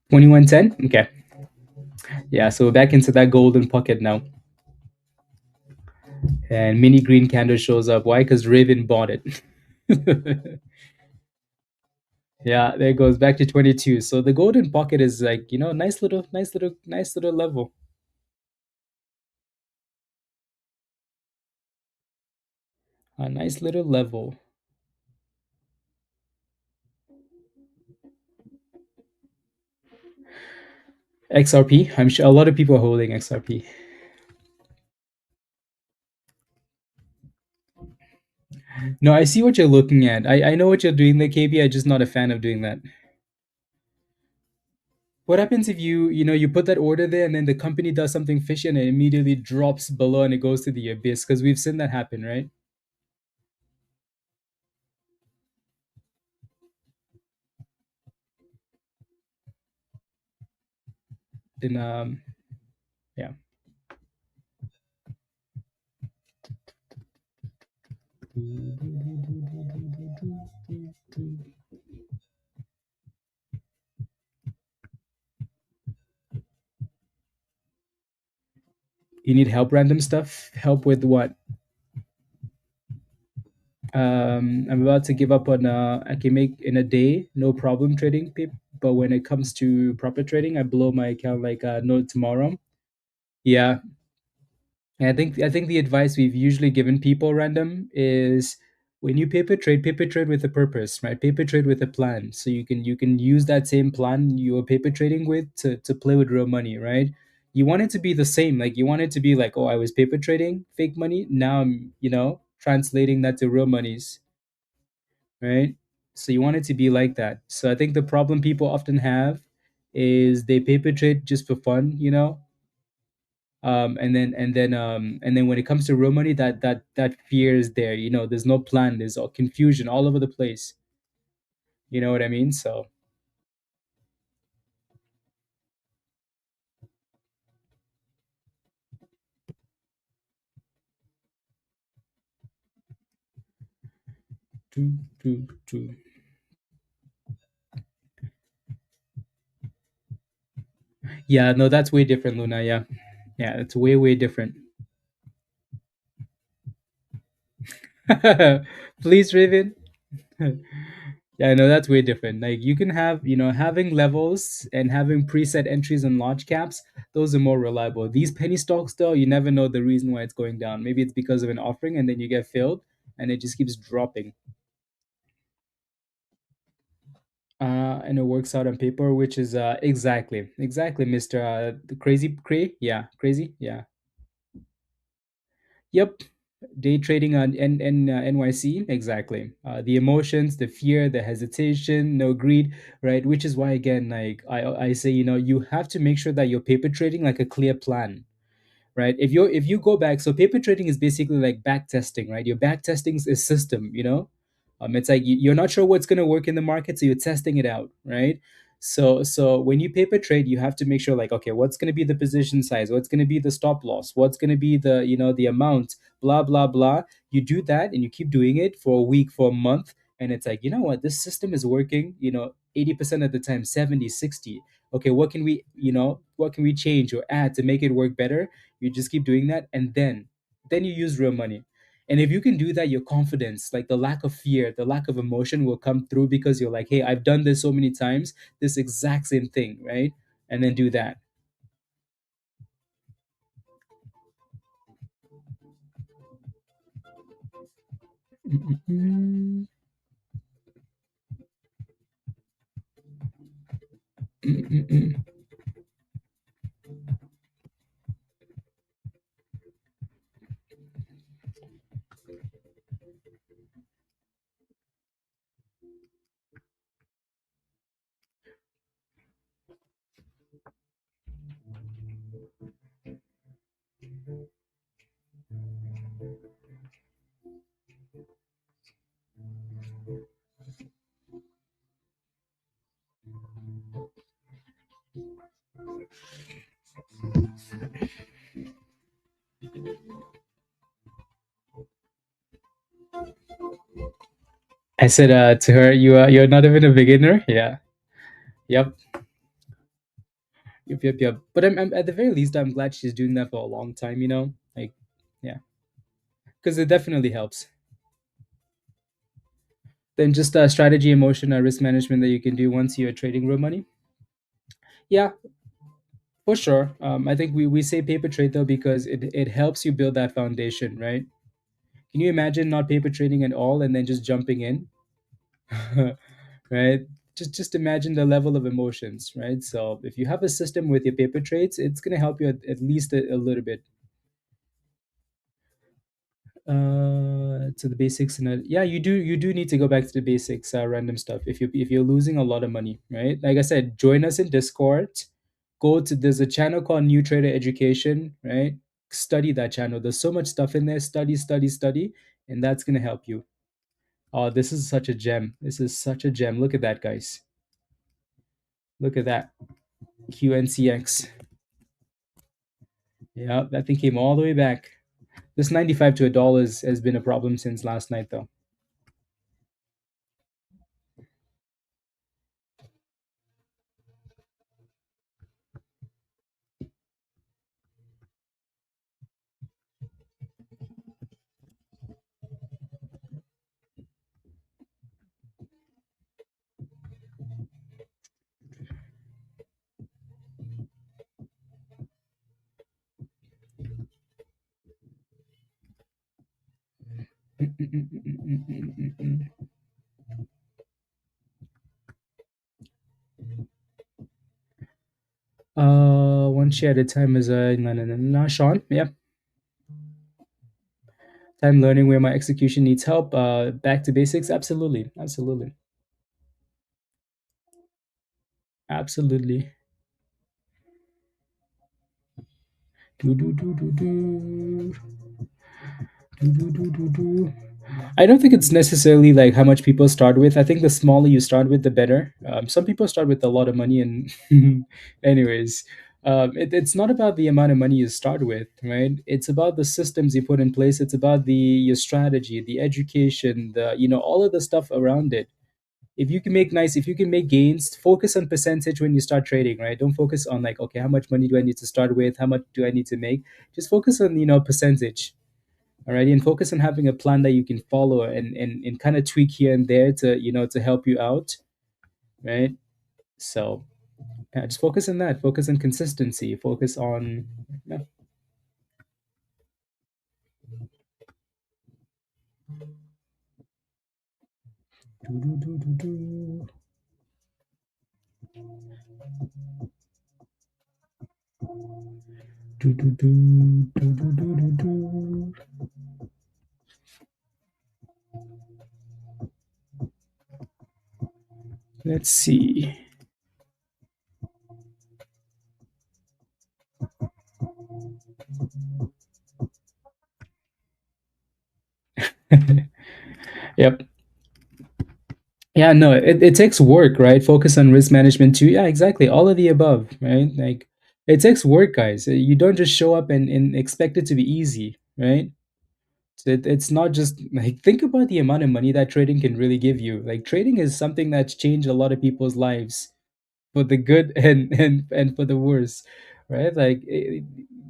$21.10. Okay. Yeah. So we're back into that golden pocket now. And mini green candle shows up. Why? Because Raven bought it. Yeah, there it goes back to 22. So the golden pocket is like, nice little level. A nice little level. XRP. I'm sure a lot of people are holding XRP. No, I see what you're looking at. I know what you're doing there, KB. I'm just not a fan of doing that. What happens if you put that order there and then the company does something fishy and it immediately drops below and it goes to the abyss? Because we've seen that happen, right? Then yeah. You need help, random stuff. Help with what? I'm about to give up on. I can make in a day, no problem trading, pip. But when it comes to proper trading, I blow my account like no tomorrow. Yeah, and I think the advice we've usually given people random is when you paper trade with a purpose, right? Paper trade with a plan, so you can use that same plan you were paper trading with to play with real money, right? You want it to be the same, like you want it to be like, oh, I was paper trading fake money, now I'm translating that to real monies, right? So you want it to be like that. So I think the problem people often have is they paper trade just for fun, and then when it comes to real money, that fear is there. There's no plan. There's all confusion all over the place. You know what I mean? So do, do, do. Yeah, no, that's way different, Luna. Yeah, yeah, it's way different. Please, Raven. Yeah, I know that's way different. Like you can have, having levels and having preset entries and large caps, those are more reliable. These penny stocks, though, you never know the reason why it's going down. Maybe it's because of an offering and then you get filled and it just keeps dropping. And it works out on paper, which is exactly, Mr. Crazy Cray. Yeah, crazy. Yeah. Yep. Day trading on NYC, exactly. The emotions, the fear, the hesitation, no greed, right? Which is why, again, like I say, you have to make sure that you're paper trading like a clear plan, right? If you go back, so paper trading is basically like back testing, right? Your back testing is a system, it's like you're not sure what's going to work in the market, so you're testing it out, right? So when you paper trade, you have to make sure, like, okay, what's going to be the position size, what's going to be the stop loss, what's going to be the the amount, blah blah blah. You do that and you keep doing it for a week, for a month, and it's like, you know what, this system is working, 80% of the time, 70, 60. Okay, what can we change or add to make it work better? You just keep doing that, and then you use real money. And if you can do that, your confidence, like the lack of fear, the lack of emotion, will come through because you're like, hey, I've done this so many times, this exact same thing, right? And then do that. Mm-mm-mm. Mm-mm-mm. I said to her, you're not even a beginner. Yeah. Yep. Yep. But I'm at the very least, I'm glad she's doing that for a long time. Like, yeah, because it definitely helps. Then just strategy, emotion, risk management that you can do once you're trading real money. Yeah, for sure. I think we say paper trade though because it helps you build that foundation, right? Can you imagine not paper trading at all and then just jumping in, right? Just imagine the level of emotions, right? So if you have a system with your paper trades, it's gonna help you at least a little bit. To the basics, and yeah, you do need to go back to the basics, random stuff. If you're losing a lot of money, right? Like I said, join us in Discord. There's a channel called New Trader Education, right? Study that channel. There's so much stuff in there. Study, and that's gonna help you. Oh, this is such a gem. This is such a gem. Look at that, guys. Look at that. QNCX. Yeah, that thing came all the way back. This 95 to a dollar has been a problem since last night, though. One share at a time is no, Sean. Yep. Time learning where my execution needs help. Back to basics. Absolutely. Do do do do do do do do do do. I don't think it's necessarily like how much people start with. I think the smaller you start with, the better. Some people start with a lot of money, and anyways, it's not about the amount of money you start with, right? It's about the systems you put in place. It's about your strategy, the education, the all of the stuff around it. If you can make gains, focus on percentage when you start trading, right? Don't focus on like, okay, how much money do I need to start with? How much do I need to make? Just focus on percentage. Alrighty, and focus on having a plan that you can follow and kind of tweak here and there to to help you out, right? So yeah, just focus on that. Focus on consistency. Focus on yeah. Do. Do, do, do, do, do, do, do, do. Let's see. Yep. Yeah, no, it takes work, right? Focus on risk management too. Yeah, exactly. All of the above, right? Like it takes work, guys. You don't just show up and expect it to be easy, right? So it's not just like think about the amount of money that trading can really give you. Like trading is something that's changed a lot of people's lives for the good and for the worse, right? Like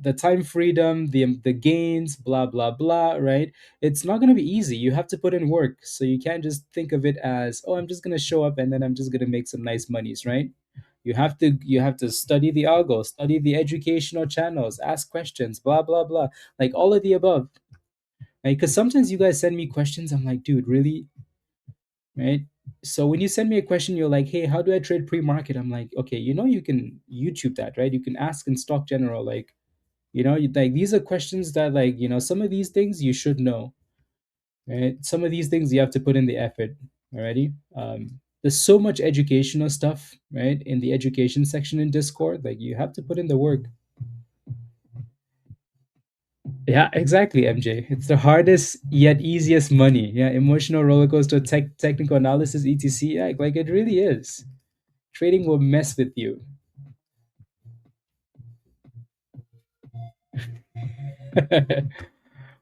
the time freedom, the gains, blah blah blah, right? It's not going to be easy. You have to put in work, so you can't just think of it as, oh, I'm just going to show up and then I'm just going to make some nice monies, right? You have to study the algo, study the educational channels, ask questions, blah blah blah, like all of the above. Like, because sometimes you guys send me questions, I'm like, dude, really, right? So when you send me a question, you're like, hey, how do I trade pre-market? I'm like, okay, you can YouTube that, right? You can ask in Stock General, like, like these are questions that, like, some of these things you should know, right? Some of these things you have to put in the effort already. There's so much educational stuff, right, in the education section in Discord. Like, you have to put in the work. Yeah, exactly, MJ. It's the hardest yet easiest money. Yeah, emotional roller coaster, technical analysis, etc. Yeah, like it really is. Trading will mess with you.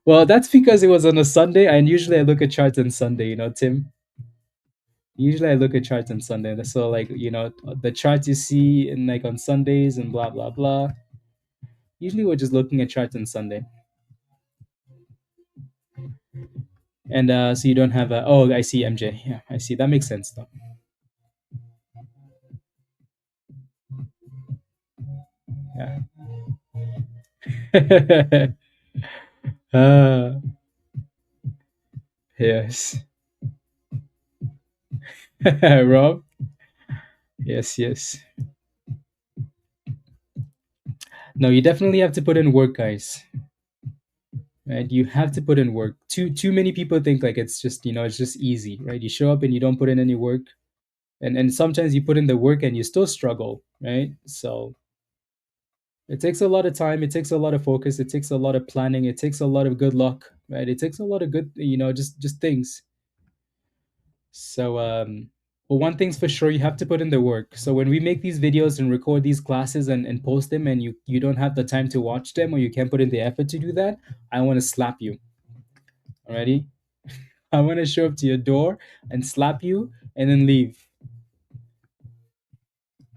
Well, that's because it was on a Sunday, and usually I look at charts on Sunday, Tim. Usually I look at charts on Sunday. So, like, the charts you see in, like, on Sundays and blah blah blah. Usually we're just looking at charts on Sunday. And so you don't have a, oh, I see, MJ. Yeah, I see. That makes sense though. Yeah. uh, yes. Rob? Yes, yes. No, you definitely have to put in work, guys. Right? You have to put in work. Too many people think like it's just, it's just easy, right? You show up and you don't put in any work. And sometimes you put in the work and you still struggle, right? So it takes a lot of time, it takes a lot of focus, it takes a lot of planning, it takes a lot of good luck, right? It takes a lot of good, just things. So but one thing's for sure, you have to put in the work. So when we make these videos and record these classes and post them, and you don't have the time to watch them, or you can't put in the effort to do that, I want to slap you. Alrighty? I want to show up to your door and slap you and then leave.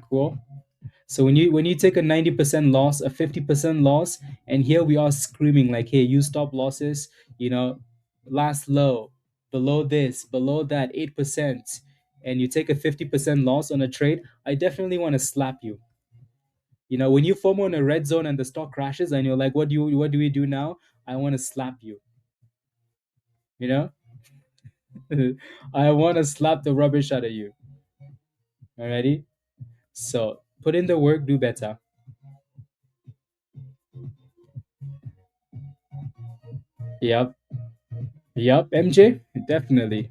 Cool? So when you take a 90% loss, a 50% loss, and here we are screaming like, hey, you stop losses, last low, below this, below that, 8%, and you take a 50% loss on a trade, I definitely want to slap you. When you FOMO in a red zone and the stock crashes and you're like, what do we do now? I want to slap you. You know? I want to slap the rubbish out of you. Alrighty? So put in the work, do better. Yep. Yep, MJ. Definitely.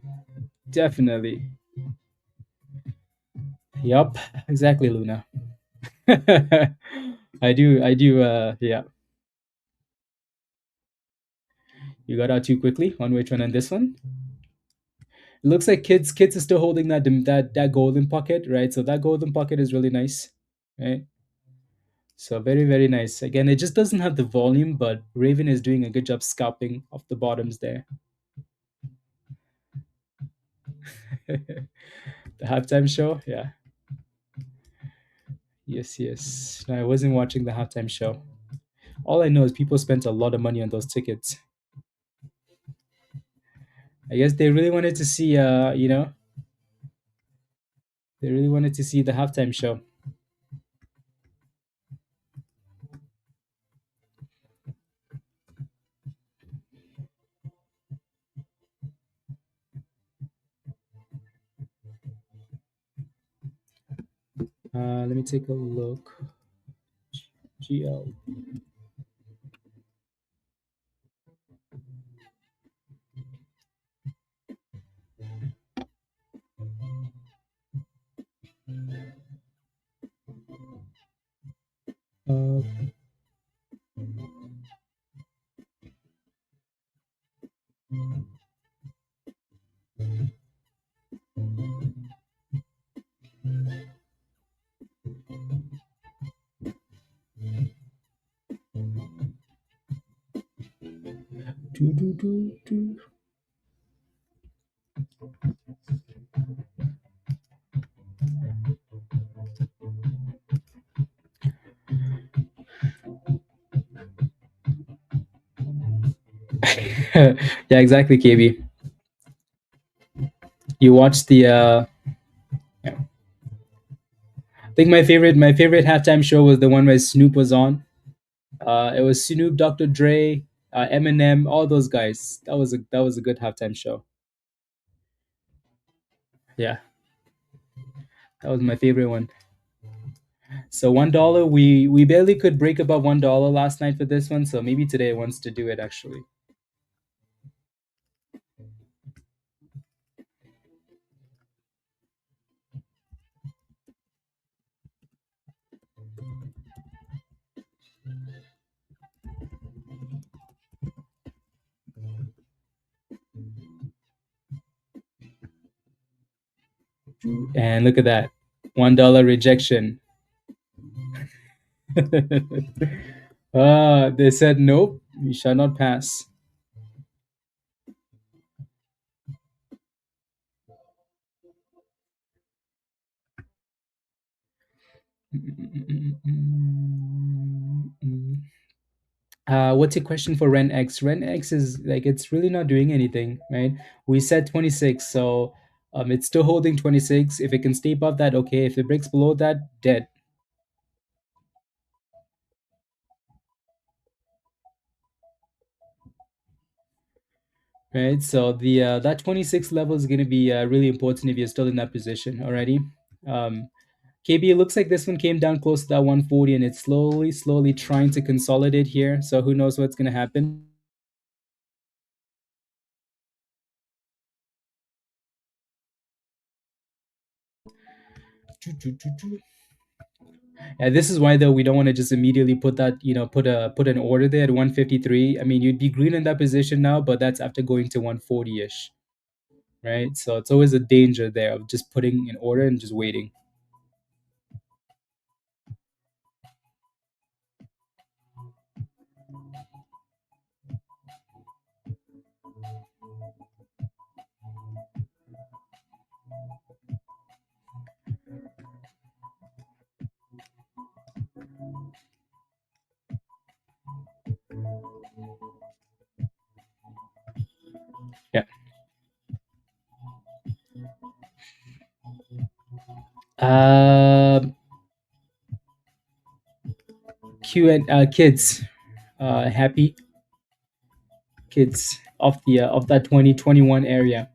Definitely. Yep. Exactly, Luna. I do yeah. You got out too quickly on which one on this one? It looks like kids are still holding that golden pocket, right? So that golden pocket is really nice. Right? So very, very nice. Again, it just doesn't have the volume, but Raven is doing a good job scalping off the bottoms there. The halftime show, yeah. Yes, yes. No, I wasn't watching the halftime show. All I know is people spent a lot of money on those tickets. I guess they really wanted to see, they really wanted to see the halftime show. Let me take a look. GL. Uh, do, do, do, do. Yeah, exactly, KB. You watched the yeah. I think my favorite halftime show was the one where Snoop was on. It was Snoop, Dr. Dre, Eminem, all those guys. That was a good halftime show. Yeah, that was my favorite one. So $1, we barely could break above $1 last night for this one. So maybe today it wants to do it actually. And look at that, $1 rejection. They said nope, you shall not pass. What's your question for RENX? RENX is like it's really not doing anything, right? We said 26, so it's still holding 26. If it can stay above that, okay. If it breaks below that, dead, right? So the that 26 level is going to be really important if you're still in that position already. KB, it looks like this one came down close to that 140, and it's slowly trying to consolidate here. So who knows what's going to happen? This is why though we don't want to just immediately put that put an order there at 153. I mean, you'd be green in that position now, but that's after going to 140ish, right? So it's always a danger there of just putting an order and just waiting. Yeah. Uh, Q and kids, happy kids of that 2021 area.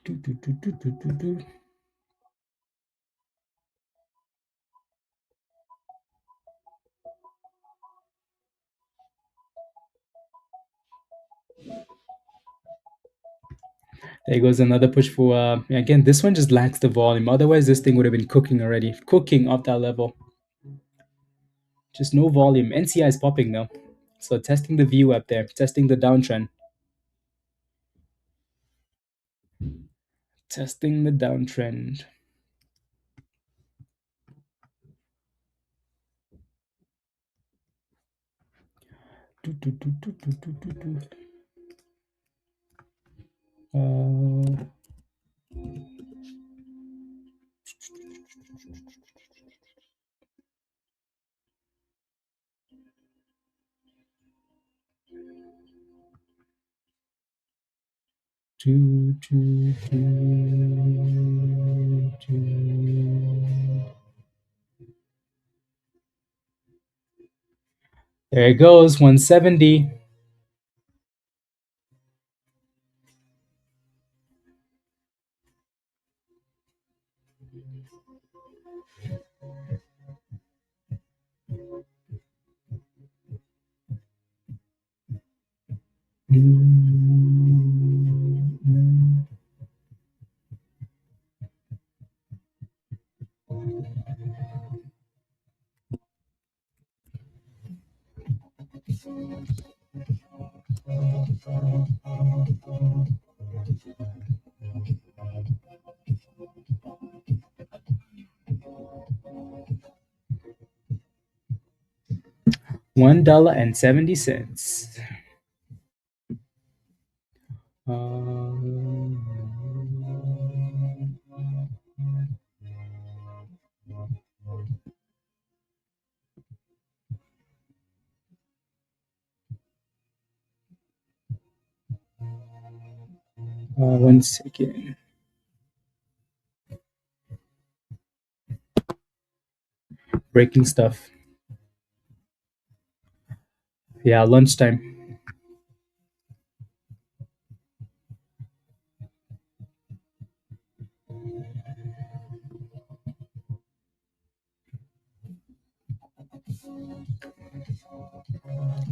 Do, do, do, do, do, do, do. There goes another push for again. This one just lacks the volume. Otherwise, this thing would have been cooking already, cooking up that level. Just no volume. NCI is popping now. So testing the view up there, testing the downtrend. Testing the downtrend. Do, do, do, do, do, do, do, do. Uh, Do, do, do, do. There it goes, 170. $1.70. One second. Breaking stuff. Yeah, lunchtime.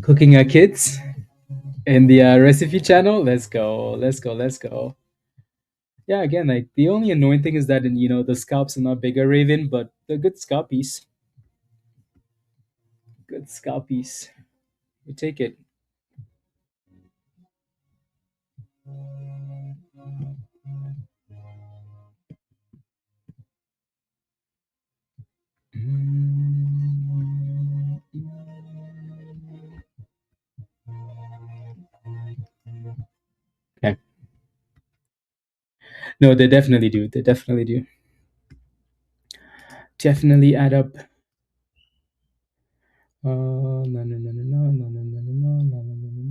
Cooking our kids in the recipe channel. Let's go. Let's go. Let's go. Yeah, again, like the only annoying thing is that the scalps are not bigger, Raven, but they're good scalpies. Good scalpies. We take it. Okay. No, they definitely do. They definitely do. Definitely add up. No, no, no, no, no, no, no, no, no, no, no, no, no.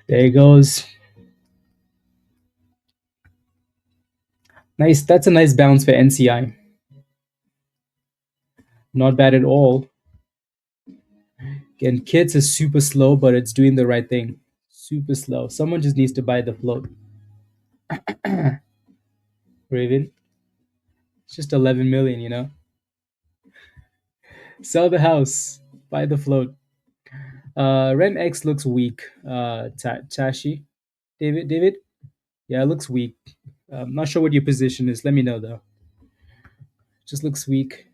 There it goes. Nice. That's a nice bounce for NCI. Not bad at all. Again, KIDZ is super slow, but it's doing the right thing. Super slow. Someone just needs to buy the float. Raven. It's just 11 million. Sell the house. Buy the float. RENX looks weak. Tashi. David? Yeah, it looks weak. I'm not sure what your position is. Let me know though. Just looks weak.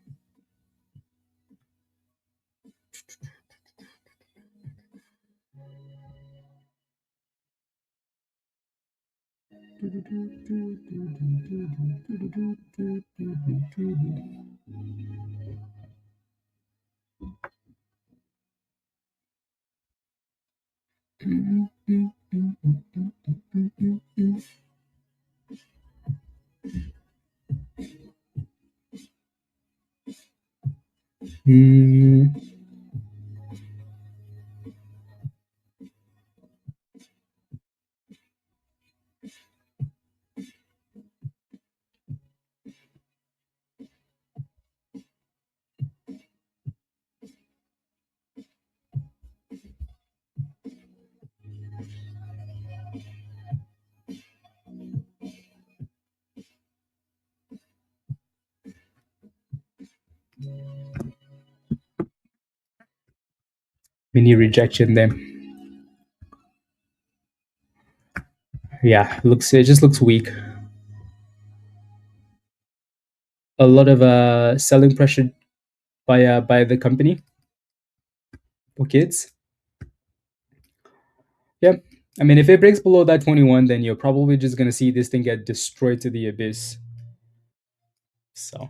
Mini rejection there. Yeah, it just looks weak. A lot of selling pressure by the company for KIDZ. Yeah. I mean, if it breaks below that 21, then you're probably just going to see this thing get destroyed to the abyss. So,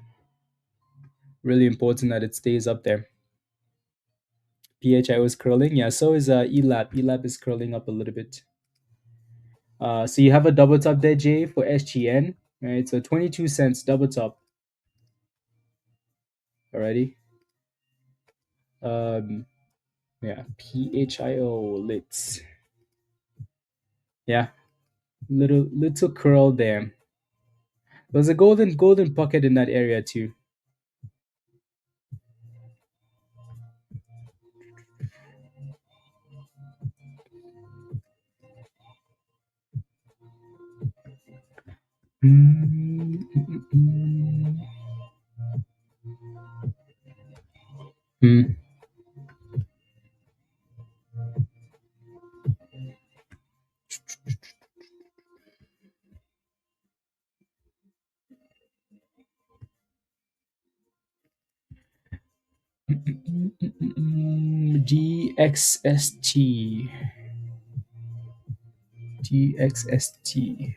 really important that it stays up there. PHI was curling. Yeah, so is ELAP. ELAP is curling up a little bit. So you have a double top there, Jay, for SGN. Right, so 22 cents double top. Alrighty. Yeah, PHIO lits. Yeah, little curl there. There's a golden pocket in that area too. Mm, mm, mm, mm. GXST. GXST.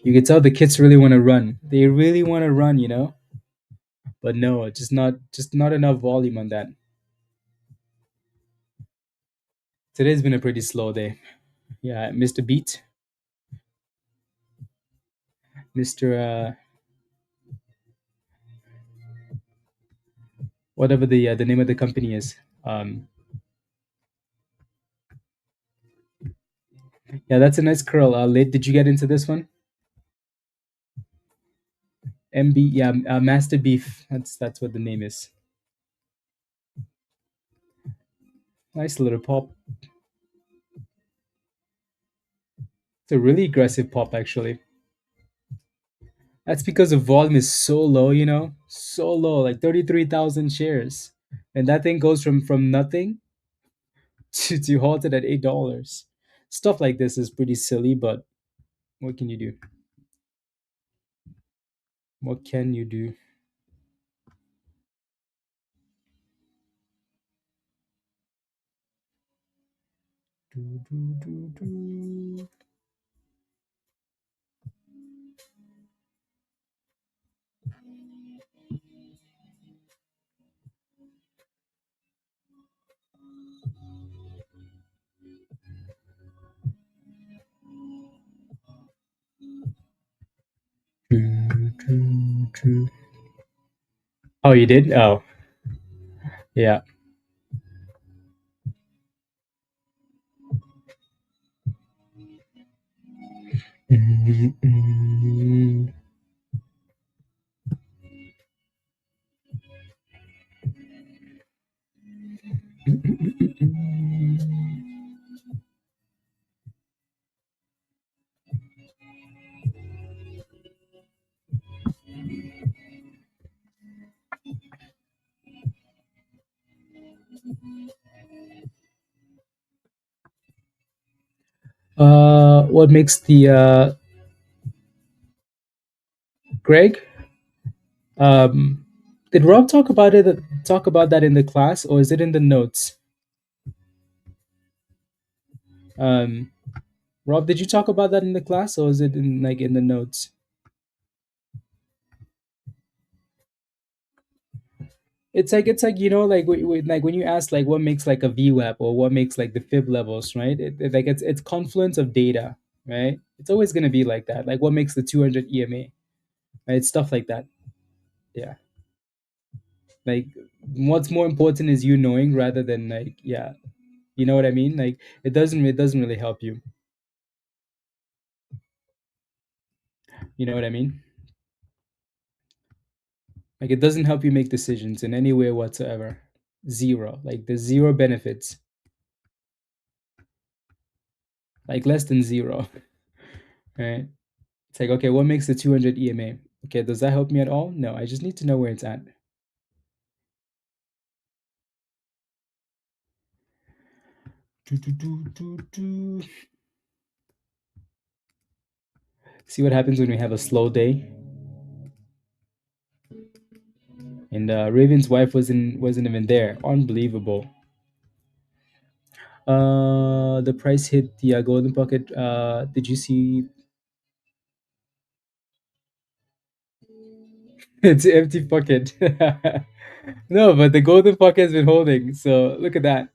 You can tell the kids really want to run. They really want to run, But no, just not enough volume on that. Today's been a pretty slow day. Yeah, Mr. Beat, Mr. Whatever the name of the company is. Um, yeah, that's a nice curl. Late, did you get into this one? MB, yeah, Master Beef. That's what the name is. Nice little pop. It's a really aggressive pop, actually. That's because the volume is so low, so low, like 33,000 shares, and that thing goes from nothing to halted at $8. Stuff like this is pretty silly, but what can you do? What can you do? Do, do, do, do. Do, do, do. Oh, you did? Oh, yeah. What makes the Greg? Um, did Rob talk about that in the class, or is it in the notes? Um, Rob, did you talk about that in the class, or is it in the notes? It's like like when you ask like what makes like a VWAP or what makes like the fib levels, right? Like it's confluence of data, right? It's always gonna be like that. Like what makes the 200 EMA, right? Stuff like that. Yeah. Like what's more important is you knowing rather than like yeah, you know what I mean? Like it doesn't really help you. You know what I mean? Like it doesn't help you make decisions in any way whatsoever. Zero. Like there's zero benefits. Like less than zero. Right? It's like, okay, what makes the 200 EMA? Okay, does that help me at all? No, I just need to know where it's at. Do, do, do, do, do. See what happens when we have a slow day. And Raven's wife wasn't even there. Unbelievable. The price hit the golden pocket. Did you see? It's an empty pocket. No, but the golden pocket has been holding. So look at that,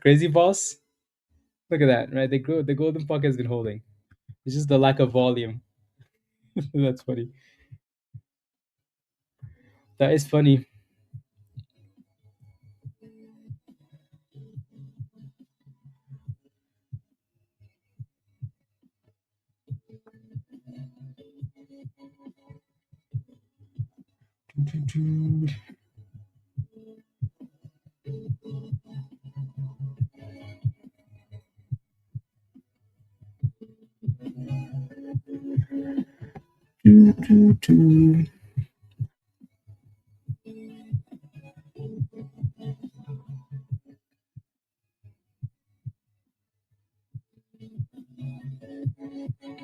crazy boss. Look at that, right? The golden pocket has been holding. It's just the lack of volume. That's funny. That is funny.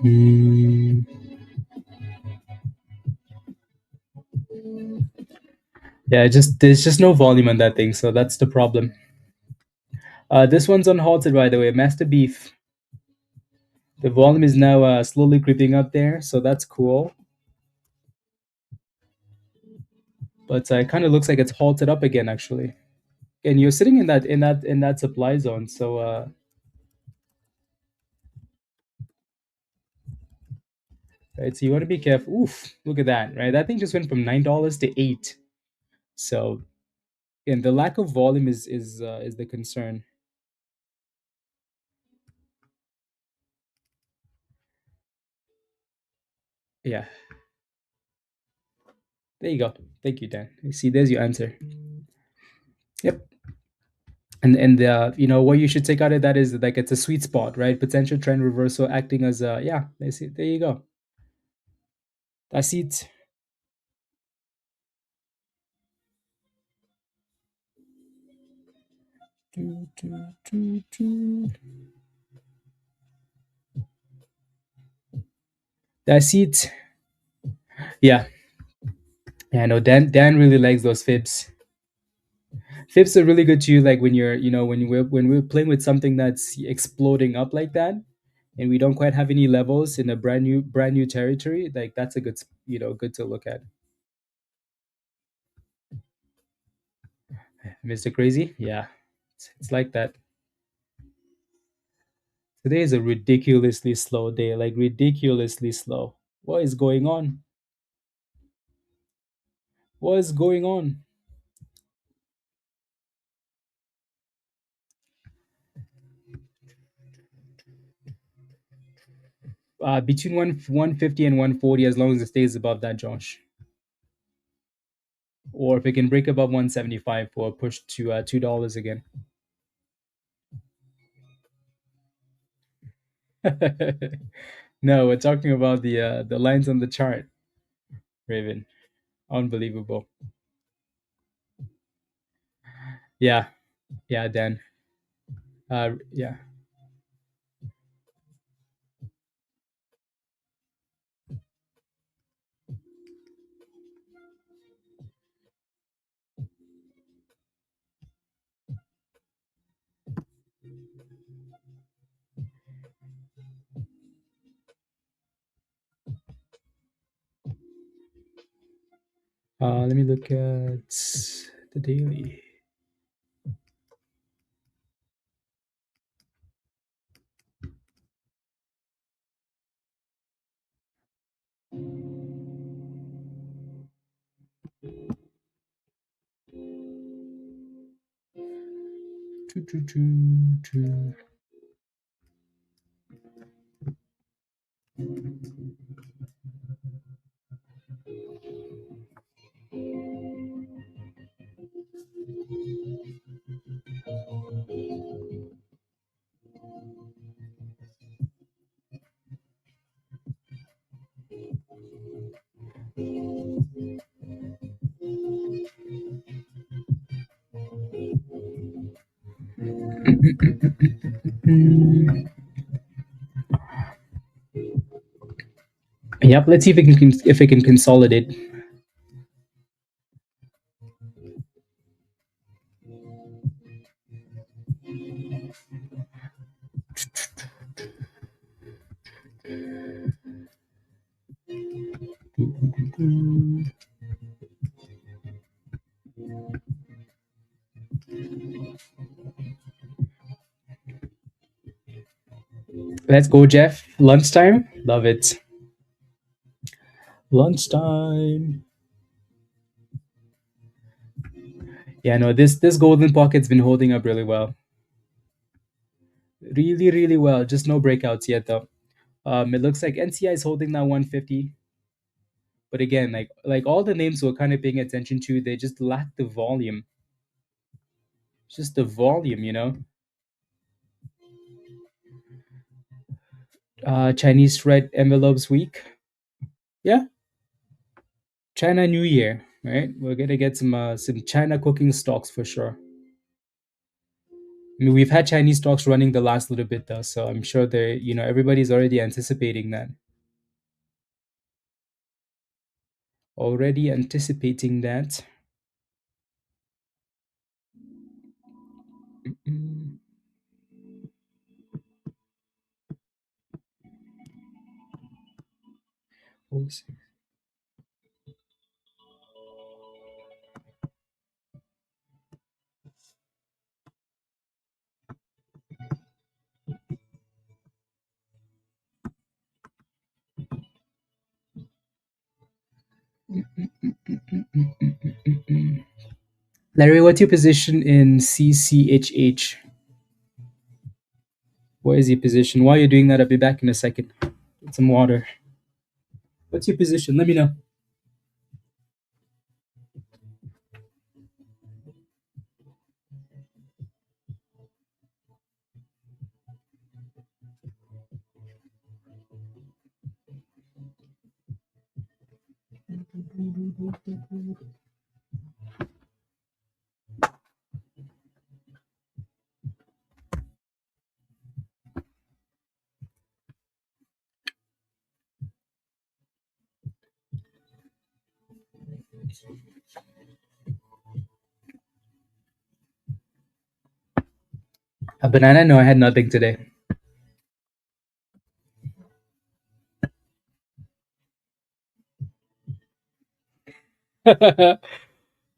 Mm. Yeah, there's just no volume on that thing, so that's the problem. This one's unhalted, by the way. Master Beef. The volume is now slowly creeping up there, so that's cool. But it kind of looks like it's halted up again, actually. And you're sitting in that supply zone, so right. So you want to be careful. Oof! Look at that, right? That thing just went from $9 to $8. So, and the lack of volume is the concern. Yeah. There you go. Thank you, Dan. You see, there's your answer. Yep. And you know what you should take out of that is like it's a sweet spot, right? Potential trend reversal acting as a yeah. I see. There you go. That's it. That's it. Yeah. Yeah. No. Dan really likes those fibs. Fibs are really good too. Like when you're when we're playing with something that's exploding up like that, and we don't quite have any levels in a brand new territory. Like that's a good to look at. Mr. Crazy. Yeah. It's like that. Today is a ridiculously slow day, like ridiculously slow. What is going on? What is going on? Between 150 and 140, as long as it stays above that, Josh. Or if it can break above 175 for a push to $2 again. No, we're talking about the lines on the chart, Raven. Unbelievable. Yeah, yeah, Dan. Yeah. Let me look at the daily. Choo, choo, choo, choo. Yep. Let's see if it can consolidate. Let's go, Jeff. Lunchtime. Love it. Lunchtime. Yeah, no, this golden pocket's been holding up really well. Really, really well. Just no breakouts yet though. It looks like NCI is holding now 150. But again, like all the names we're kind of paying attention to, they just lack the volume. It's just the volume, you know. Chinese red envelopes week. Yeah, China New Year, right? We're gonna get some China cooking stocks for sure. I mean, we've had Chinese stocks running the last little bit though, so I'm sure they, everybody's already anticipating that. Already anticipating that. Mm, what was it? Larry, what's your position in CCHH? What is your position? While you're doing that, I'll be back in a second. Get some water. What's your position? Let me know. A banana? No, I had nothing today.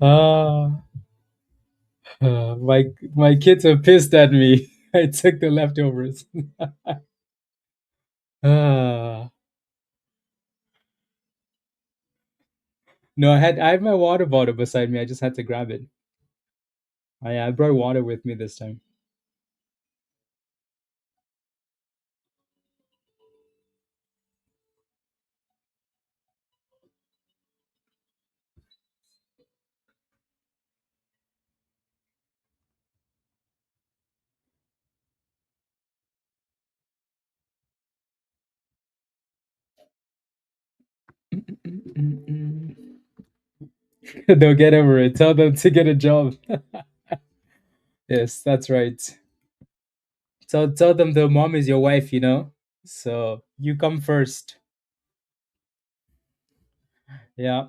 Ah, my kids are pissed at me. I took the leftovers. Ah, no, I had my water bottle beside me. I just had to grab it. I brought water with me this time. They'll get over it. Tell them to get a job. Yes, that's right. Tell them the mom is your wife, So you come first. Yeah.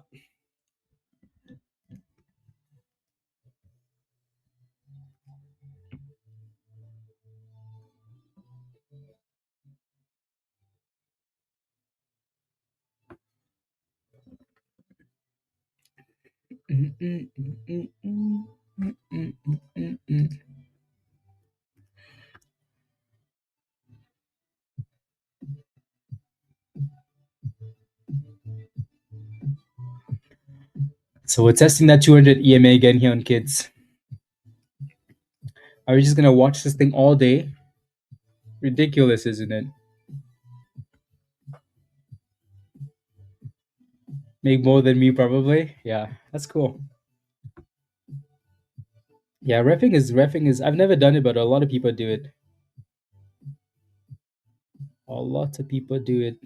So we're testing that 200 EMA again here on kids. Are we just gonna watch this thing all day? Ridiculous, isn't it? Make more than me probably. Yeah, that's cool. Yeah, refing is. I've never done it, but a lot of people do it. A lot of people do it.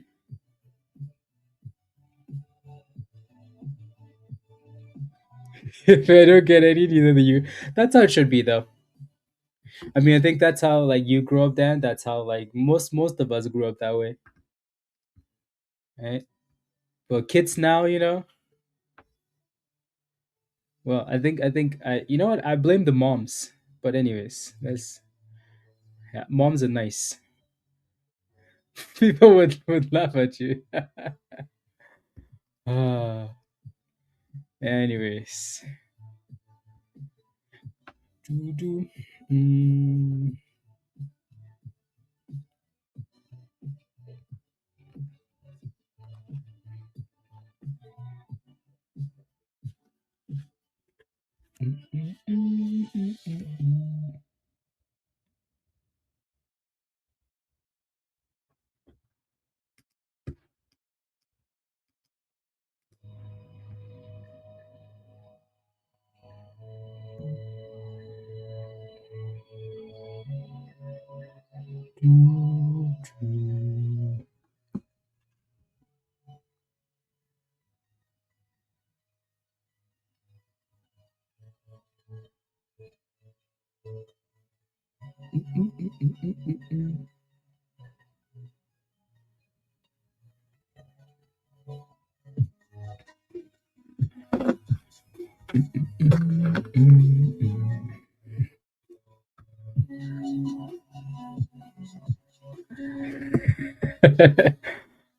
If I don't get any, neither do you. That's how it should be, though. I mean, I think that's how like you grew up then. That's how like most of us grew up that way, right? But kids now, well, I think you know what? I blame the moms. But anyways, that's yeah, moms are nice. People would laugh at you. Ah, anyways. Doo-doo. Mm.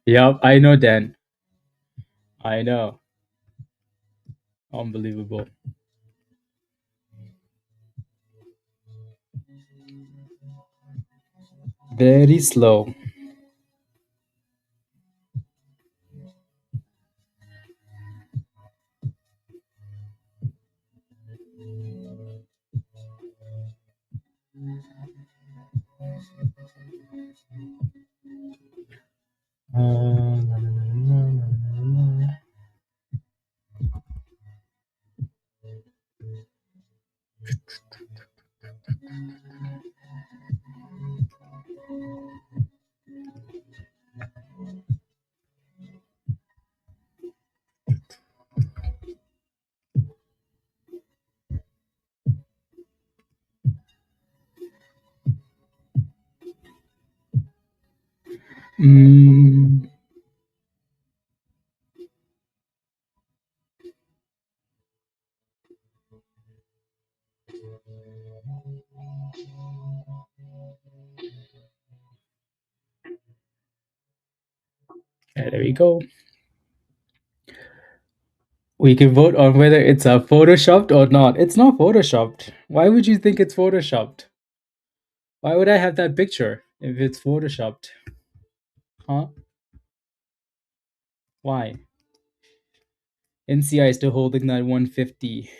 Yep, I know, Dan. I know. Unbelievable. Very slow. Mm. Okay, there we go. We can vote on whether it's photoshopped or not. It's not photoshopped. Why would you think it's photoshopped? Why would I have that picture if it's photoshopped? Huh? Why? NCI is still holding that 150.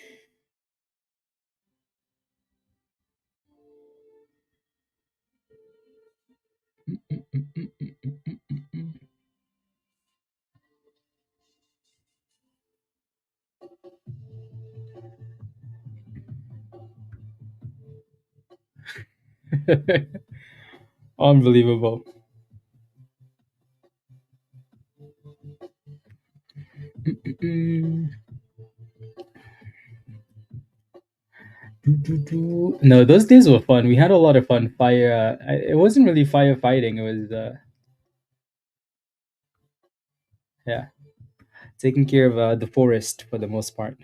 Unbelievable. No, those days were fun. We had a lot of fun. It wasn't really firefighting. It was, yeah, taking care of the forest for the most part.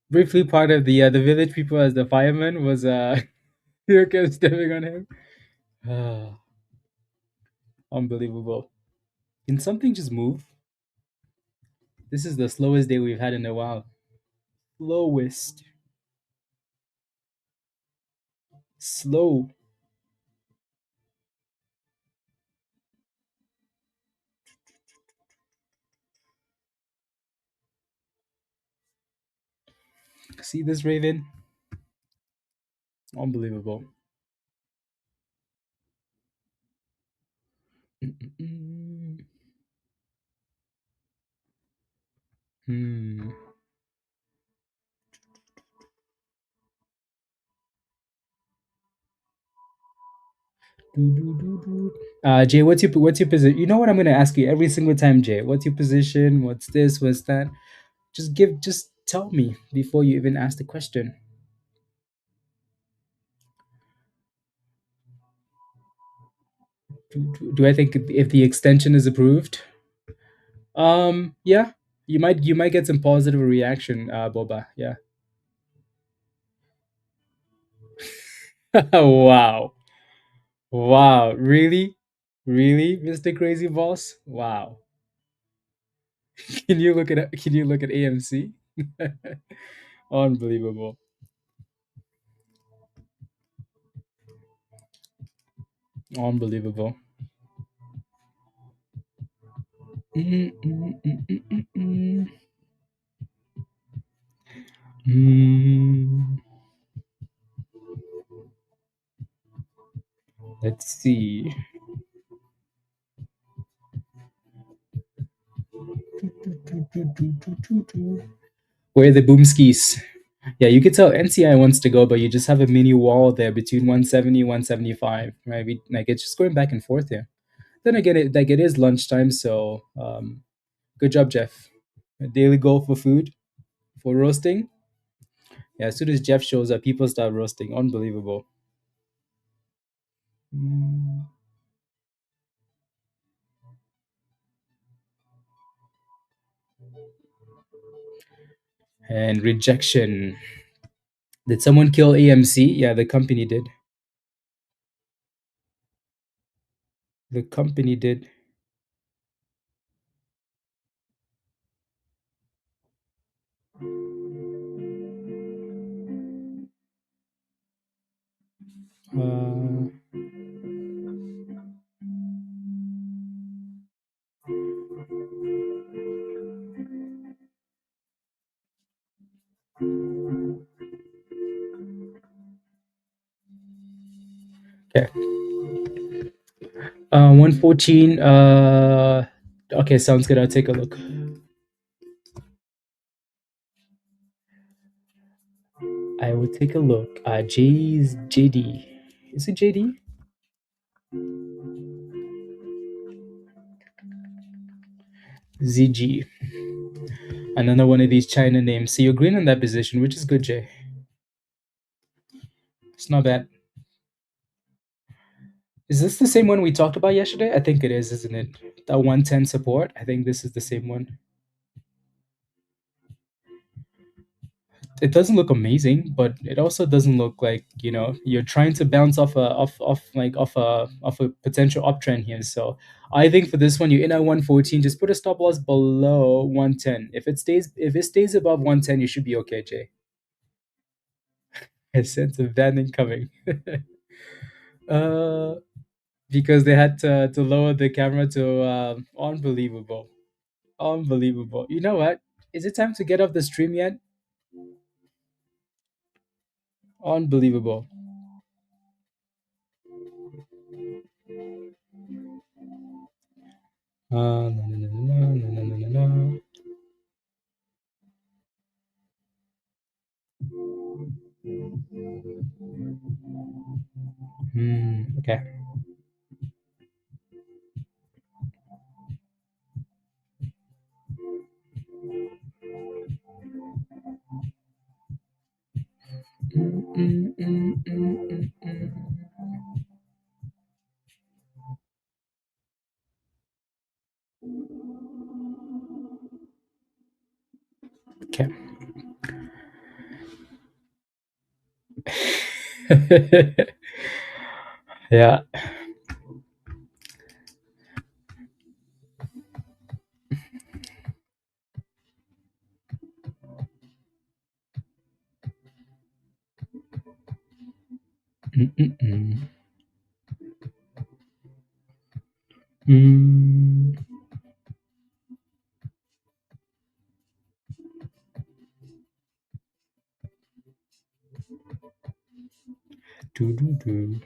Briefly, part of the village people as the fireman was here kept stepping on him. Ah, unbelievable. Can something just move? This is the slowest day we've had in a while. Slowest. Slow. See this, Raven? Unbelievable. Hmm. Jay, what's your position? You know what I'm gonna ask you every single time, Jay. What's your position? What's this? What's that? Just tell me before you even ask the question. Do I think if the extension is approved, yeah, you might get some positive reaction, Boba. Yeah. Wow, wow, really, Mr. Crazy Boss. Wow. Can you look at AMC? Unbelievable. Unbelievable. Mm, mm, mm, mm, mm, mm. Mm. Let's see. Where are the boomskis? Yeah, you could tell NCI wants to go, but you just have a mini wall there between 170, 175, right? Like it's just going back and forth here. Then again, it is lunchtime, so good job, Jeff. A daily goal for food, for roasting. Yeah, as soon as Jeff shows up, people start roasting. Unbelievable. Mm. And rejection. Did someone kill AMC? Yeah, the company did. The company did. Uh, okay. 114. Okay, sounds good. I'll take a look. I will take a look. J's JD. Is it JD? ZG. Another one of these China names. So you're green on that position, which is good, Jay. It's not bad. Is this the same one we talked about yesterday? I think it is, isn't it? That 110 support. I think this is the same one. It doesn't look amazing, but it also doesn't look like you're trying to bounce off a potential uptrend here. So I think for this one, you're in at 114. Just put a stop loss below 110. If it stays above 110, you should be okay, Jay. A sense of banning coming. uh, because they had to lower the camera to unbelievable, unbelievable. You know what? Is it time to get off the stream yet? Unbelievable. No, no, no, no, no, no, no, no, no. Okay. Okay. Yeah. Mm-mm-mm. Mm. Do.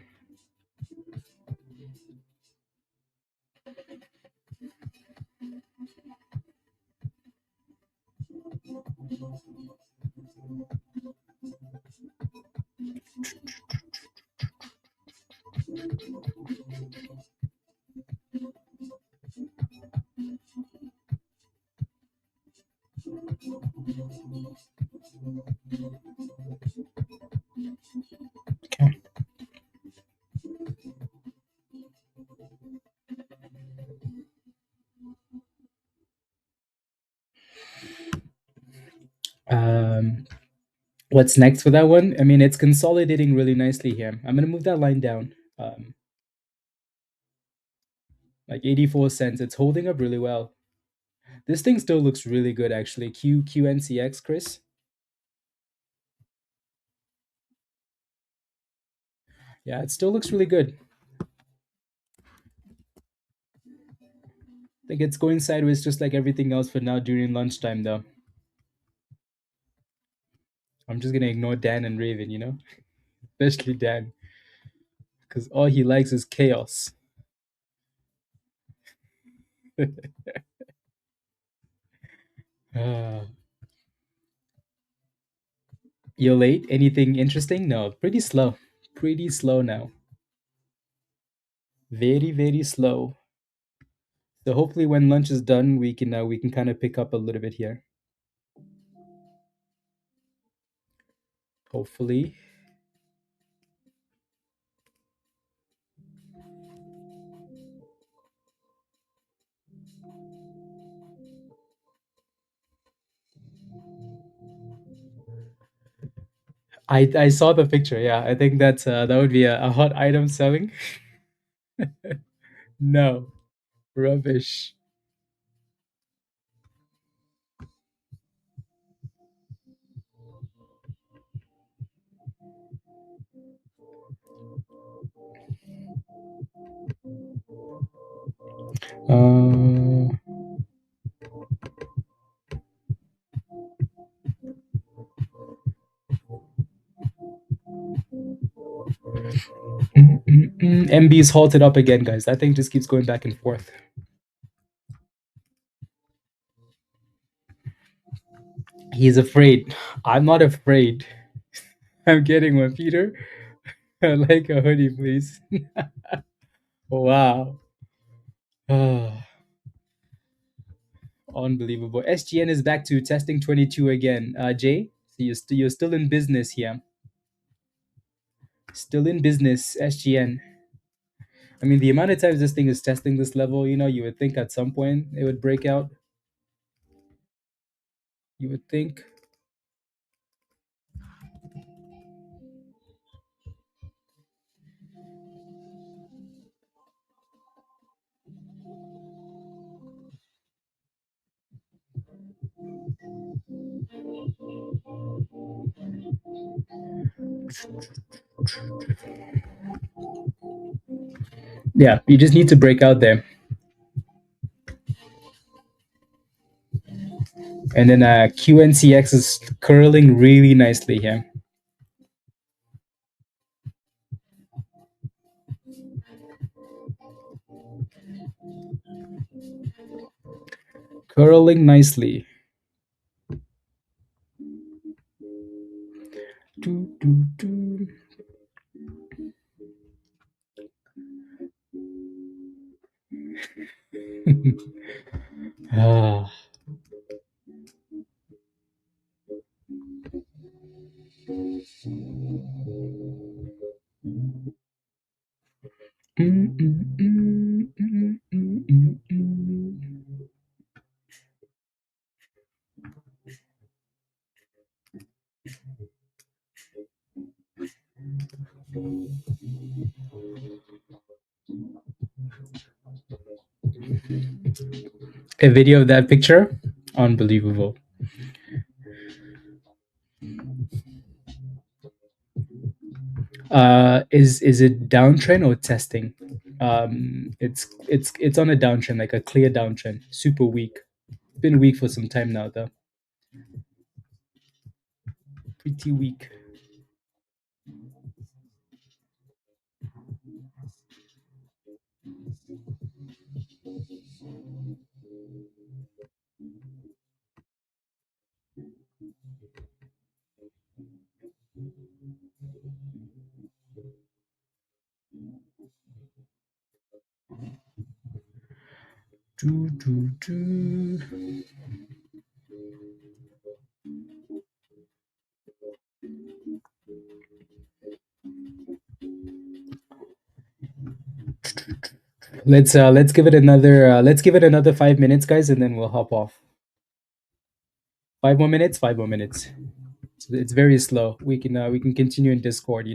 Okay. Um, what's next for that one? I mean, it's consolidating really nicely here. I'm gonna move that line down. Like 84 cents. It's holding up really well. This thing still looks really good, actually. QNCX, Chris. Yeah, it still looks really good. I think it's going sideways just like everything else for now during lunchtime, though. I'm just gonna ignore Dan and Raven, especially Dan. because all he likes is chaos. Ah. You're late. Anything interesting? No, pretty slow. Pretty slow now. Very, very slow. So hopefully, when lunch is done, we can kind of pick up a little bit here. Hopefully. I saw the picture. Yeah, I think that would be a hot item selling. No, rubbish. Uh, MB is halted up again, guys. That thing just keeps going back and forth. He's afraid. I'm not afraid. I'm getting one, Peter. I like a hoodie, please. Wow. Ah, unbelievable. SGN is back to testing 22 again. Jay, so you're still in business here. Still in business, SGN. I mean, the amount of times this thing is testing this level, you would think at some point it would break out. You would think. Yeah, you just need to break out there. And then QNCX is curling really nicely here. Curling nicely. Do, do, do. Ah. A video of that picture? Unbelievable. Is it downtrend or testing? It's on a downtrend, like a clear downtrend. Super weak. Been weak for some time now, though. Pretty weak. Do, do, do. Let's give it another 5 minutes, guys, and then we'll hop off. 5 more minutes. 5 more minutes. It's very slow. We can continue in Discord.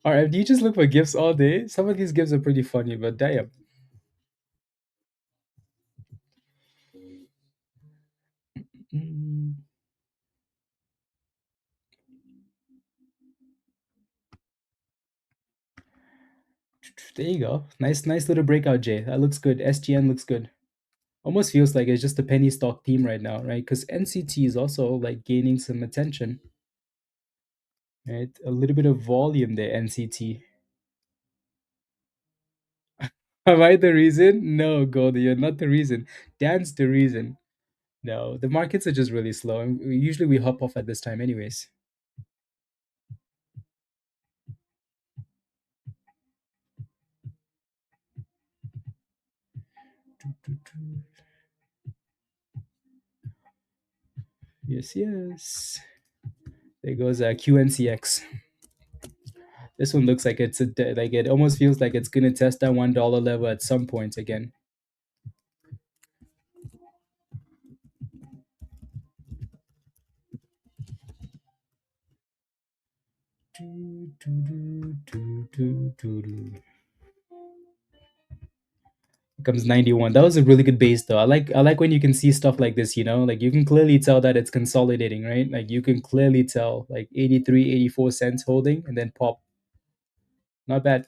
Alright, do you just look for gifts all day? Some of these gifts are pretty funny, but damn. Mm, There you go. Nice little breakout, Jay. That looks good. SGN looks good. Almost feels like it's just a penny stock theme right now, right? Because NCT is also like gaining some attention, right? A little bit of volume there, NCT. Am I the reason? No, Goldie, you're not the reason. Dan's the reason. No, the markets are just really slow. And usually we hop off at this time, anyways. Yes, yes. There goes QNCX. This one looks like like it almost feels like it's gonna test that $1 level at some point again. Comes 91. That was a really good base though. I like when you can see stuff like this, like you can clearly tell that it's consolidating, right? Like you can clearly tell like 83, 84 cents holding and then pop. Not bad.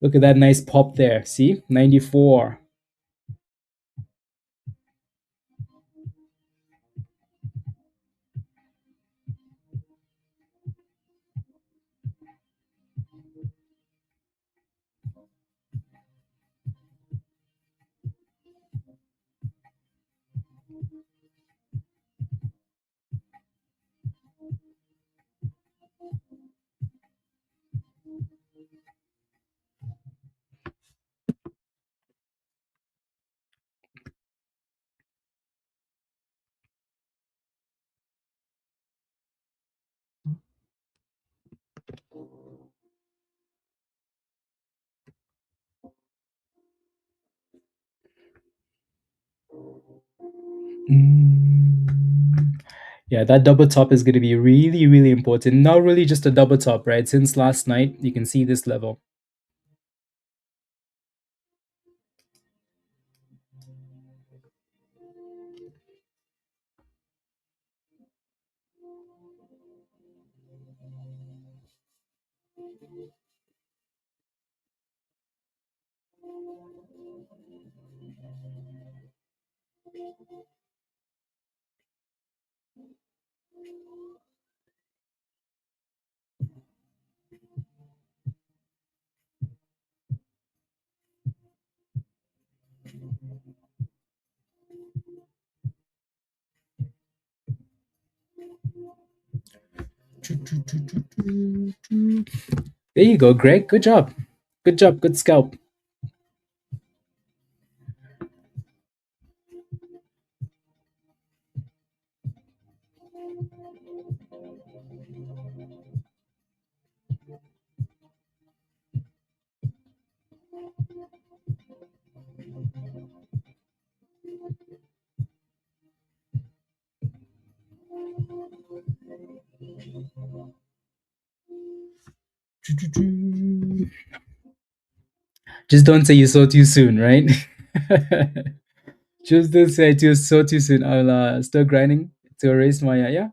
Look at that nice pop there. See? 94. Mm. Yeah, that double top is going to be really, really important. Not really just a double top, right? Since last night, you can see this level. There you go, Greg. Good job. Good job. Good scalp. Just don't say you saw too soon, right? Just don't say you saw too soon. I'll start grinding to erase my yeah.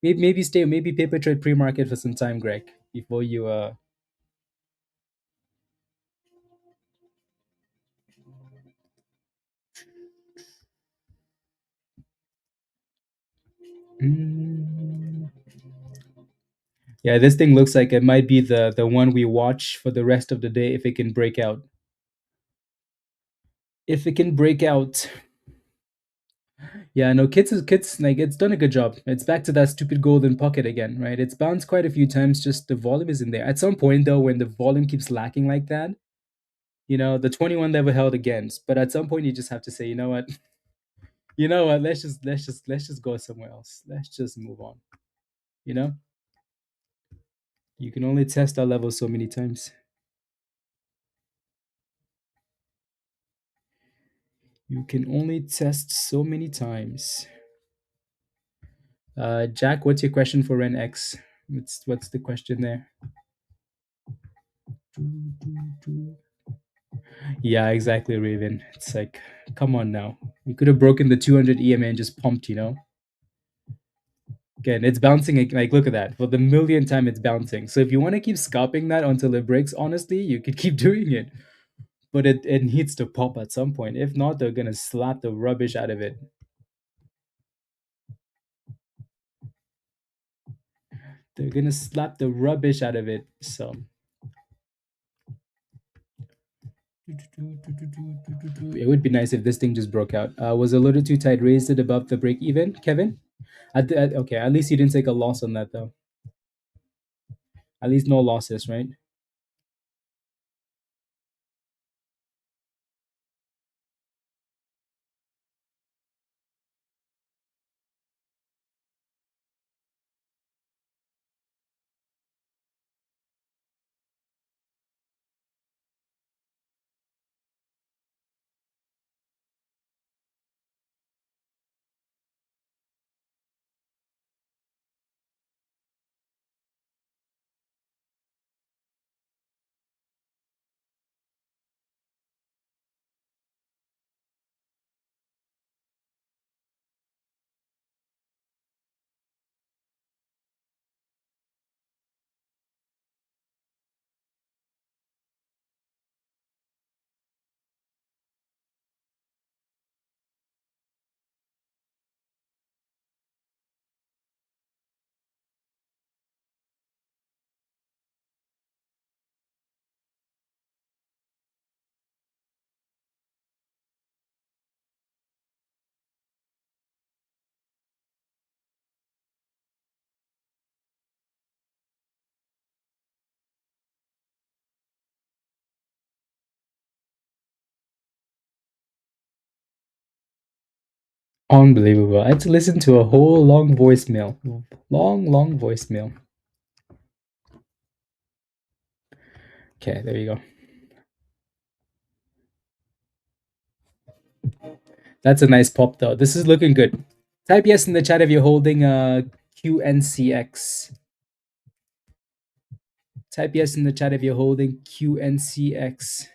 Maybe stay. Maybe paper trade pre market for some time, Greg, before you Mm. Yeah, this thing looks like it might be the one we watch for the rest of the day if it can break out. If it can break out. Yeah, no, kids like it's done a good job. It's back to that stupid golden pocket again, right? It's bounced quite a few times, just the volume isn't there. At some point though, when the volume keeps lacking like that, the 21 level held against. But at some point you just have to say, you know what? You know what? Let's just go somewhere else. Let's just move on. You know? You can only test that level so many times. You can only test so many times. Jack, what's your question for RENX? What's the question there? Yeah, exactly, Raven. It's like, come on now. You could have broken the 200 EMA and just pumped, you know? Again, it's bouncing. Like, look at that. For the millionth time, it's bouncing. So if you want to keep scalping that until it breaks, honestly, you could keep doing it. But it needs to pop at some point. If not, they're going to slap the rubbish out of it. They're going to slap the rubbish out of it. So it would be nice if this thing just broke out. Was a little too tight. Raised it above the break even, Kevin. Okay, at least you didn't take a loss on that though. At least no losses, right? Unbelievable. I had to listen to a whole long voicemail. Long voicemail. Okay, there you go. That's a nice pop though. This is looking good. Type yes in the chat if you're holding QNCX. Type yes in the chat if you're holding QNCX.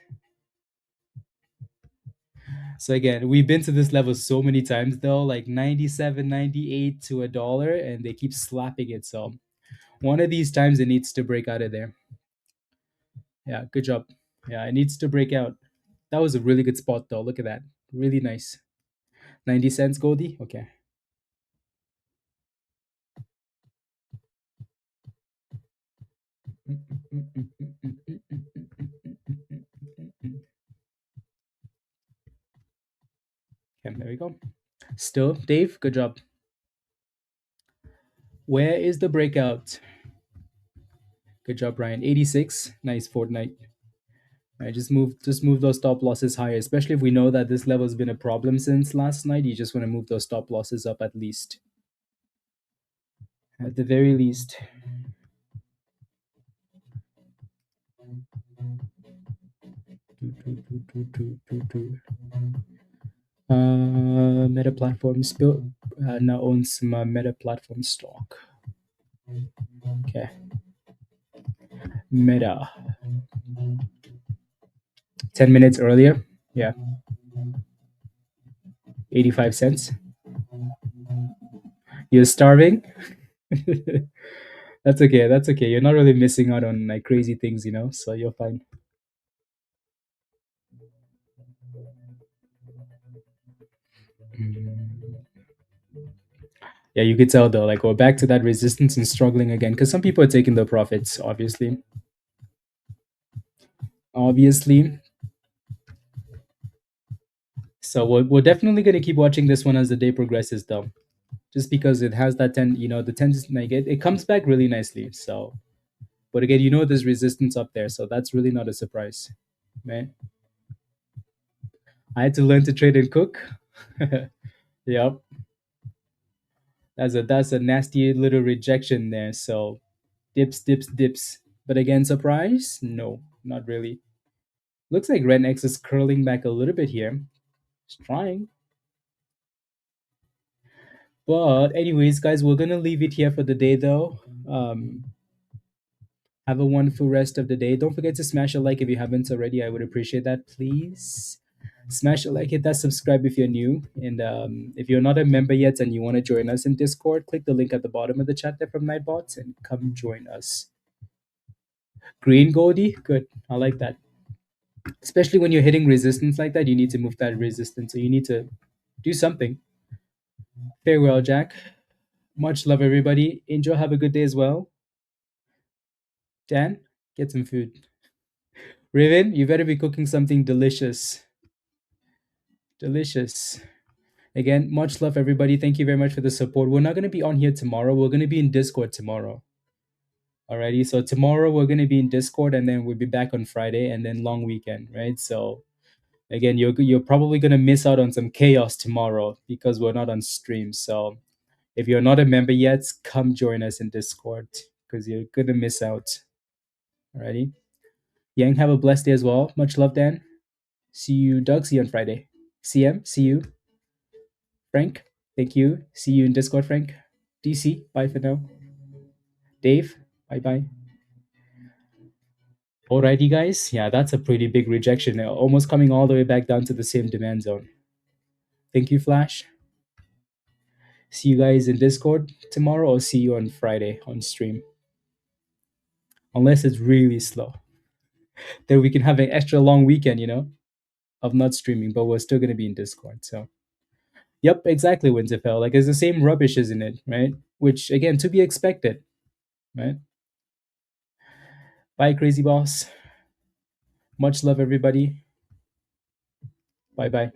So again, we've been to this level so many times though, like 97, 98 to a dollar, and they keep slapping it. So one of these times it needs to break out of there. Yeah, good job. Yeah, it needs to break out. That was a really good spot though. Look at that. Really nice. 90 cents, Goldie? Okay. Okay, there we go. Still, Dave, good job. Where is the breakout? Good job, Ryan. 86. Nice Fortnite. All right, just move those stop losses higher, especially if we know that this level has been a problem since last night. You just want to move those stop losses up at least. At the very least. Meta Platform spill now owns some Meta Platform stock. Okay. Meta. 10 minutes earlier. Yeah. 85 cents. You're starving? That's okay. That's okay. You're not really missing out on like crazy things, you know, so you're fine. Yeah, you could tell though, like we're back to that resistance and struggling again because some people are taking the profits, obviously. Obviously. So we're definitely going to keep watching this one as the day progresses though, just because it has that 10, you know, the 10, like it comes back really nicely. So, but again, you know, there's resistance up there. So that's really not a surprise, right? I had to learn to trade and cook. Yep. That's a nasty little rejection there. So dips. But again, surprise? No, not really. Looks like RENX is curling back a little bit here. It's trying. But anyways, guys, we're gonna leave it here for the day though. Have a wonderful rest of the day. Don't forget to smash a like if you haven't already. I would appreciate that, please. Smash a like, hit that subscribe if you're new. And if you're not a member yet and you want to join us in Discord, click the link at the bottom of the chat there from Nightbots and come join us. Green Goldie, good. I like that. Especially when you're hitting resistance like that, you need to move that resistance. So you need to do something. Farewell, Jack. Much love, everybody. Angel, have a good day as well. Dan, get some food. Raven, you better be cooking something delicious. Delicious. Again, much love, everybody. Thank you very much for the support. We're not going to be on here tomorrow. We're going to be in Discord tomorrow. Alrighty. So tomorrow we're going to be in Discord, and then we'll be back on Friday, and then long weekend, right? So again, you're probably going to miss out on some chaos tomorrow because we're not on stream. So if you're not a member yet, come join us in Discord because you're going to miss out. Alrighty. Yang, have a blessed day as well. Much love, Dan. See you, Doug. See you on Friday. CM, see you. Frank, thank you. See you in Discord, Frank. DC, bye for now. Dave, bye bye. Alrighty, guys. Yeah, that's a pretty big rejection. Almost coming all the way back down to the same demand zone. Thank you, Flash. See you guys in Discord tomorrow, or see you on Friday on stream. Unless it's really slow. Then we can have an extra long weekend, of not streaming, but we're still going to be in Discord. So, yep, exactly, Winterfell. Like, it's the same rubbish, isn't it? Right? Which, again, to be expected. Right? Bye, Crazy Boss. Much love, everybody. Bye bye.